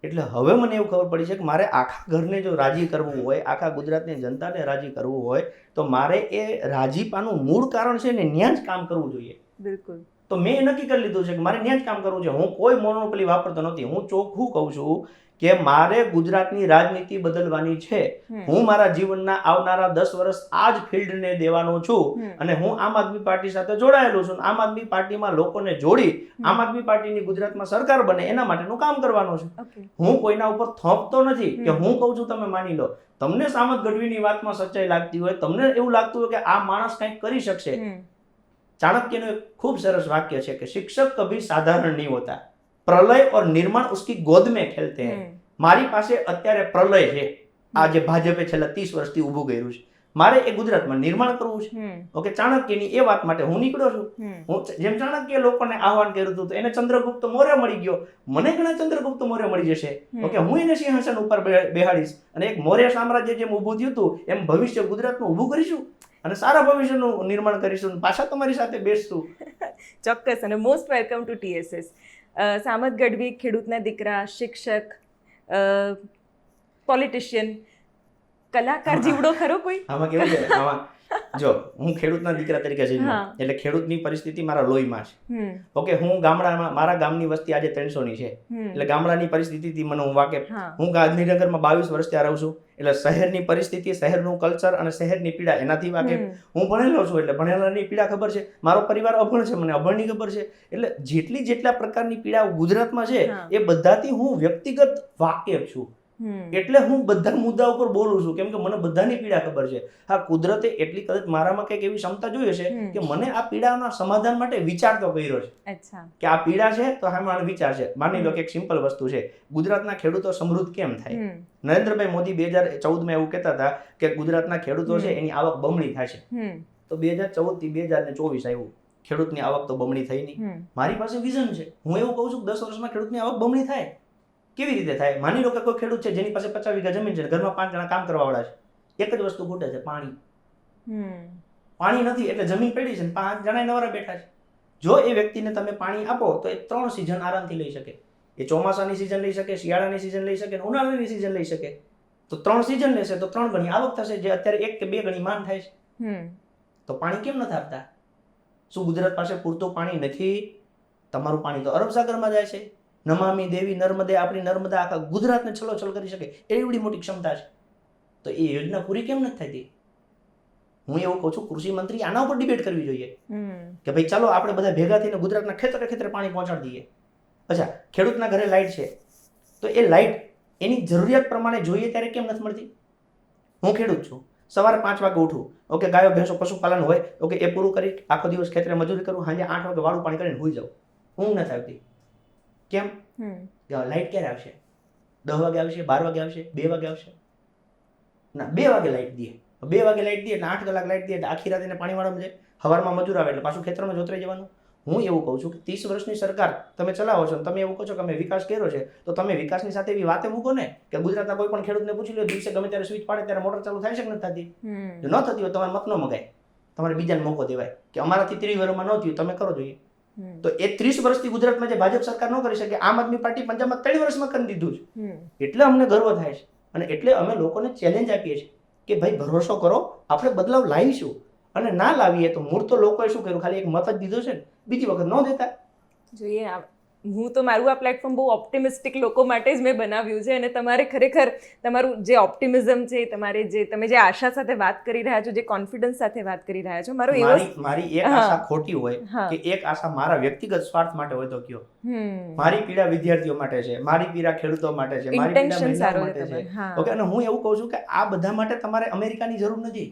એટલે હવે મને એવું ખબર પડી છે કે મારે આખા ઘરને જો રાજી કરવું હોય, આખા ગુજરાતની જનતાને રાજી કરવું હોય, તો મારે એ રાજીપાનું મૂળ કારણ છે ને ત્યાં જ કામ કરવું જોઈએ. બિલકુલ. તો મેં નક્કી કરી લીધું છે કે મારે ત્યાં જ કામ કરવું છે. હું કોઈ મોનોપોલી વાપરતો નથી. હું ચોખ્ખું કહું છું કે મારે ગુજરાતની રાજનીતિ બદલવાની છે. હું મારા જીવનના આવનારા 10 વર્ષ આ જ ફિલ્ડને દેવાનો છું, અને હું આમ આદમી પાર્ટી સાથે જોડાયેલો છું. આમ આદમી પાર્ટીમાં લોકોને જોડી આમ આદમી પાર્ટીની ગુજરાતમાં સરકાર બને એના માટેનું કામ કરવાનું છે. હું કોઈના ઉપર થોપતો નથી કે હું કહું છું તમે માની લો. તમને સામંત ગઢવીની વાતમાં સચ્ચાઈ લાગતી હોય, તમને એવું લાગતું હોય કે આ માણસ કંઈક કરી શકશે. ચાણક્યનું એક ખૂબ સરસ વાક્ય છે કે શિક્ષક કભી સાધારણ નહીં હોતા, પ્રલય और निर्माण उसकी गोद में खेलते हैं. મારી પાસે અત્યારે પ્રલય છે, આ જે ભાજપે છેલ્લા 30 વર્ષથી ઊભું કર્યું છે, મારે એ ગુજરાતમાં નિર્માણ કરવું છે. ઓકે, ચાણક્યની એ વાત માટે હું નીકળ્યો છું. હું જેમ ચાણક્ય લોકોને આહવાન કર્યું હતું તો એને ચંદ્રગુપ્ત મૌર્ય મળી ગયો, મને ઘણા ચંદ્રગુપ્ત મૌર્ય મળી જશે. ઓકે, હું એને સિંહાસન ઉપર બેહાડીશ, અને એક મૌર્ય સામ્રાજ્ય જેમ ઊભું થયું હતું એમ ભવિષ્ય ગુજરાતનું ઊભું કરીશું, અને સારા ભવિષ્યનું નિર્માણ કરીશું, પાછા તમારી સાથે બેસશું. ચોક્કસ. અને મોસ્ટ વેલકમ ટુ TSS. સામંત ગઢવી, ખેડૂતના દીકરા, શિક્ષક, પોલિટિશિયન, કલાકાર જીવડો ખરો કોઈ? આમાં કેવું છે, આમાં જો હું ખેડૂતના દીકરા તરીકે જન્મ્યો, એટલે ખેડૂતની પરિસ્થિતિ મારા લોહીમાં છે. ઓકે, હું ગામડામાં, મારા ગામની વસ્તી આજે 300 ની છે, એટલે ગામડાની પરિસ્થિતિથી મને હું વાકેફ. હું ગાંધીનગરમાં 22 વર્ષ ત્યાં રહું છું, એટલે શહેરની પરિસ્થિતિ, શહેરનું કલ્ચર અને શહેરની પીડા એનાથી વાકેફ. હું ભણેલો છું એટલે ભણેલાની પીડા ખબર છે. મારો પરિવાર અભણ છે, મને અભણની ખબર છે. એટલે જેટલા પ્રકારની પીડા ગુજરાતમાં છે એ બધાથી હું વ્યક્તિગત વાકેફ છું. એટલે હું બધા મુદ્દા ઉપર બોલું છું, કેમ કે મને બધાની પીડા ખબર છે. હા, કુદરતે એટલી કદાચ મારામાં કંઈક એવી ક્ષમતા જોઈએ છે કે મને આ પીડાના સમાધાન માટે વિચાર તો કર્યો છે કે આ પીડા છે તો હા મારો વિચાર છે. માની લો કે એક સિમ્પલ વસ્તુ છે, ગુજરાતના ખેડૂતો સમૃદ્ધ કેમ થાય? નરેન્દ્રભાઈ મોદી 2014માં એવું કહેતા હતા કે ગુજરાતના ખેડૂતો છે એની આવક બમણી થશે. તો 2014 થી 2024 આવ્યું, ખેડૂતની આવક તો બમણી થઈ નહીં. મારી પાસે વિઝન છે. હું એવું કહું છું કે 10 વર્ષમાં ખેડૂતની આવક બમણી થાય. કેવી રીતે થાય? માની લો કે કોઈ ખેડૂત છે જેની પાસે 50 વીઘા જમીન છે, ઘરમાં 5 જણા કામ કરવા વાળા છે, એક જ વસ્તુ ખૂટે છે, પાણી. પાણી નથી એટલે જમીન પડી છે, 5 જણા નવરા બેઠા છે. જો એ વ્યક્તિને તમે પાણી આપો તો એ 3 સિઝન આરામથી લઈ શકે. એ ચોમાસાની સિઝન લઈ શકે, શિયાળાની સિઝન લઈ શકે, ઉનાળાની સિઝન લઈ શકે. તો 3 સિઝન લેશે તો 3 ગણી આવક થશે, જે અત્યારે 1 કે 2 ગણી માંગ થાય છે. તો પાણી કેમ નથી આપતા? શું ગુજરાત પાસે પૂરતું પાણી નથી? તમારું પાણી તો અરબ સાગરમાં જાય છે. નમામી દેવી નર્મદે, આપણી નર્મદા આખા ગુજરાતને છલોછલ કરી શકે એવડી મોટી ક્ષમતા છે. તો એ યોજના પૂરી કેમ નથી થતી? હું એવું કહું છું, કૃષિ મંત્રી આના ઉપર ડિબેટ કરવી જોઈએ કે ભાઈ ચાલો આપણે બધા ભેગા થઈને ગુજરાતના ખેતરે ખેતરે પાણી પહોંચાડી દઈએ. અચ્છા, ખેડૂતના ઘરે લાઇટ છે તો એ લાઇટ એની જરૂરિયાત પ્રમાણે જોઈએ ત્યારે કેમ નથી મળતી? હું ખેડૂત છું, સવારે 5 વાગે ઉઠું, ઓકે, ગાયો ભેંસો પશુપાલન હોય, ઓકે, એ પૂરું કરી આખો દિવસ ખેતરે મજૂરી કરું, સાંજે 8 વાગે વાળું પાણી કરીને સૂઈ જાઉં. ઊંઘ નથી આવતી. કેમ? લાઇટ ક્યારે આવશે? 10 વાગે આવશે, 12 વાગે આવશે, 2 વાગે આવશે? ના, 2 વાગે લાઇટ દે. 2 વાગે લાઇટ દે એટલે 8 કલાક લાઇટ દે એટલે આખી રાત એને પાણી વાળવામાં જાય. સવારમાં મજૂર આવે એટલે પાછું ખેતરમાં જોતરાઈ જવાનું. હું એવું કહું છું કે 30 વર્ષની સરકાર તમે ચલાવો છો, તમે એવું કહો છો કે અમે વિકાસ કર્યો છે, તો તમે વિકાસની સાથે એવી વાતે મૂકો ને કે ગુજરાતના કોઈ પણ ખેડૂતને પૂછી લો, દિવસે ગમે ત્યારે સ્વિચ પાડે ત્યારે મોટર ચાલુ થાય છે કે નથી થતી? જો ન થતી હોય તમારે મત ન મગાય, તમારે બીજાને મોકો દેવાય કે અમારાથી 30 વર્ષમાં ન થયું, તમે કરો જોઈએ. તો એ 30 વર્ષથી ગુજરાતમાં જે ભાજપ સરકાર ન કરી શકે, આમ આદમી પાર્ટી પંજાબમાં 3 વર્ષમાં કરી દીધું છે. એટલે અમને ગર્વ થાય છે અને એટલે અમે લોકોને ચેલેન્જ આપીએ છીએ કે ભાઈ ભરોસો કરો, આપણે બદલાવ લાવીશું. અને ના લાવીએ તો મૂળ તો લોકોએ શું કર્યું, ખાલી એક મત જ દીધો છે ને, બીજી વખત ન દેતા. જોઈએ હું તો મારું આ પ્લેટફોર્મ બહુ ઓપ્ટિમિસ્ટિક લોકો માટે જ મેં બનાવ્યું છે અને તમારે ખરેખર તમારું જે ઓપ્ટિમિઝમ છે, તમે જે આશા સાથે વાત કરી રહ્યા છો, જે કોન્ફિડન્સ સાથે વાત કરી રહ્યા છો, મારી એક આશા ખોટી હોય કે એક આશા મારા વ્યક્તિગત સ્વાર્થ માટે હોય તો કયો. મારી પીડા વિદ્યાર્થીઓ માટે છે, મારી પીડા ખેડૂતો માટે છે, મારી પીડા મહિલાઓ માટે છે. ઓકે, અને હું એવું કહું છું કે આ બધા માટે તમારે અમેરિકાની જરૂર નથી.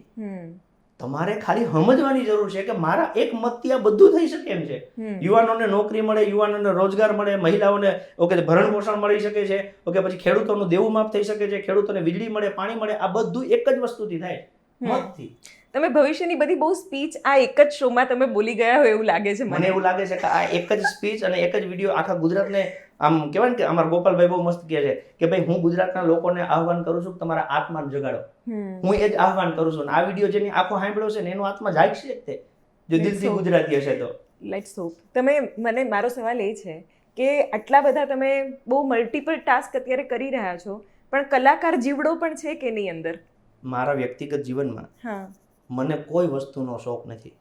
તમારે ખાલી સમજવાની જરૂર છે કે મારા એક મતથી આ બધું થઈ શકે એમ છે. યુવાનોને નોકરી મળે, યુવાનોને રોજગાર મળે, મહિલાઓને ભરણ પોષણ મળી શકે છે, પછી ખેડૂતોનું દેવું માફ થઈ શકે છે, ખેડૂતોને વીજળી મળે, પાણી મળે. આ બધું એક જ વસ્તુથી થાય, મતથી. તમે ભવિષ્યની બધી બહુ સ્પીચ આ એક જ શોમાં તમે બોલી ગયા હોય એવું લાગે છે. મને એવું લાગે છે કે આ એક જ સ્પીચ અને એક જ વિડીયો આખા ગુજરાતને આમ કહેવાય ને કે અમારા ગોપાલભાઈ બહુ મસ્ત કહે છે કે ભાઈ હું ગુજરાતના લોકોને આહવાન કરું છું કે તમારા આત્માને જગાડો. હું એ જ આહવાન કરું છું. આ વિડીયો જેની આંખો સાંભળ્યો છે ને એનો આત્મા જાગશે જ તે, જો દિલથી ગુજરાતી હશે તો. Let's hope. મારો સવાલ એ છે કે આટલા બધા તમે બહુ મલ્ટિપલ ટાસ્ક અત્યારે કરી રહ્યા છો, પણ કલાકાર જીવડો પણ છે કે નહીં અંદર? મારા વ્યક્તિગત જીવનમાં મને કોઈ વસ્તુનો શોખ નથી.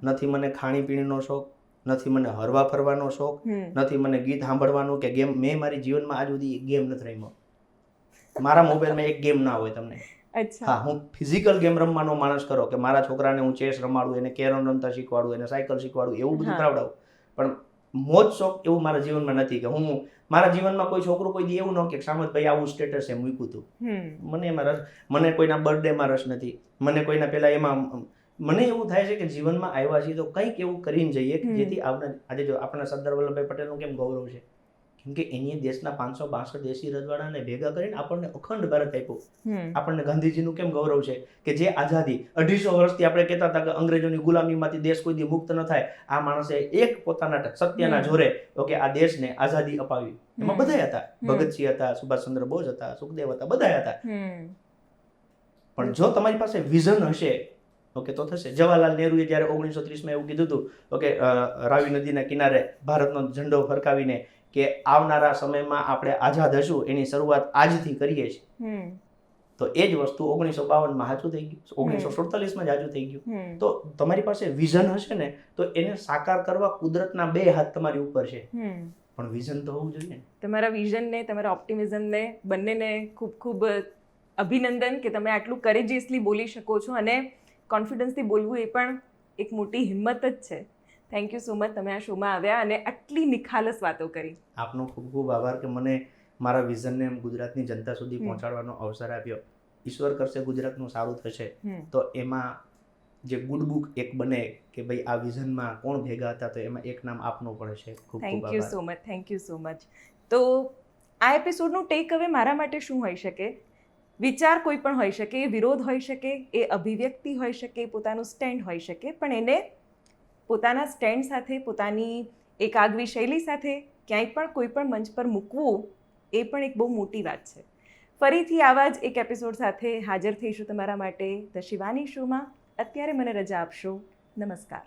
નથી મને ખાણીપીણીનો શોખ, નથી મને હરવા ફરવાનો શોખ, નથી મને ગીત સાંભળવાનો કે ગેમ. મેં મારી જીવનમાં આજ સુધી ગેમ નથી રમ્યો. મારા મોબાઈલમાં એક ગેમ ના હોય તમને. હા, હું ફિઝિકલ ગેમ રમવાનો માણસ કરો કે મારા છોકરાને હું ચેસ રમાડું, એને કેરમ રમતા શીખવાડું, એને સાયકલ શીખવાડું, એવું બધું કરાવડાવું. પણ મોજ શોખ એવું મારા જીવનમાં નથી કે હું મારા જીવનમાં કોઈ છોકરું કોઈ દી એવું ન કે સામતભાઈ આવું સ્ટેટસ એ મૂક્યું હતું. મને એમાં રસ, મને કોઈના બર્થડેમાં રસ નથી, મને કોઈના પેલા એમાં. મને એવું થાય છે કે જીવનમાં આવ્યા છીએ તો કંઈક એવું કરીને જઈએ કે જેથી આજે જો આપણા સરદાર વલ્લભભાઈ પટેલનું કેમ ગૌરવ છે, કેમ કે એની દેશના 562 દેશી રજવાડાને ભેગા કરીને આપણને અખંડ ભારત આપ્યું. આપણને ગાંધીજીનું કેમ ગૌરવ છે કે જે આઝાદી 250 વર્ષથી આપણે કહેતા હતા કે અંગ્રેજોની ગુલામીમાંથી દેશ કોઈ દી મુક્ત ન થાય, આ માણસે એક પોતાના સત્યના જોરે આ દેશને આઝાદી અપાવી. એમાં બધા હતા, ભગતસિંહ હતા, સુભાષચંદ્ર બોઝ હતા, સુખદેવ હતા, બધા હતા. પણ જો તમારી પાસે વિઝન હશે તો થશે. જવાહરલાલ નહેરુએ જ્યારે 1930માં એવું કીધું હતું રાવી નદીના કિનારે ભારતનો ઝંડો ફરકાવીને કે આવનારા સમયમાં આપણે આઝાદ હશું, એની શરૂઆત આજથી કરીએ છીએ. તો એ જ વસ્તુ 1952માં સાચું થઈ ગયું, 1947માં સાચું થઈ ગયું. તો તમારી પાસે વિઝન હશે ને તો એને સાકાર કરવા કુદરતના 2 હાથ તમારી ઉપર છે, પણ વિઝન તો હોવું જોઈએ. તમારા વિઝનને, તમારા ઓપ્ટિમિઝમને બંનેને ખૂબ ખૂબ અભિનંદન કે તમે આટલું કરેજિયસલી બોલી શકો છો અને કોન્ફિડન્સથી બોલવું એ પણ એક મોટી હિંમત જ છે. થેન્ક યુ સો મચ, તમે આ શોમાં આવ્યા અને આટલી નિખાલસ વાતો કરી. આપનો ખૂબ ખૂબ આભાર કે મને મારા વિઝનને ગુજરાતની જનતા સુધી પહોંચાડવાનો અવસર આપ્યો. ઈશ્વર કરશે ગુજરાતનું સારું થશે તો એમાં જે ગુડ બુક એક બને કે ભાઈ આ વિઝનમાં કોણ ભેગા હતા, તો એમાં એક નામ આપનું પડે છે. ખૂબ ખૂબ thank you so much, thank you so much. તો આ એપિસોડનું ટેક અવે મારા માટે શું હોઈ શકે? વિચાર કોઈ પણ હોઈ શકે, એ વિરોધ હોઈ શકે, એ અભિવ્યક્તિ હોઈ શકે, પોતાનું સ્ટેન્ડ હોઈ શકે, પણ એને પોતાના સ્ટેન્ડ સાથે, પોતાની એક આગવી શૈલી સાથે ક્યાંય પણ કોઈ પણ મંચ પર મૂકવું એ પણ એક બહુ મોટી વાત છે. ફરીથી આવા જ એક એપિસોડ સાથે હાજર થઈશું તમારા માટે ધ શિવાની શોમાં. અત્યારે મને રજા આપશો. નમસ્કાર.